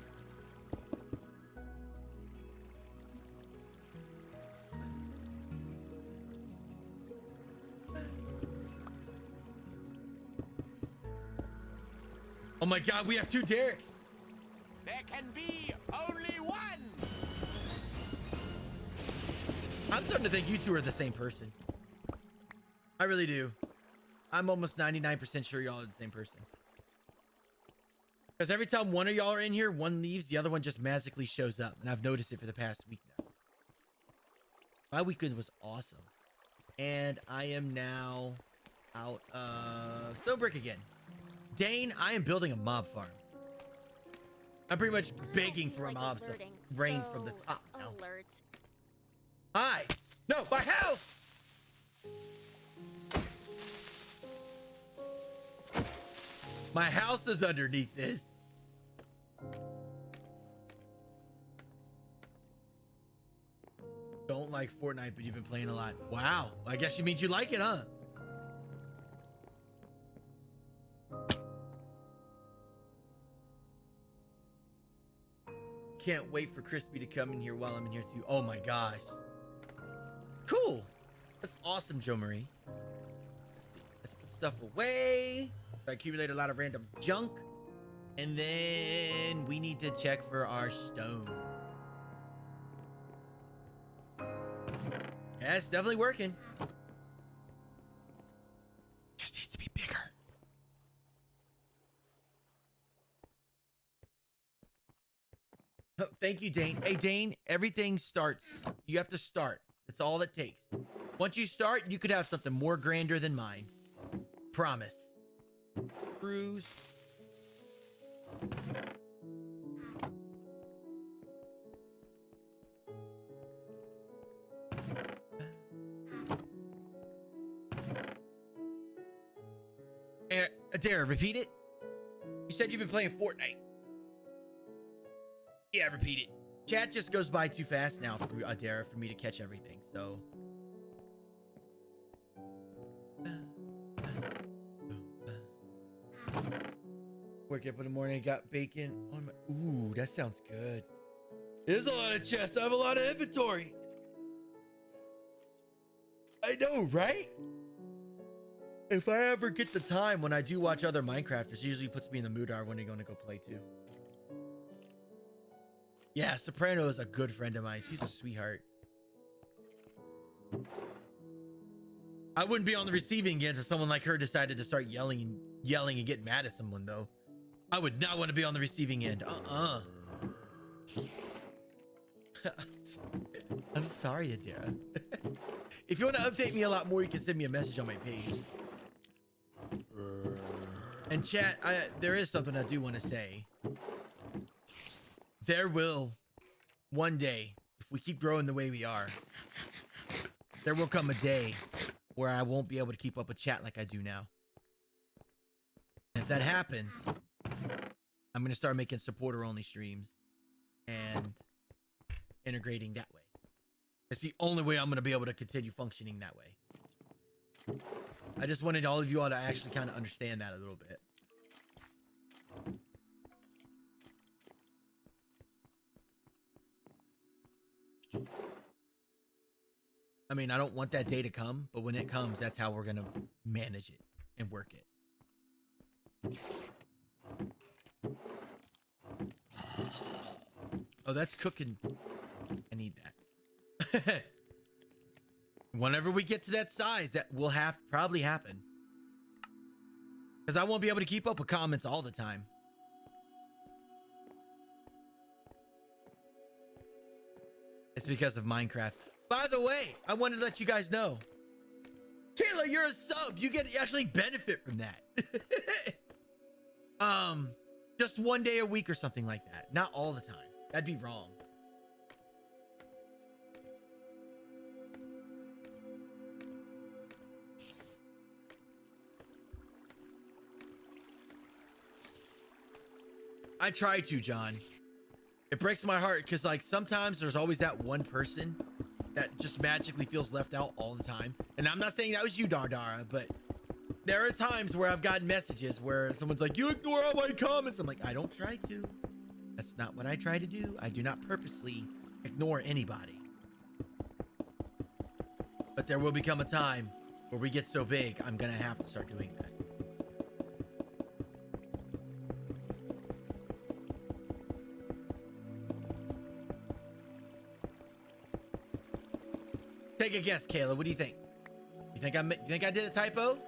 Oh my God, we have 2 Dereks. There can be only one! I'm starting to think you 2 are the same person. I really do. I'm almost 99% sure y'all are the same person. Because every time one of y'all are in here, one leaves, the other one just magically shows up. And I've noticed it for the past week now. My weekend was awesome. And I am now out of stone brick again. Dane, I am building a mob farm. I'm pretty much begging for mobs to rain from the top now. Alert. Hi. No, my house. My house is underneath this. Don't like Fortnite, but you've been playing a lot. Wow. I guess you means you like it, huh? Can't wait for Crispy to come in here while I'm in here too. Oh my gosh. Cool. That's awesome, Joe Marie. Let's see. Let's put stuff away. I accumulate a lot of random junk. And then we need to check for our stone. Yeah, it's definitely working. Just needs to be bigger. Oh, thank you, Dane. Hey, Dane, everything starts. You have to start. That's all it takes. Once you start, you could have something more grander than mine. Promise. Cruise. Dare, repeat it. You said you've been playing Fortnite. Yeah, repeat it. Chat just goes by too fast now for Dare for me to catch everything. So. Wake up in the morning, got bacon on my. Ooh, that sounds good. There's a lot of chests. I have a lot of inventory. I know, right? If I ever get the time when I do watch other Minecrafters, it usually puts me in the mood I want to go play too. Yeah, Soprano is a good friend of mine. She's a sweetheart. I wouldn't be on the receiving end if someone like her decided to start yelling and get mad at someone, though. I would not want to be on the receiving end. I'm sorry, Adira. If you want to update me a lot more, you can send me a message on my page. And chat, there is something I do want to say. There will, one day, if we keep growing the way we are, there will come a day where I won't be able to keep up with chat like I do now. And if that happens, I'm going to start making supporter-only streams and integrating that way. It's the only way I'm going to be able to continue functioning that way. I just wanted all of you all to actually kind of understand that a little bit. I mean, I don't want that day to come, but when it comes, that's how we're going to manage it and work it. Oh, that's cooking. I need that. Whenever we get to that size, that will probably happen. Because I won't be able to keep up with comments all the time. It's because of Minecraft. By the way, I wanted to let you guys know. Kayla, you're a sub. You actually benefit from that. Just one day a week or something like that. Not all the time. That'd be wrong. I try to, John. It breaks my heart because, like, sometimes there's always that one person that just magically feels left out all the time. And I'm not saying that was you, Dardara, but there are times where I've gotten messages where someone's like, you ignore all my comments. I'm like, I don't try to. That's not what I try to do. I do not purposely ignore anybody. But there will become a time where we get so big, I'm going to have to start doing that. Take a guess, Kayla. What do you think? You think I did a typo?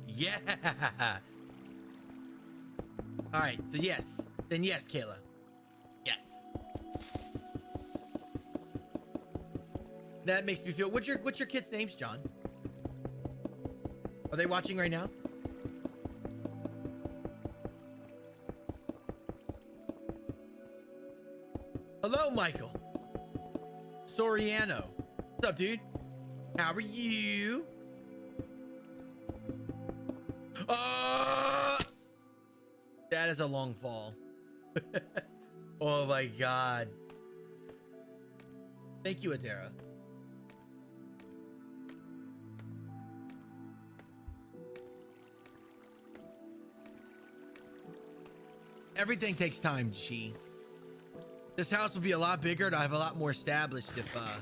Yeah. All right, so yes. Then yes, Kayla. Yes. That makes me feel. What's your kids' names, John? Are they watching right now? Hello, Michael. Soriano. What's up, dude? How are you? That is a long fall. Oh my God. Thank you, Adara. Everything takes time, G. This house will be a lot bigger and I have a lot more established if I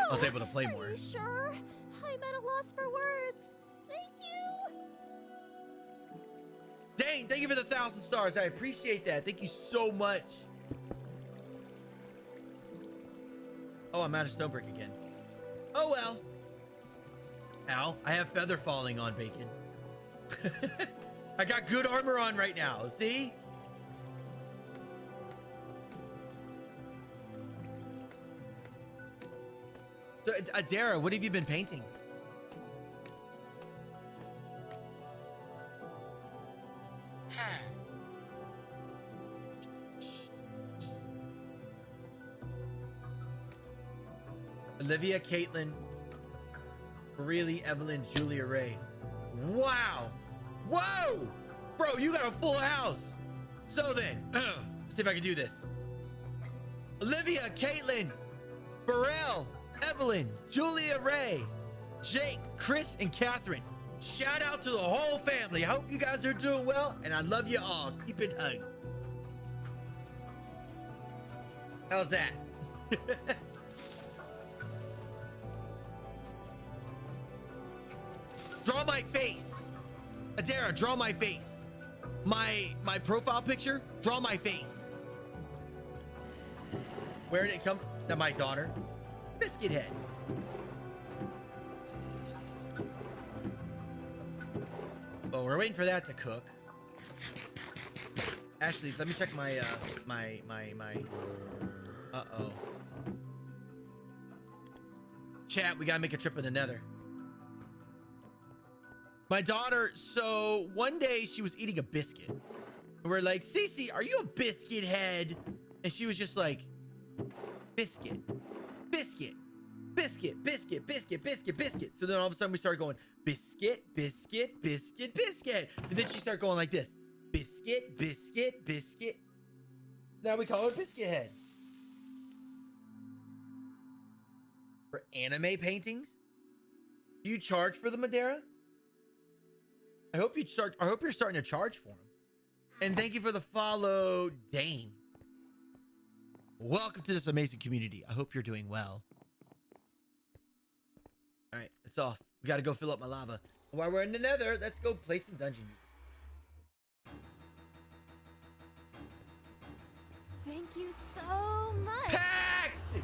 was able to play more. Are you sure? I'm at a loss for words. Thank you. Dang, thank you for the 1,000 stars. I appreciate that. Thank you so much. Oh, I'm out of stone brick again. Oh, well. Ow, I have feather falling on bacon. I got good armor on right now. See? So, Adara, what have you been painting? Olivia, Caitlin, really, Evelyn, Julia Ray. Wow. Whoa. Bro, you got a full house. So then, let's see if I can do this. Olivia, Caitlin, Burrell, Evelyn, Julia Ray, Jake, Chris, and Catherine. Shout out to the whole family. I hope you guys are doing well, and I love you all. Keep it hugged. How's that? Draw my face. Adara, draw my face. My profile picture, draw my face. Where did it come from? That my daughter. Biscuit head. Oh, we're waiting for that to cook. Actually, let me check my uh-oh. Chat, we gotta make a trip in the nether. My daughter, so one day she was eating a biscuit. And we're like, Cece, are you a biscuit head? And she was just like, biscuit, biscuit, biscuit, biscuit, biscuit, biscuit, biscuit. So then all of a sudden we started going, biscuit, biscuit, biscuit, biscuit. And then she started going like this, biscuit, biscuit, biscuit. Now we call her Biscuit Head. For anime paintings? Do you charge for the Madeira? I hope you're starting to charge for them. And thank you for the follow, Dane. Welcome to this amazing community. I hope you're doing well. All right, it's off. We got to go fill up my lava. While we're in the nether, let's go play some dungeon music. Thank you so much. Paxton!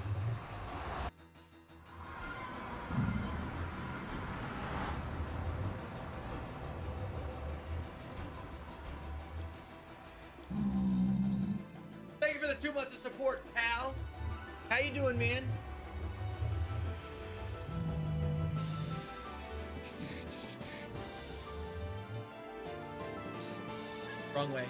Thank you for the 2 months of support, pal. How you doing, man? Wrong way.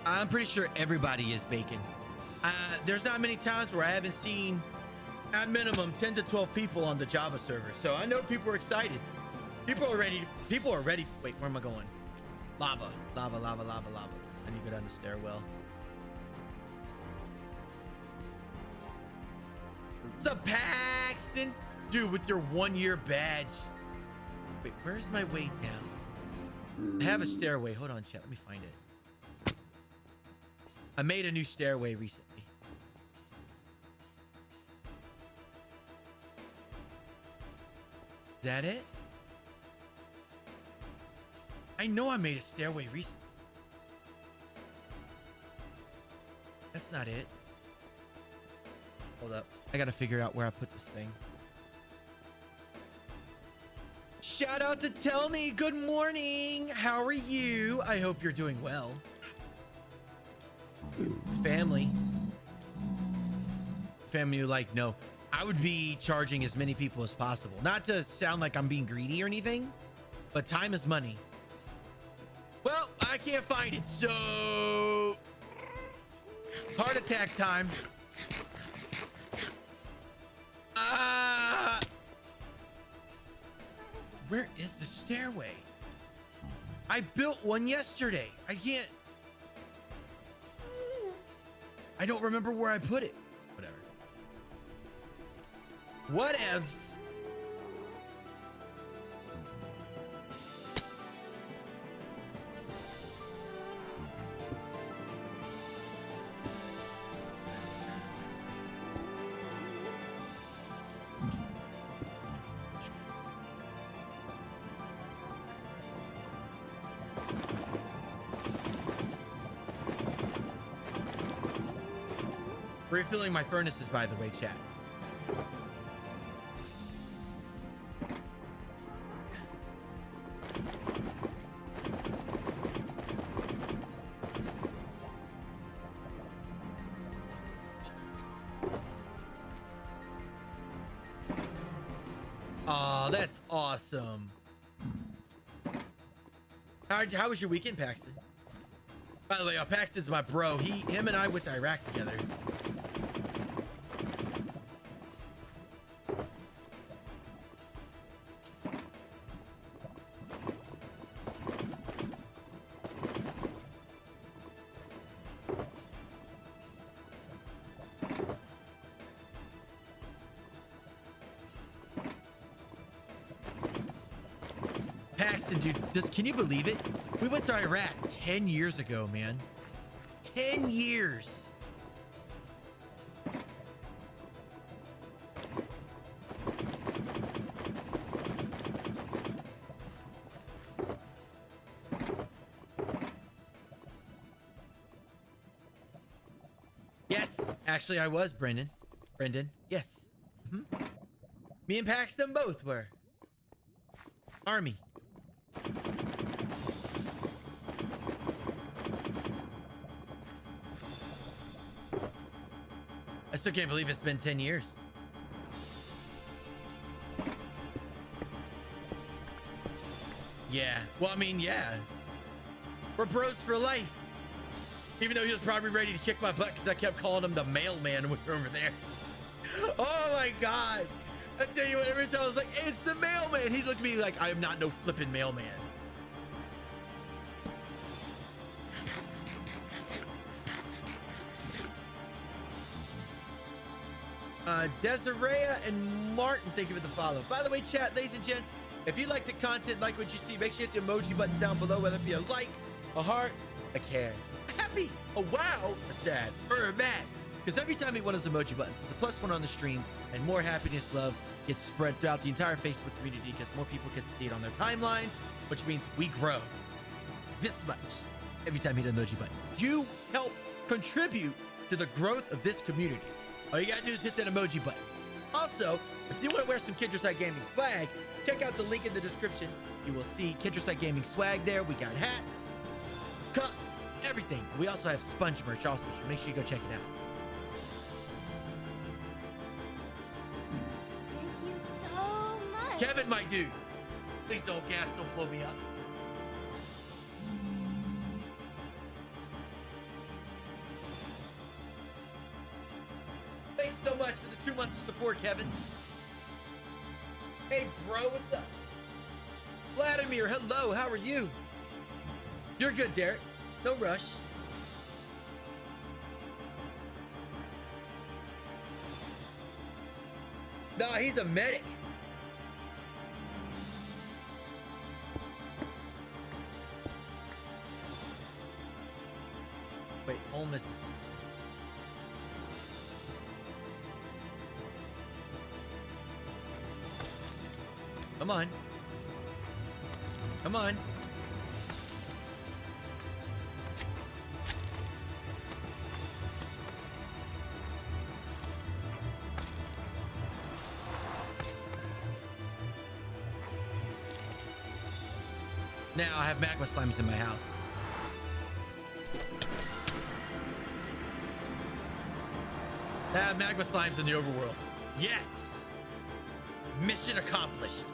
I'm pretty sure everybody is bacon. There's not many times where I haven't seen at minimum 10 to 12 people on the Java server. So I know people are excited. People are ready. Wait, where am I going? Lava, lava, lava, lava, lava. I need to go down the stairwell. What's up, Paxton? Dude, with your 1-year badge. Wait, where's my way down? I have a stairway. Hold on, chat. Let me find it. I made a new stairway recently. Is that it? I know I made a stairway recently. That's not it. Hold up. I gotta figure out where I put this thing. Shout out to Telny. Good morning. How are you? I hope you're doing well. Family. Family, like, no. I would be charging as many people as possible. Not to sound like I'm being greedy or anything, but time is money. Well, I can't find it, so... Heart attack time. Where is the stairway? I built one yesterday. I can't... I don't remember where I put it. Whatever. Whatevs. Refilling my furnaces, by the way, chat. Oh, that's awesome. How was your weekend, Paxton? By the way, Paxton's my bro. Him and I went to Iraq together. Paxton, dude, can you believe it? We went to Iraq 10 years ago, man. 10 years. Yes, actually I was, Brendan. Yes. Me and Paxton both were. Army. I still can't believe it's been 10 years. Yeah. Well, I mean, yeah. We're bros for life. Even though he was probably ready to kick my butt because I kept calling him the mailman when we were over there. Oh my God. I tell you what, every time I was like, hey, it's the mailman. He looked at me like, I am not no flipping mailman. Desiree and Martin, thank you for the follow. By the way, chat, ladies and gents, if you like the content, like what you see, make sure you hit the emoji buttons down below, whether it be a like, a heart, a care, a happy, a wow, a sad, or a mad. Because every time you hit one of those emoji buttons, it's a +1 on the stream, and more happiness, love gets spread throughout the entire Facebook community because more people get to see it on their timelines, which means we grow this much every time you hit an emoji button. You help contribute to the growth of this community. All you gotta do is hit that emoji button. Also, if you want to wear some Kindred Gaming swag, check out the link in the description. You will see Kindred Gaming swag there. We got hats, cups, everything. We also have sponge merch also, so make sure you go check it out. Thank you so much. Kevin, my dude. Please don't blow me up. Thanks so much for the 2 months of support, Kevin. Hey, bro, what's up? Vladimir, hello, how are you? You're good, Derek. No rush. Nah, he's a medic. Wait, almost this. Come on. Come on. Now I have magma slimes in my house. I have magma slimes in the overworld. Yes! Mission accomplished.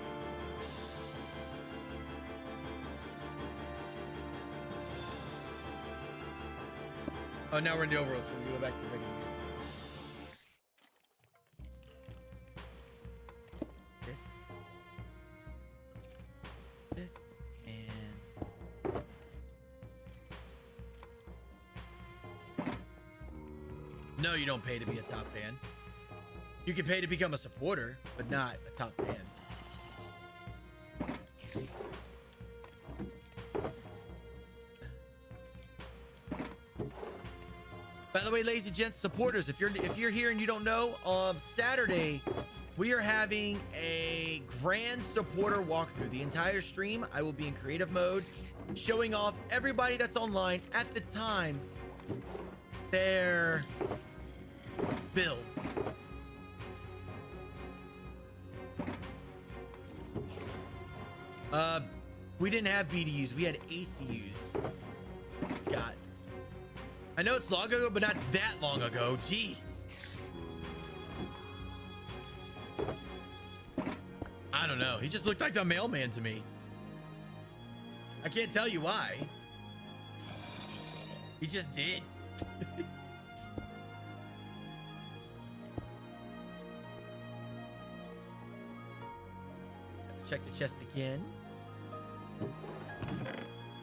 Oh, now we're in the overworld, so we go back to the regular music. This, and no, you don't pay to be a top fan. You can pay to become a supporter, but not a top fan. By the way, ladies and gents, supporters, if you're here and you don't know, Saturday we are having a grand supporter walkthrough. The entire stream, I will be in creative mode, showing off everybody that's online at the time their build. We didn't have BDUs, we had ACUs. Scott, I know it's long ago, but not that long ago. Jeez. I don't know. He just looked like the mailman to me. I can't tell you why. He just did. Check the chest again.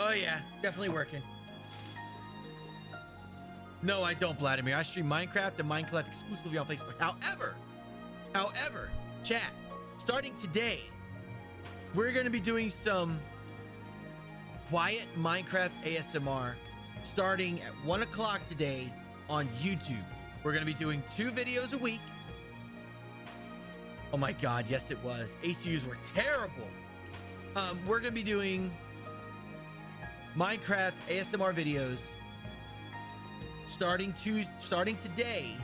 Oh yeah, definitely working. No, I don't, Vladimir. I stream Minecraft and Minecraft exclusively on Facebook. However, chat, starting today, we're going to be doing some quiet Minecraft ASMR starting at 1 o'clock today on YouTube. We're going to be doing 2 videos a week. Oh my God, yes it was. ACUs were terrible. We're going to be doing Minecraft ASMR videos starting today,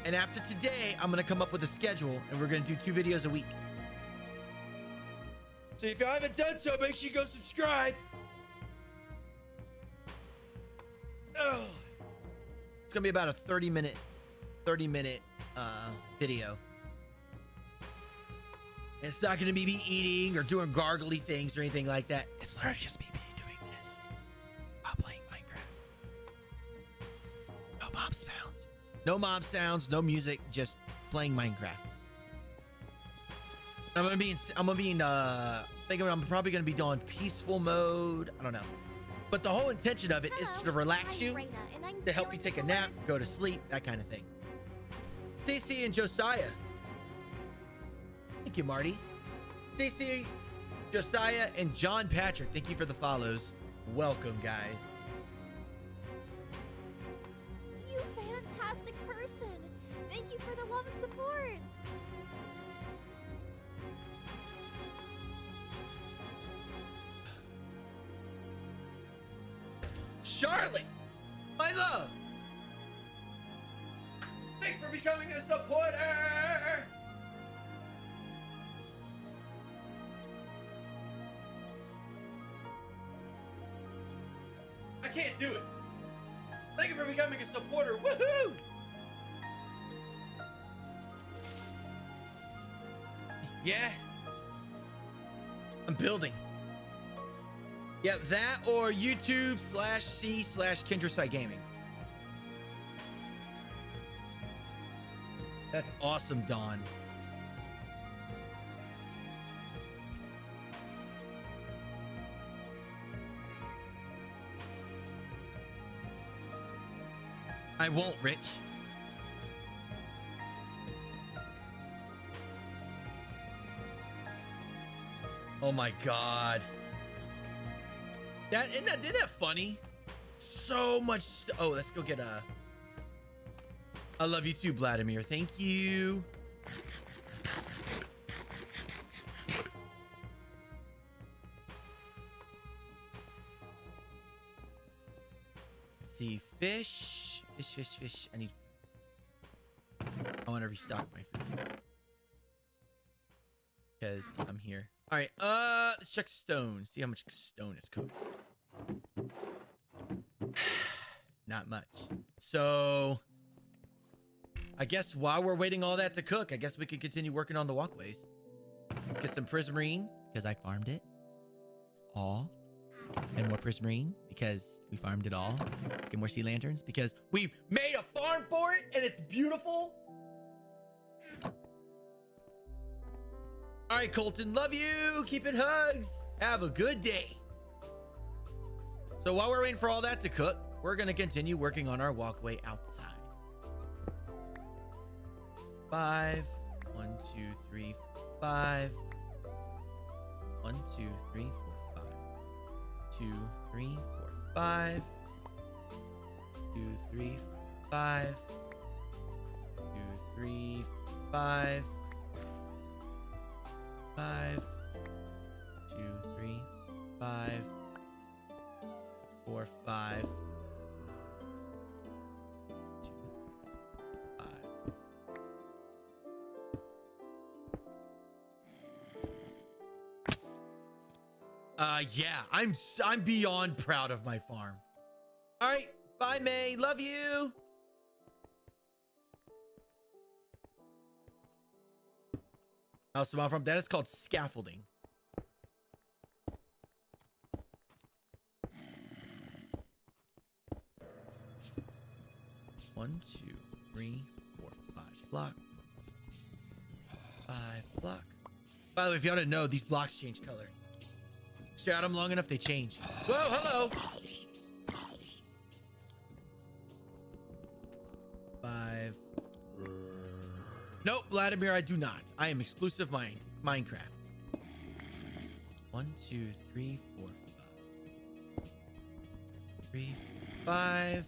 and after today I'm gonna come up with a schedule and we're gonna do 2 videos a week. So if you haven't done so, make sure you go subscribe. Oh, it's gonna be about a 30-minute video. And it's not gonna be me eating or doing gargly things or anything like that. It's literally just me doing this while playing Minecraft. No mob sounds. No mob sounds, no music, just playing Minecraft. I'm probably gonna be doing peaceful mode. I don't know. But the whole intention of it is to relax you, to help you take a nap, go to sleep, that kind of thing. Cece and Josiah. Thank you, Marty. Cece, Josiah, and John Patrick, thank you for the follows. Welcome, guys. You fantastic person. Thank you for the love and support. Charlotte, my love. Thanks for becoming a supporter. I can't do it. Thank you for becoming a supporter. Woohoo! Yeah. I'm building. Yep, that or YouTube/C/𝐸𝐿 Gaming. That's awesome, Dawn. I won't, Rich. Oh my God. Isn't that funny? So much. Oh, let's go get a. I love you too, Vladimir. Thank you. Let's see, fish. Fish. I want to restock my food. because I'm here. All right, let's check stone. See how much stone is cooked. Not much. So I guess while we're waiting all that to cook, I guess we can continue working on the walkways. Get some prismarine because I farmed it all. And more prismarine because we farmed it all. Let's get more sea lanterns because we made a farm for it and it's beautiful. All right, Colton, love you. Keep it hugs. Have a good day. So while we're waiting for all that to cook, we're going to continue working on our walkway outside. 5. 1, 2, 3, 5. 1, 2, 3, 4, 5. 2, 3, 4, 5. 2, 3, 5. 2, 3, 5. 5. 2, 3, 5. 4, 5. 2, 5. Yeah, I'm beyond proud of my farm. All right, bye, May. Love you. House of from that is called scaffolding. One, 2, 3, 4, 5 block. 5 block. By the way, if y'all didn't know, these blocks change color. Stare at them long enough, they change. Whoa, hello. 5. Nope, Vladimir, I do not. I am exclusive Minecraft. 1, 2, 3, 4, 5. 3, 5.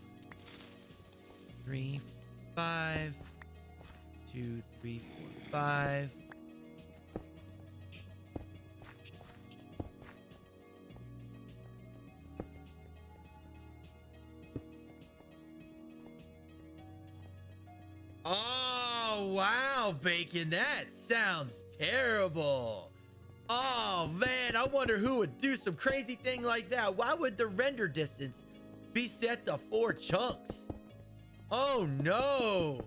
3, 5. 2, 3, 4, 5. Oh, wow, Bacon. That sounds terrible. Oh, man. I wonder who would do some crazy thing like that. Why would the render distance be set to 4 chunks? Oh, no.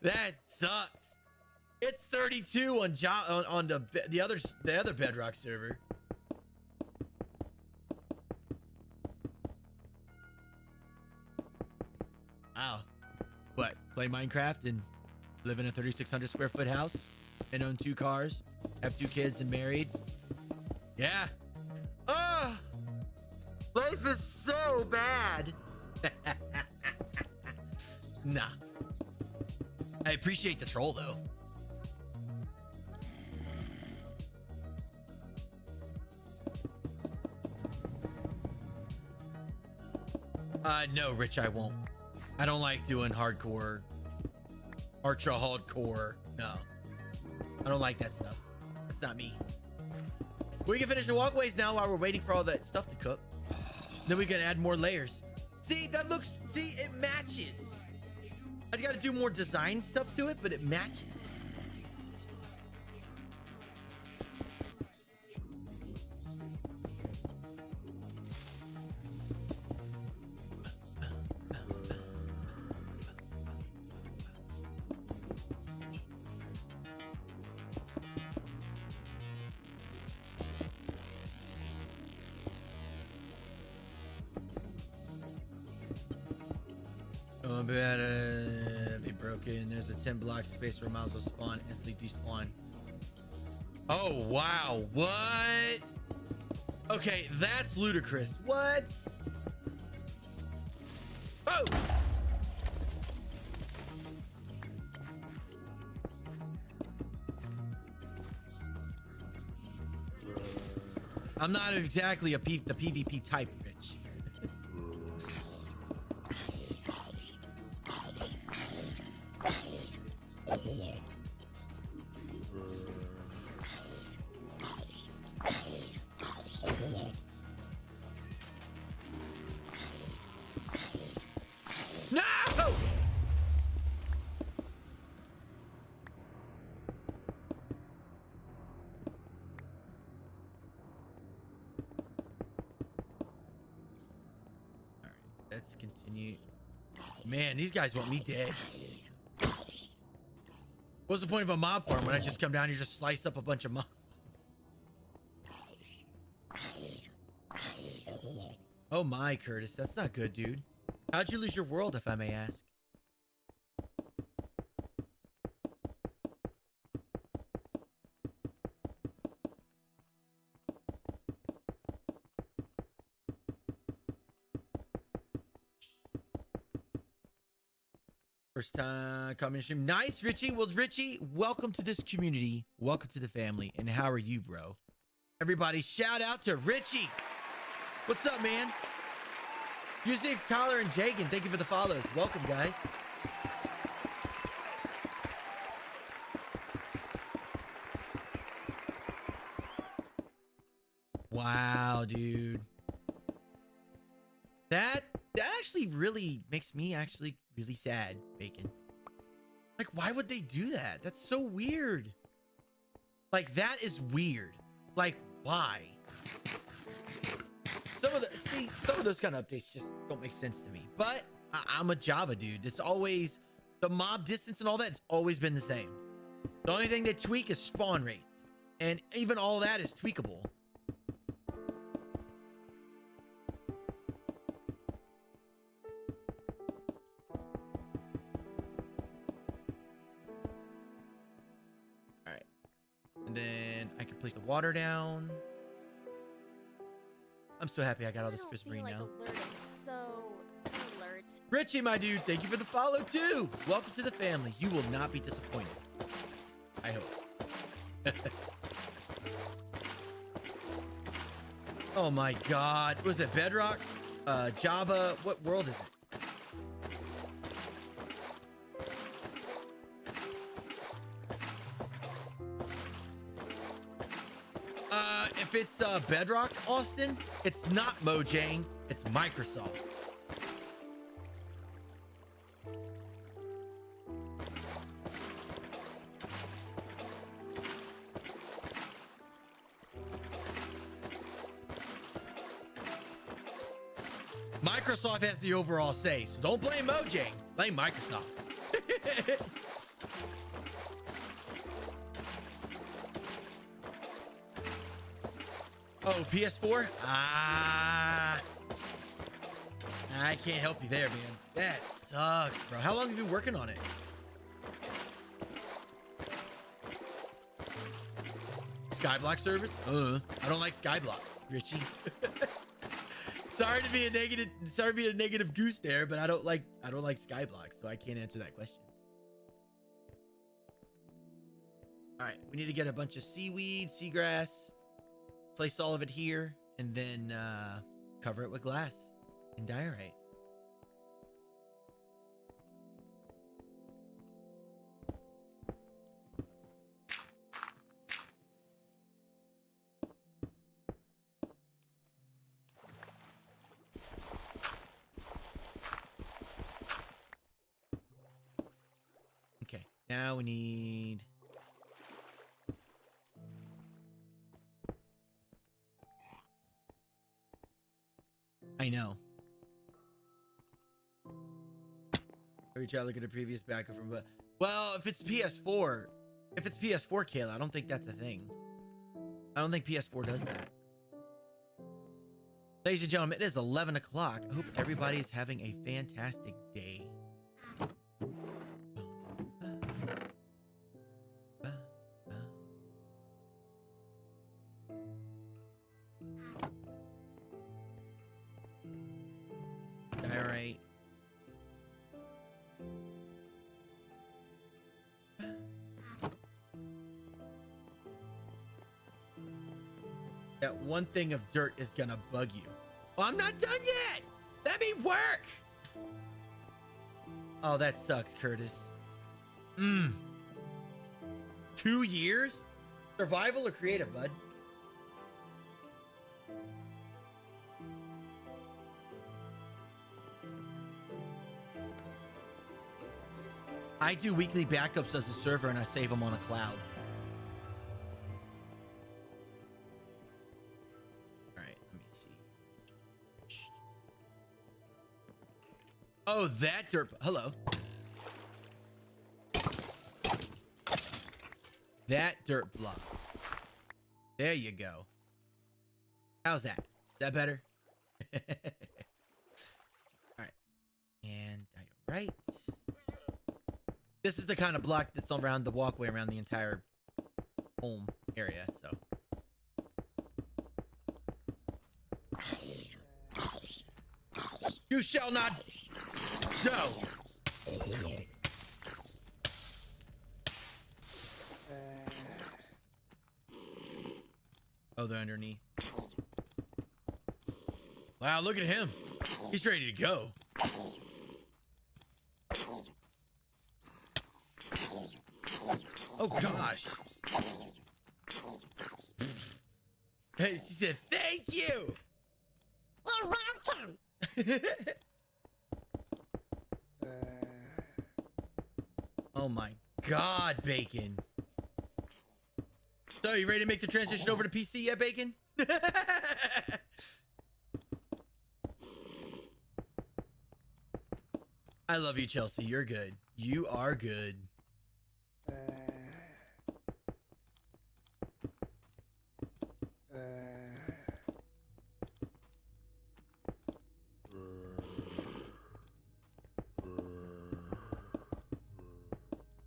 That sucks. It's 32 on the other Bedrock server. Wow. What? Play Minecraft and live in a 3,600 square foot house and own 2 cars, have 2 kids and married? Yeah. Oh, life is so bad. Nah. I appreciate the troll though. No, Rich, I won't. I don't like doing hardcore, hardcore. No, I don't like that stuff. That's not me. We can finish the walkways now while we're waiting for all that stuff to cook. Then we can add more layers. See, that looks, see, it matches. I got to do more design stuff to it, but it matches. Be broken. There's a 10 block space where mobs will spawn, instantly despawn. Oh wow, what? Okay, that's ludicrous. What? Oh! I'm not exactly the PvP type, Rich. No! Let's continue. Man, these guys want me dead. What's the point of a mob farm when I just come down here, just slice up a bunch of mobs? Oh my, Curtis, that's not good, dude. How'd you lose your world, if I may ask? First time coming stream. Nice, Richie. Well, Richie, welcome to this community. Welcome to the family. And how are you, bro? Everybody, shout out to Richie. What's up, man? Yusuf, Collar, and Jagan, thank you for the follows. Welcome, guys. Wow, dude. That actually really makes me actually really sad, Bacon. Like, why would they do that? That's so weird. Like, that is weird. Like, why? Some of those kind of updates just don't make sense to me. But I'm a Java dude. It's always the mob distance and all that. It's always been the same. The only thing they tweak is spawn rates, and even all that is tweakable. All right, and then I can place the water down. I'm so happy I got all this prismarine now. Alerting, so alert. Richie, my dude, thank you for the follow too. Welcome to the family. You will not be disappointed. I hope. Oh my God. Was it Bedrock? Java? What world is it? If it's Bedrock, Austin, it's not Mojang, it's Microsoft. Microsoft has the overall say, so don't blame Mojang, blame Microsoft. Oh, PS4? I can't help you there, man. That sucks, bro. How long have you been working on it? Skyblock service? I don't like Skyblock, Richie. Sorry to be a negative goose there, but I don't like Skyblock, so I can't answer that question. All right, we need to get a bunch of seaweed, seagrass. Place all of it here, and then cover it with glass and diorite. Okay, now we need... I know. Every child look at a previous backup from, but well, if it's PS4, Kayla, I don't think that's a thing. I don't think PS4 does that. Ladies and gentlemen, it is 11 o'clock. I hope everybody is having a fantastic day. Alright. That one thing of dirt is gonna bug you. Well, I'm not done yet. Let me work. Oh, that sucks, Curtis. 2 years? Survival or creative, bud? I do weekly backups as a server and I save them on a cloud. All right, let me see. Oh, that dirt. Hello. That dirt block. There you go. How's that? Is that better? All right. And right. This is the kind of block that's around the walkway around the entire home area, so. You shall not. No. Oh, they're underneath. Wow, look at him. He's ready to go. Oh, gosh. Hey, she said, thank you. You're welcome. Oh, my God, Bacon. So, you ready to make the transition over to PC yet, Bacon? I love you, Chelsea. You're good. You are good.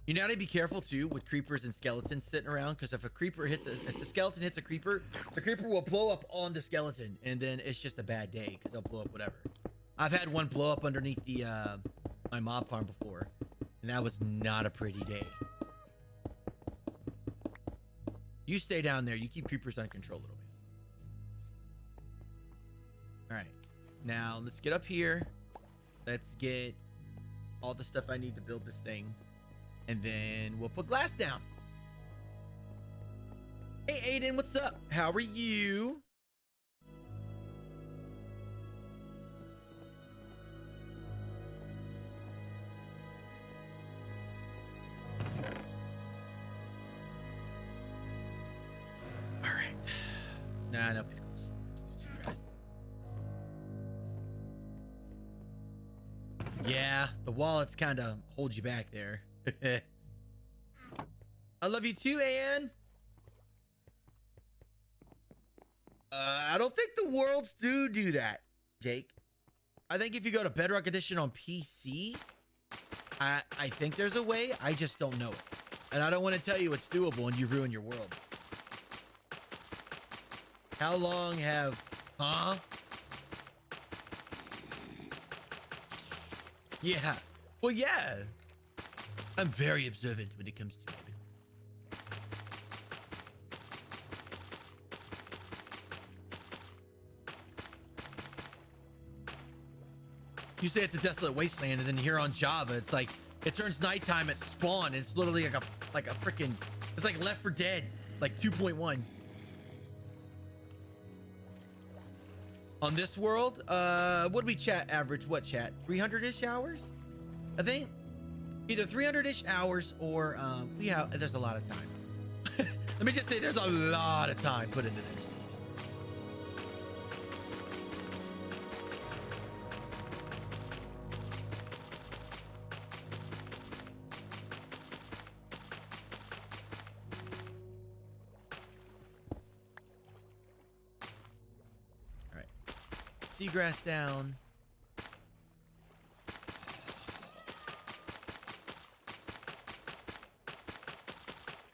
You know how to be careful too with creepers and skeletons sitting around, because if a creeper hits if the skeleton hits a creeper, the creeper will blow up on the skeleton, and then it's just a bad day because they'll blow up whatever. I've had one blow up underneath the my mob farm before, and that was not a pretty day. You stay down there. You keep creepers under control a little bit. All right, now let's get up here. Let's get all the stuff I need to build this thing. And then we'll put glass down. Hey, Aiden, what's up? How are you? All right. Nah, no pickles. Let's do guys. Yeah, the wallets kind of hold you back there. I love you too, Ann. I don't think the worlds do that, Jake. I think if you go to Bedrock Edition on PC, I think there's a way. I just don't know it. And I don't want to tell you it's doable and you ruin your world. How long have... Huh? Yeah. Well, yeah. I'm very observant when it comes to it. You say it's a desolate wasteland, and then here on Java, it's like it turns nighttime at spawn, and it's literally like a freaking, it's like Left 4 Dead, like 2.1. On this world, what do we chat average? What chat? 300-ish hours, I think. Either 300-ish hours or there's a lot of time. Let me just say there's a lot of time put into this. All right. Seagrass down.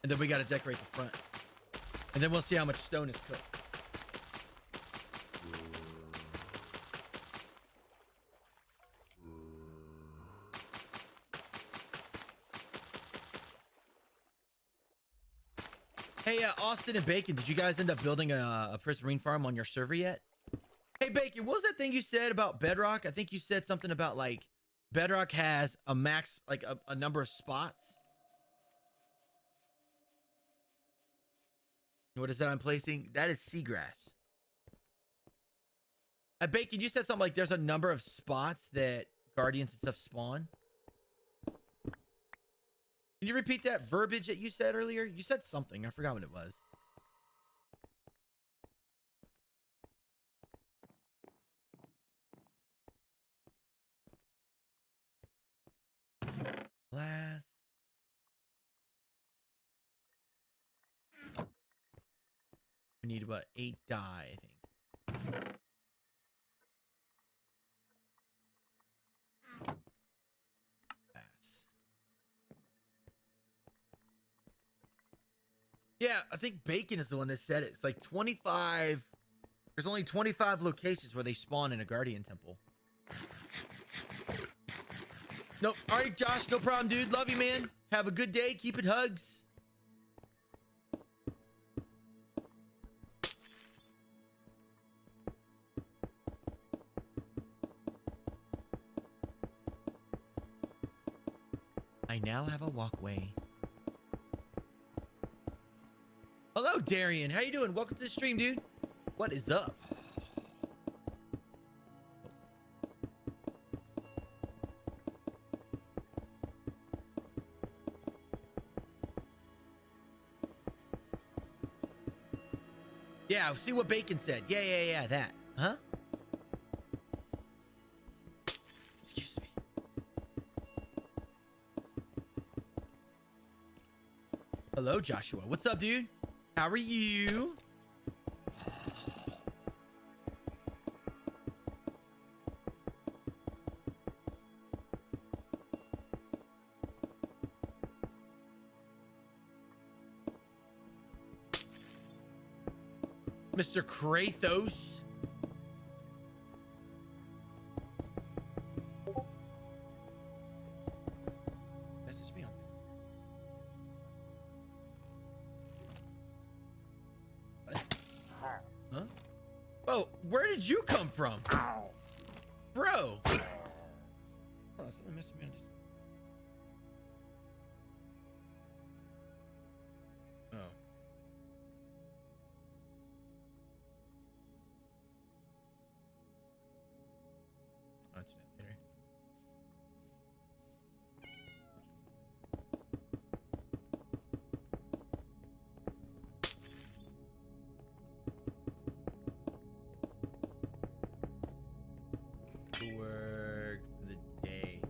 And then we got to decorate the front. And then we'll see how much stone is cooked. Hey, Austin and Bacon, did you guys end up building a prismarine farm on your server yet? Hey, Bacon, what was that thing you said about Bedrock? I think you said something about, like, Bedrock has a max, like, a number of spots. What is that I'm placing? That is seagrass. Bacon, you said something like there's a number of spots that guardians and stuff spawn. Can you repeat that verbiage that you said earlier? You said something. I forgot what it was. We need about 8 dye, I think. Yes. Yeah, I think Bacon is the one that said it. It's like 25. There's only 25 locations where they spawn in a Guardian Temple. Nope. All right, Josh, no problem, dude. Love you, man. Have a good day. Keep it hugs. I now have a walkway. Hello, Darian. How you doing? Welcome to the stream, dude. What is up? Yeah, see what Bacon said. Yeah, that. Huh? Excuse me. Hello, Joshua. What's up, dude? How are you? Mr. Kratos. Message me on this. What? Huh? Oh, where did you come from? Bro. Oh, someone messaged me on this. Oh. That's it later. Work for the day.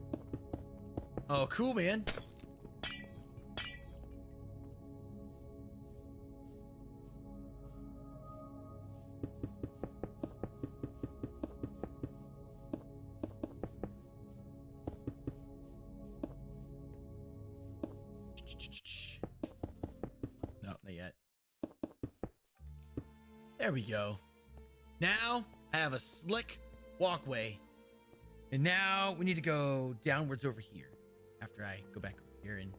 Oh, cool, man. No, not yet. There we go. Now I have a slick walkway. And now we need to go downwards over here after I go back over here and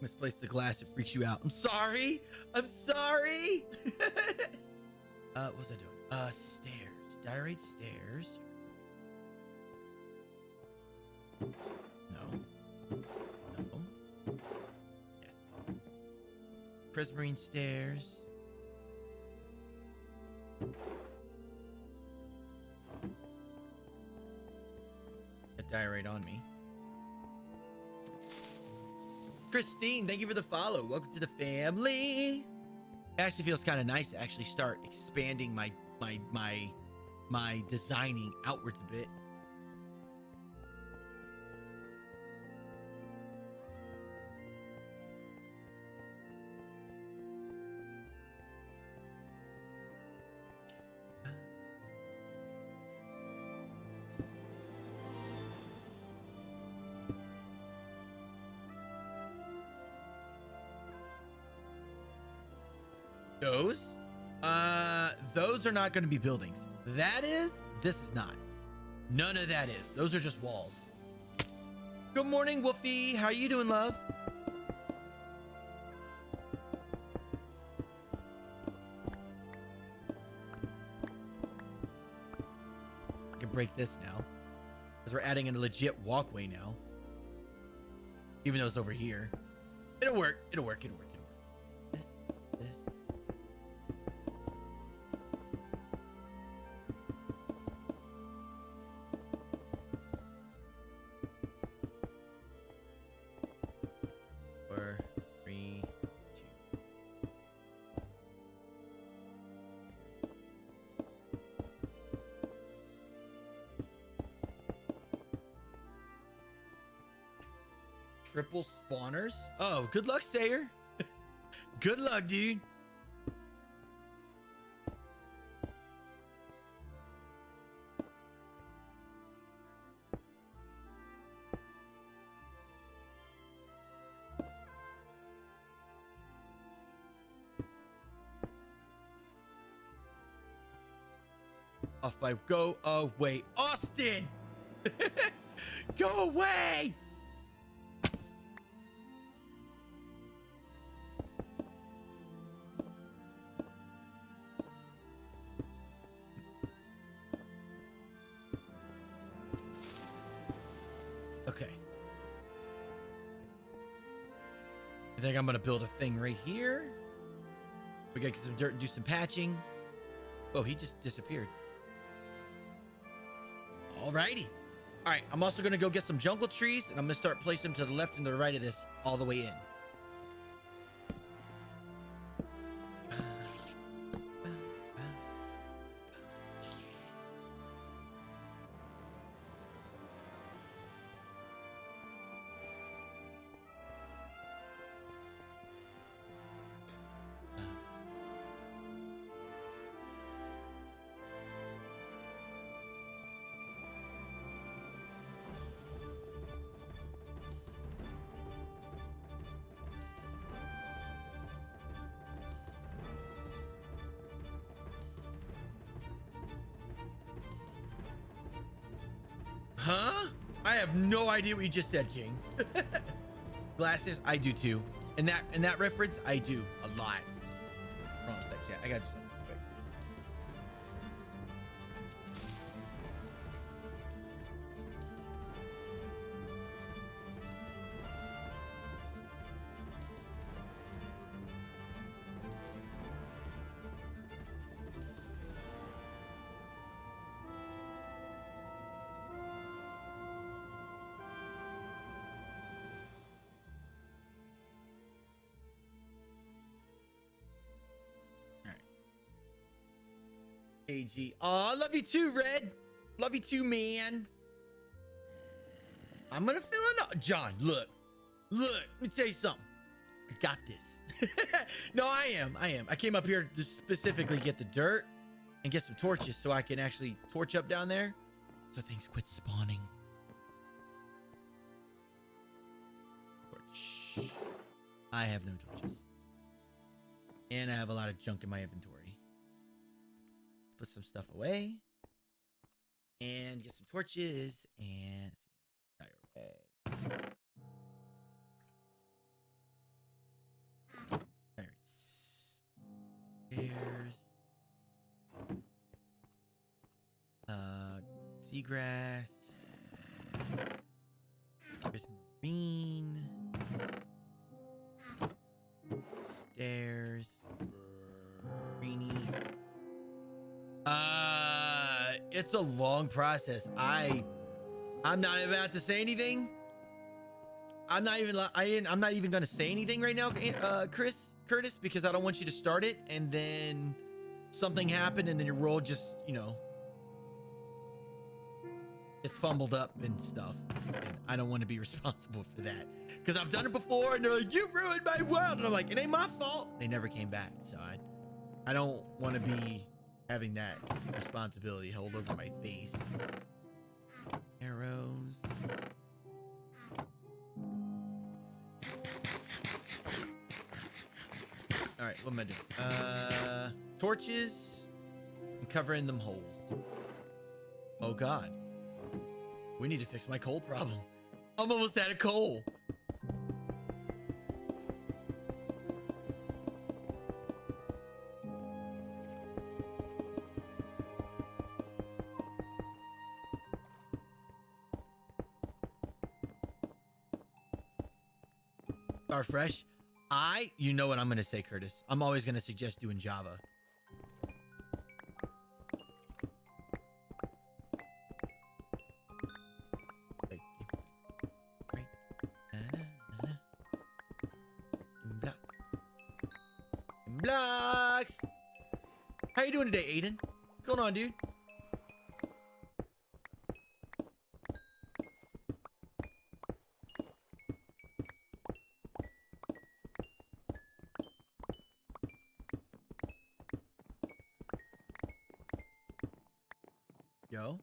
misplaced the glass. It freaks you out. I'm sorry. I'm sorry. What was I doing? Stairs. Diorite stairs. No. No. Yes. Prismarine stairs. Got diorite on me. Christine, thank you for the follow. Welcome to the family. It actually feels kind of nice to actually start expanding my designing outwards a bit. Those are not going to be buildings. That is, this is not. None of that is. Those are just walls. Good morning, Wolfie. How you doing, love? I can break this now, because we're adding in a legit walkway now. Even though it's over here. It'll work. It'll work. It'll work. This. triple spawners. Oh, good luck, Sayer. Good luck, dude. Off I go away. Austin! Go away! Okay. I think I'm gonna build a thing right here. We gotta get some dirt and do some patching. Oh, he just disappeared. Alrighty. All right, I'm also gonna go get some jungle trees, and I'm gonna start placing them to the left and the right of this, all the way in. Huh? I have no idea what you just said, King. Glasses, I do too. And that reference, I do a lot. Wrong sec, yeah. I got you something quick. KG. Oh, I love you too, Red. Love you too, man. I'm gonna fill in. John, look. Look, let me tell you something. I got this. No, I am. I came up here to specifically get the dirt and get some torches so I can actually torch up down there so things quit spawning. Torch. I have no torches. And I have a lot of junk in my inventory. Put some stuff away and get some torches and tire bags. Alright, stairs. Seagrass. Prismarine. Stairs. Greeny. It's a long process. I'm not about to say anything. I'm not even gonna say anything right now, Curtis, because I don't want you to start it and then something happened and then your world just, you know, it's fumbled up and stuff. And I don't want to be responsible for that because I've done it before and they're like, you ruined my world, and I'm like, it ain't my fault. They never came back, so I don't want to be having that responsibility held over my face. Arrows. All right, what am I doing? Torches. I'm covering them holes. Oh God. We need to fix my coal problem. I'm almost out of coal. Start fresh. You know what I'm going to say, Curtis. I'm always going to suggest doing Java. Blocks. How you doing today, Aiden? What's going on, dude? Go.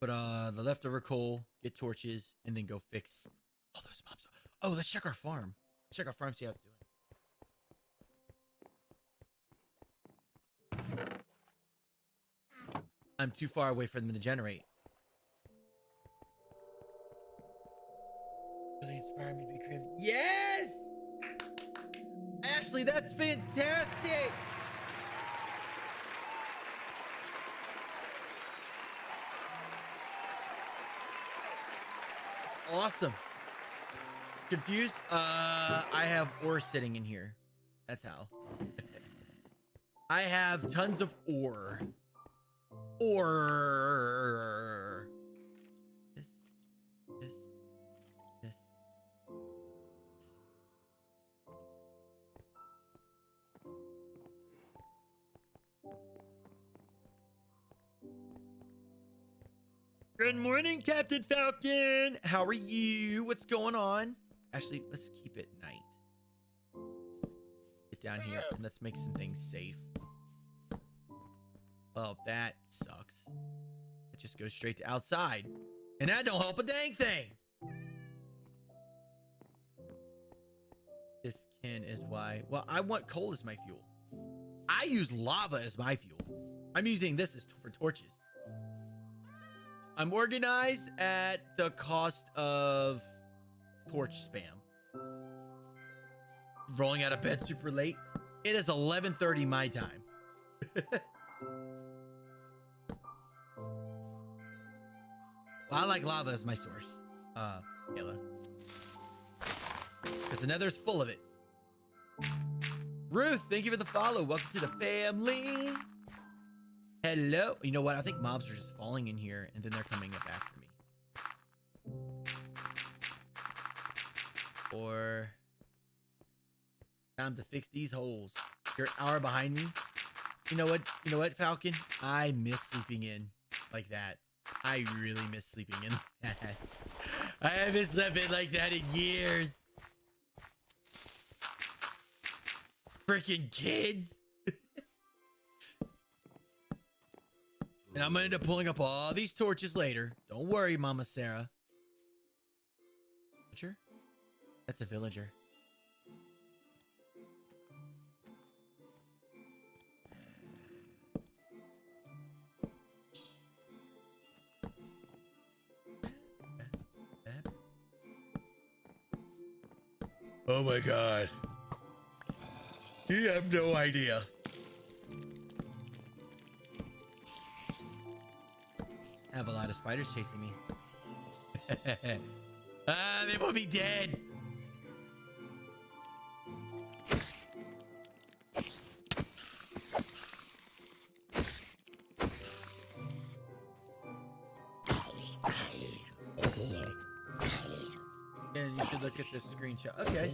Put the leftover coal, get torches, and then go fix all those mobs. Oh, let's check our farm. Let's check our farm, see how it's doing. I'm too far away for them to generate. Really inspired me to be creative. Yes! Ashley, that's fantastic! That's awesome. Confused? I have ore sitting in here. That's how. I have tons of ore. Ore. This. Good morning, Captain Falcon. How are you? What's going on? Actually, let's keep it night. Get down here and let's make some things safe. Oh, that sucks. It just goes straight to outside. And that don't help a dang thing. This can is why. Well, I want coal as my fuel. I use lava as my fuel. I'm using this as for torches. I'm organized at the cost of torch spam. Rolling out of bed super late. It is 11:30 my time. Well, I like lava as my source. Yellow. Because the nether's full of it. Ruth, thank you for the follow. Welcome to the family. Hello. You know what? I think mobs are just falling in here and then they're coming up after me. Or time to fix these holes. You're an hour behind me. You know what? You know what, Falcon? I miss sleeping in like that. I really miss sleeping in like that. I haven't slept in like that in years. Freaking kids. And I'm gonna end up pulling up all these torches later. Don't worry, Mama Sarah. Villager? That's a villager. Oh my god. You have no idea. I have a lot of spiders chasing me. They will be dead. And you should look at this screenshot. Okay.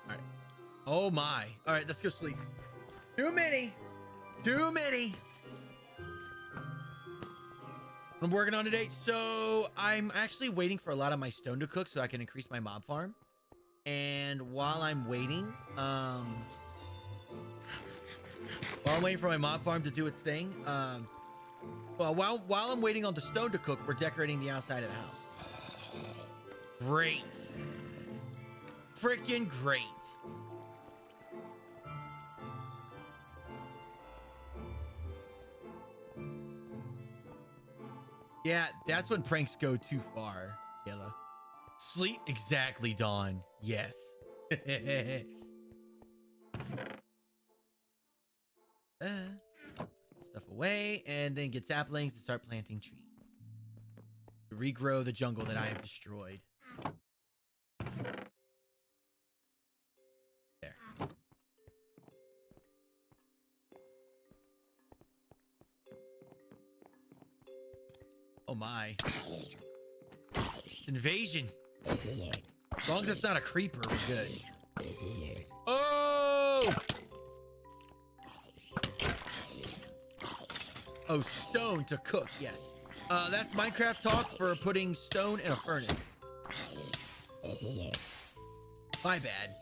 Alright. Oh my. Alright, let's go sleep. Too many. Too many. I'm working on today. So I'm actually waiting for a lot of my stone to cook so I can increase my mob farm. And while I'm waiting, while I'm waiting for my mob farm to do its thing, well, while I'm waiting on the stone to cook, we're decorating the outside of the house. Great. Freaking great. Yeah, that's when pranks go too far, Yella. Sleep exactly, Dawn. Yes. Let's put stuff away and then get saplings to start planting trees. To regrow the jungle that I have destroyed. There. Oh my. It's invasion. As long as it's not a creeper, we're good. Oh! Oh, stone to cook, yes. That's Minecraft talk for putting stone in a furnace. My bad.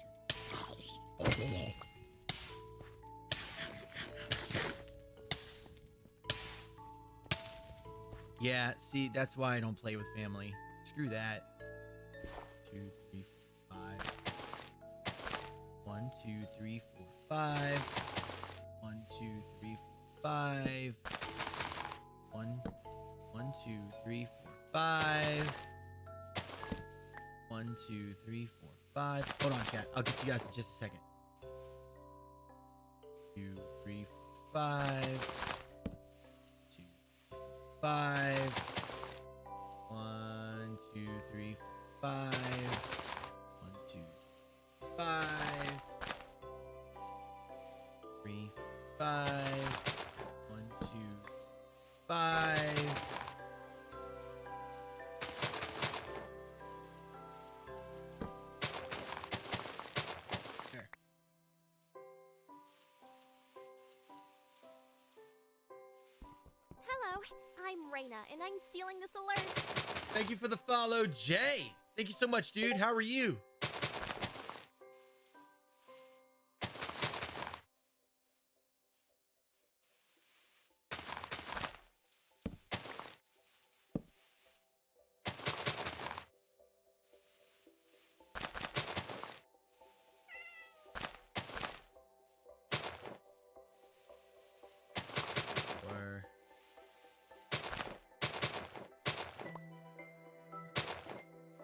Yeah, see, that's why I don't play with family. Screw that. 2, 3, 4, 5. 1, 2, 3, 4, 5. 1, 2, 3, 4, 5. 1, 2, 3, 4, 5. 1, 2, 3, 4, 5. Hold on, chat. I'll get you guys in just a second. 2, 3, 4, 5. 2, 5. 1, 2, 3, 5. 1, 2, 5. 3, 5. 1, 2, 5. There. Hello, I'm Raina, and I'm stealing this alert. Thank you for the follow, Jay. Thank you so much, dude. How are you?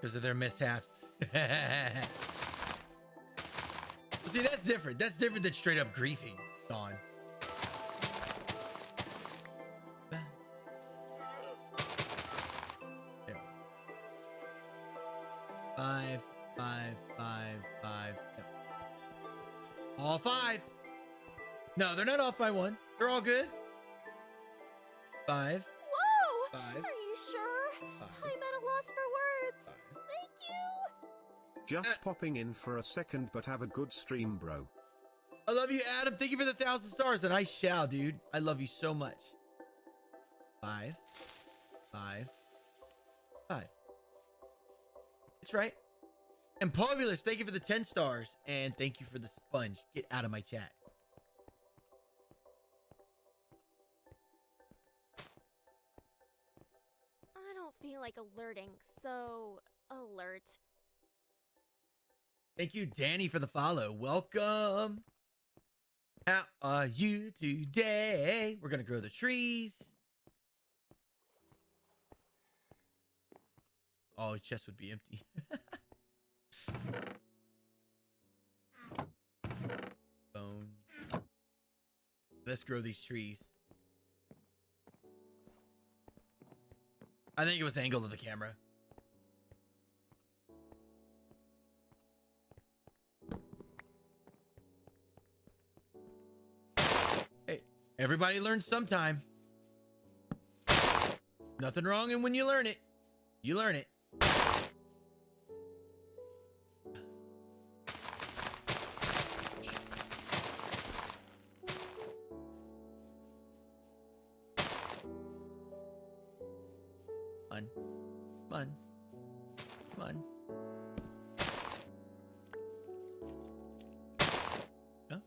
Because of their mishaps. See, that's different. That's different than straight up griefing, Dawn. There. 5, 5, 5, 5. Yep. All 5. No, they're not off by 1. They're all good. 5. Whoa! 5. Are you sure? 5. I'm at a loss for words. Thank you. Just popping in for a second, but have a good stream, bro. I love you, Adam. Thank you for the 1,000 stars, and I shall, dude. I love you so much. 5, 5, 5. That's right. And Populous, thank you for the 10 stars, and thank you for the sponge. Get out of my chat. I don't feel like alerting, so alert. Thank you, Danny, for the follow. Welcome. How are you today? We're gonna grow the trees. Oh, his chest would be empty. Bone. Let's grow these trees. I think it was the angle of the camera. Hey, everybody learns sometime. Nothing wrong in when you learn it. You learn it. Come on. Come on. Huh?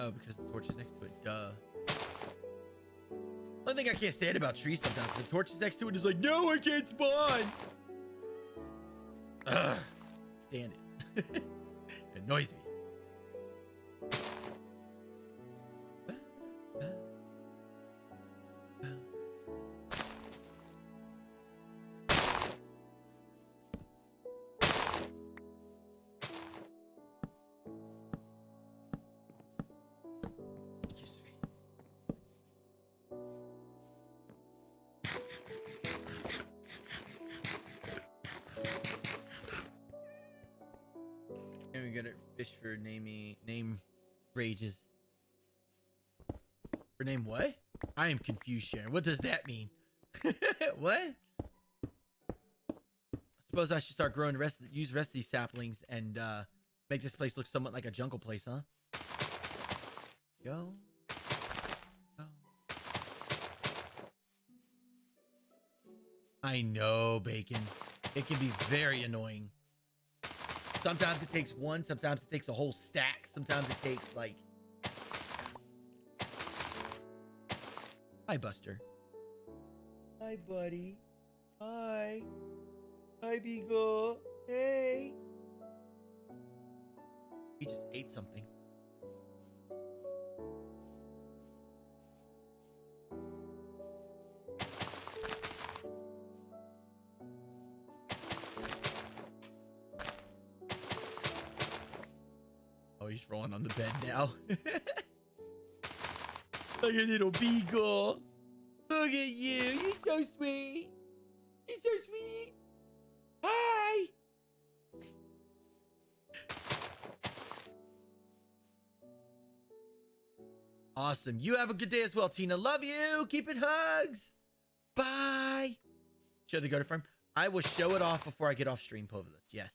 Oh, because the torch is next to it. Duh. One thing I can't stand about trees sometimes. The torch is next to it is like, no, I can't spawn. Ugh. Stand it. It annoys me. And we got a fish for name rages. For name what? I am confused, Sharon. What does that mean? What? Suppose I should start growing use the rest of these saplings and make this place look somewhat like a jungle place, huh? Go. Go. I know, Bacon. It can be very annoying. Sometimes it takes one, sometimes it takes a whole stack, sometimes it takes like... Hi, Buster. Hi, buddy. Hi. Hi, Beagle. Hey. He just ate something. Oh, he's rolling on the bed now. Like a little beagle. Look at you. You're so sweet. You're so sweet. Hi. Awesome. You have a good day as well, Tina. Love you. Keep it hugs. Bye. Show the goat farm. I will show it off before I get off stream, Povelus. Yes.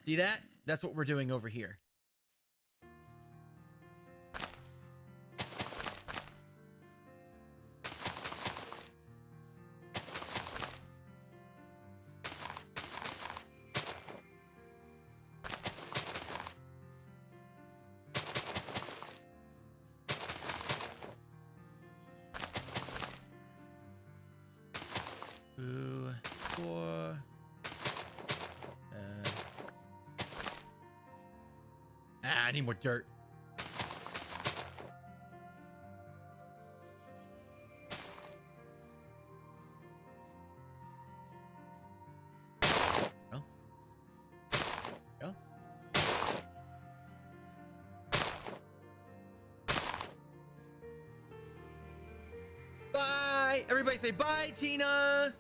See that? That's what we're doing over here. I need more dirt. Go. Go. Bye. Everybody say bye, Tina.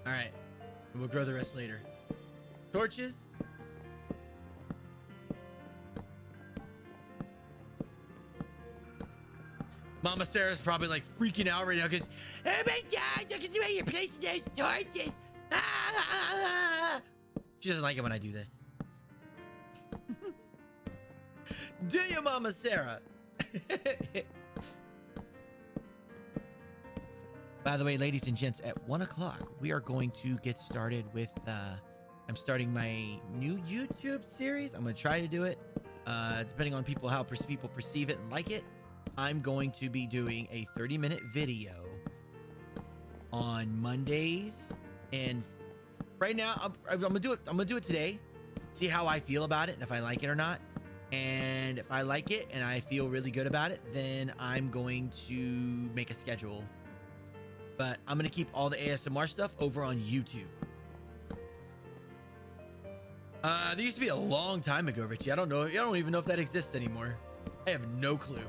All right, we'll grow the rest later. Torches. Mama Sarah's probably like freaking out right now because, oh my God, look at the way you're placing those torches. Ah! She doesn't like it when I do this. Do you, Mama Sarah? By the way, ladies and gents, at 1 o'clock, we are going to get started with, I'm starting my new YouTube series. I'm going to try to do it, depending on how people perceive it and like it. I'm going to be doing a 30-minute video on Mondays. And right now, I'm going to do it. I'm going to do it today, see how I feel about it and if I like it or not. And if I like it and I feel really good about it, then I'm going to make a schedule. But I'm going to keep all the ASMR stuff over on YouTube. There used to be a long time ago, Richie. I don't know. I don't even know if that exists anymore. I have no clue.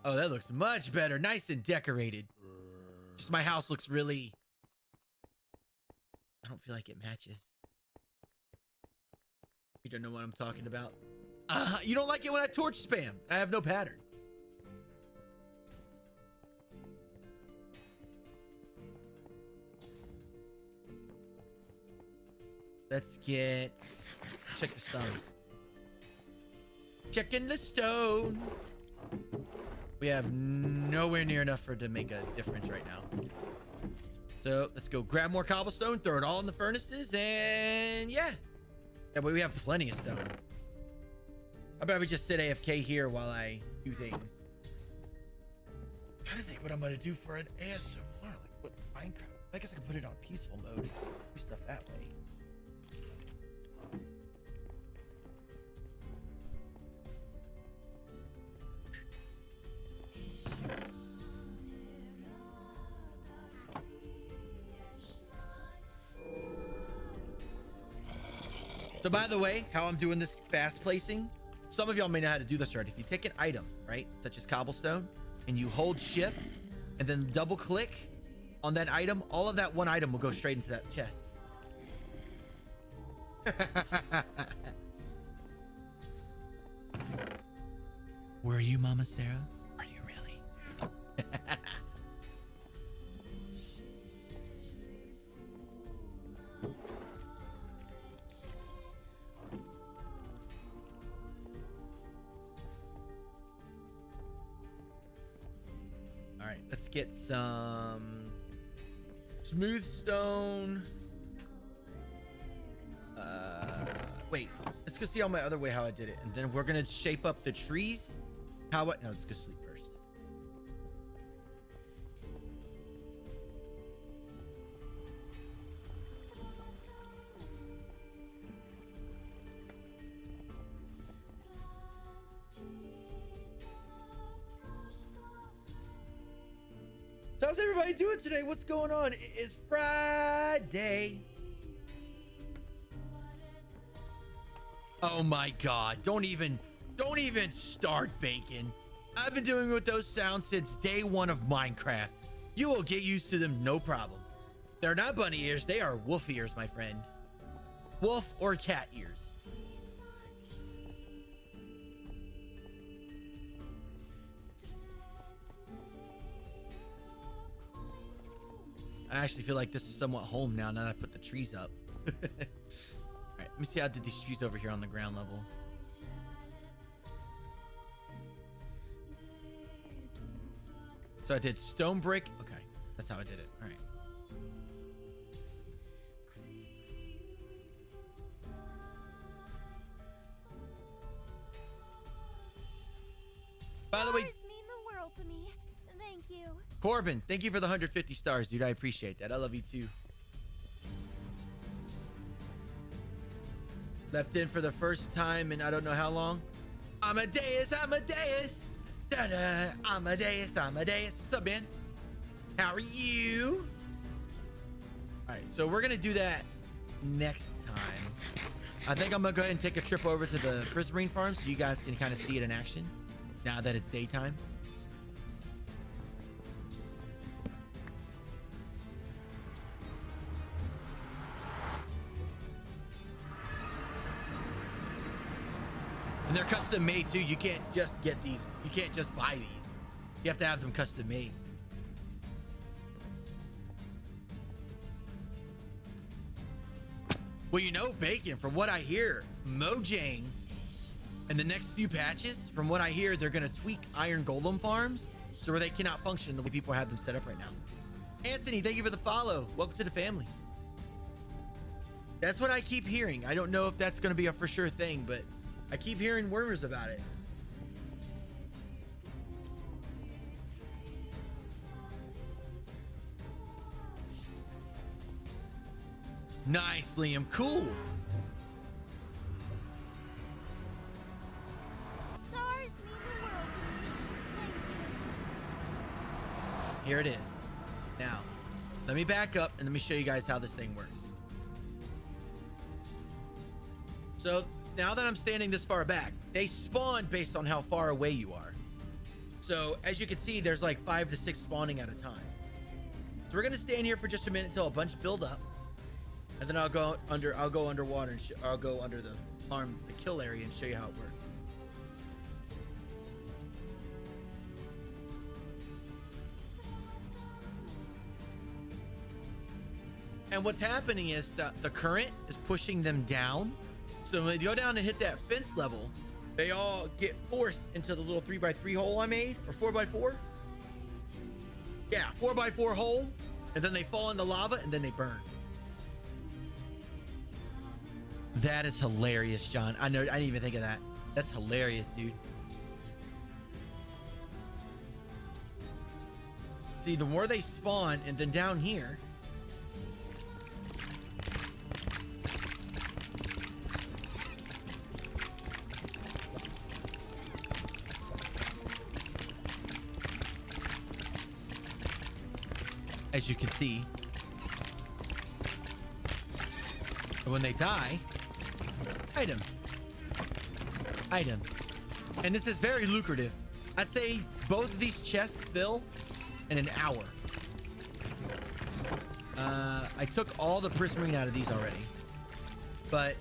Oh, that looks much better. Nice and decorated. Just my house looks really... I don't feel like it matches. You don't know what I'm talking about. You don't like it when I torch spam. I have no pattern. Let's check the stone. Checking the stone. We have nowhere near enough for it to make a difference right now. So let's go grab more cobblestone, throw it all in the furnaces, and yeah. That way we have plenty of stone. I bet we just sit AFK here while I do things. I'm trying to think what I'm going to do for an ASMR. Like what Minecraft? I guess I can put it on peaceful mode. Do stuff that way. So by the way, how I'm doing this fast placing, some of y'all may know how to do this already. If you take an item, right, such as cobblestone, and you hold shift and then double click on that item, all of that one item will go straight into that chest. Were you Mama Sarah? Are you really? All right, let's get some smooth stone. Wait, let's go see on my other way how I did it, and then we're gonna shape up the trees. No, let's go sleep first. So how's everybody doing today? What's going on? It is Friday. Oh my God, don't even start, Bacon. I've been doing with those sounds since day one of Minecraft. You will get used to them, no problem. They're not bunny ears, they are wolf ears, my friend. Wolf or cat ears. I actually feel like this is somewhat home now that I put the trees up. All right, let me see how I did these trees over here on the ground level. So I did stone brick. Okay, that's how I did it. All right. By the way, Stars mean the world to me. Thank you. Corbin, thank you for the 150 stars, dude. I appreciate that. I love you too. Leapt in for the first time in I don't know how long. Amadeus, Amadeus. Da-da, Amadeus, Amadeus. What's up, man? How are you? All right, so we're gonna do that next time. I think I'm gonna go ahead and take a trip over to the Prismarine farm so you guys can kind of see it in action now that it's daytime. And they're custom made too. You can't just get these. You can't just buy these. You have to have them custom made. Well, you know, Bacon, from what I hear, Mojang in the next few patches, from what I hear, they're going to tweak iron golem farms so where they cannot function the way people have them set up right now. Anthony, thank you for the follow. Welcome to the family. That's what I keep hearing. I don't know if that's going to be a for sure thing, but I keep hearing rumors about it. Nice, Liam. Cool. Stars mean the world to me. Thank you. Here it is. Now, let me back up and let me show you guys how this thing works. So now that I'm standing this far back, they spawn based on how far away you are. So as you can see, there's like 5 to 6 spawning at a time. So we're gonna stand here for just a minute until a bunch build up, and then I'll go underwater and I'll go under the farm, the kill area, and show you how it works. And what's happening is that the current is pushing them down. So when they go down and hit that fence level, they all get forced into the little 3x3 hole I made, or 4x4. Yeah, 4x4 hole, and then they fall in the lava and then they burn. That is hilarious, John. I know, I didn't even think of that. That's hilarious, dude. See, the more they spawn, and then down here, as you can see, when they die, Items. Items. And this is very lucrative. I'd say both of these chests fill in an hour. I took all the prismarine out of these already. But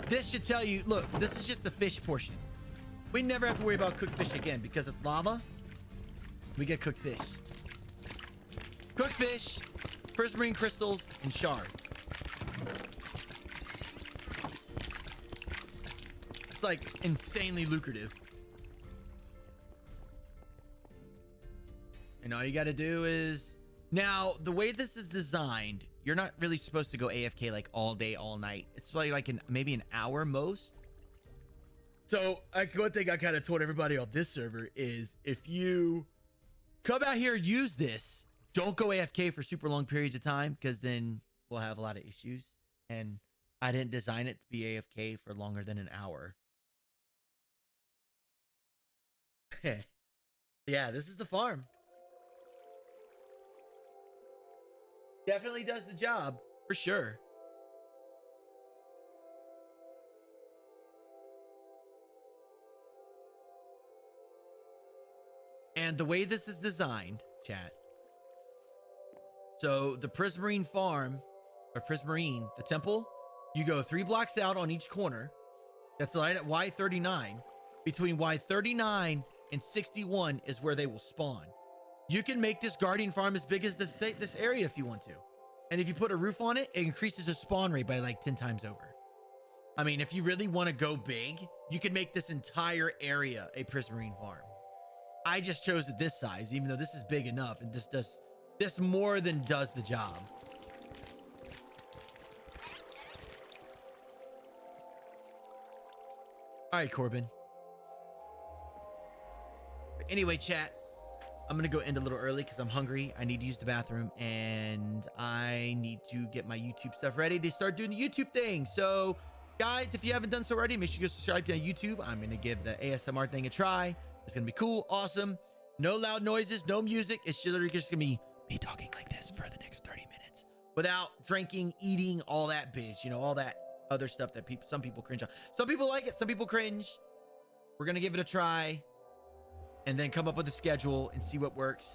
this should tell you, look, this is just the fish portion. We never have to worry about cooked fish again because it's lava. We get cooked fish. Cooked fish, prismarine crystals, and shards. It's like insanely lucrative. And all you got to do is... Now, the way this is designed, you're not really supposed to go AFK like all day, all night. It's like maybe an hour most. So, one thing I kind of told everybody on this server is if you come out here and use this, don't go AFK for super long periods of time because then we'll have a lot of issues. And I didn't design it to be AFK for longer than an hour. Yeah, this is the farm. Definitely does the job, for sure. And the way this is designed, chat. So the prismarine farm, or prismarine, the temple, you go 3 blocks out on each corner. That's right at Y39. Between Y39 and 61 is where they will spawn. You can make this guardian farm as big as this area if you want to. And if you put a roof on it, it increases the spawn rate by like 10 times over. I mean, if you really want to go big, you can make this entire area a prismarine farm. I just chose it this size, even though this is big enough. And this more than does the job. All right, Corbin. But anyway, chat. I'm going to go end a little early because I'm hungry. I need to use the bathroom and I need to get my YouTube stuff ready to start doing the YouTube thing. So guys, if you haven't done so already, make sure you go subscribe to YouTube. I'm going to give the ASMR thing a try. It's going to be cool. Awesome. No loud noises, no music. It's literally just going to be me talking like this for the next 30 minutes without drinking, eating, all that bitch, you know, all that other stuff that some people cringe on. Some people like it. Some people cringe. We're going to give it a try. And then come up with a schedule and see what works.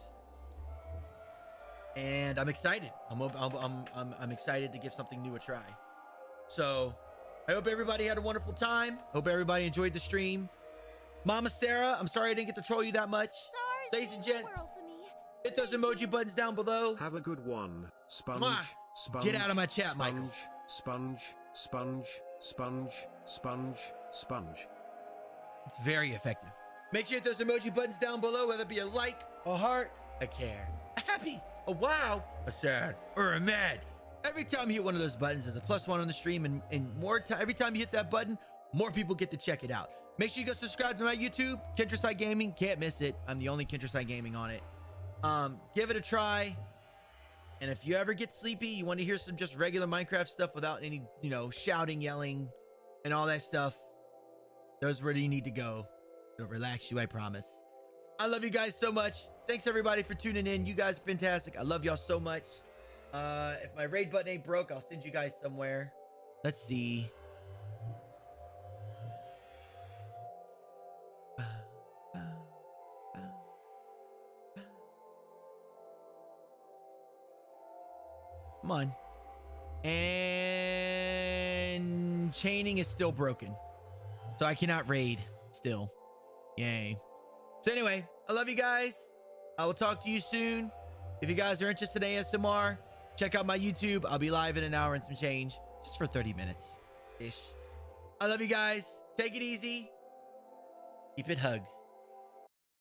And I'm excited. I'm excited to give something new a try. So I hope everybody had a wonderful time. Hope everybody enjoyed the stream. Mama Sarah, I'm sorry I didn't get to troll you that much. Ladies and gents, hit those emoji buttons down below. Have a good one. Sponge, sponge. Get out of my chat, sponge, Michael. Sponge, sponge, sponge, sponge, sponge. It's very effective. Make sure you hit those emoji buttons down below, whether it be a like, a heart, a care, a happy, a wow, a sad, or a mad. Every time you hit one of those buttons, there's a +1 on the stream, and more time. Every time you hit that button, more people get to check it out. Make sure you go subscribe to my YouTube, 𝐸𝐤𝐤𝐿 Gaming. Can't miss it. I'm the only 𝐸𝐤𝐤𝐿 Gaming on it. Give it a try. And if you ever get sleepy, you want to hear some just regular Minecraft stuff without any, you know, shouting, yelling, and all that stuff, those are where you need to go. It'll relax you, I promise. I love you guys so much. Thanks everybody for tuning in. You guys are fantastic. I love y'all so much. If my raid button ain't broke, I'll send you guys somewhere. Let's see. Come on. And chaining is still broken. So I cannot raid still. Yay. So anyway, I love you guys. I will talk to you soon. If you guys are interested in ASMR, check out my YouTube. I'll be live in an hour and some change. Just for 30 minutes-ish. I love you guys. Take it easy. Keep it hugs.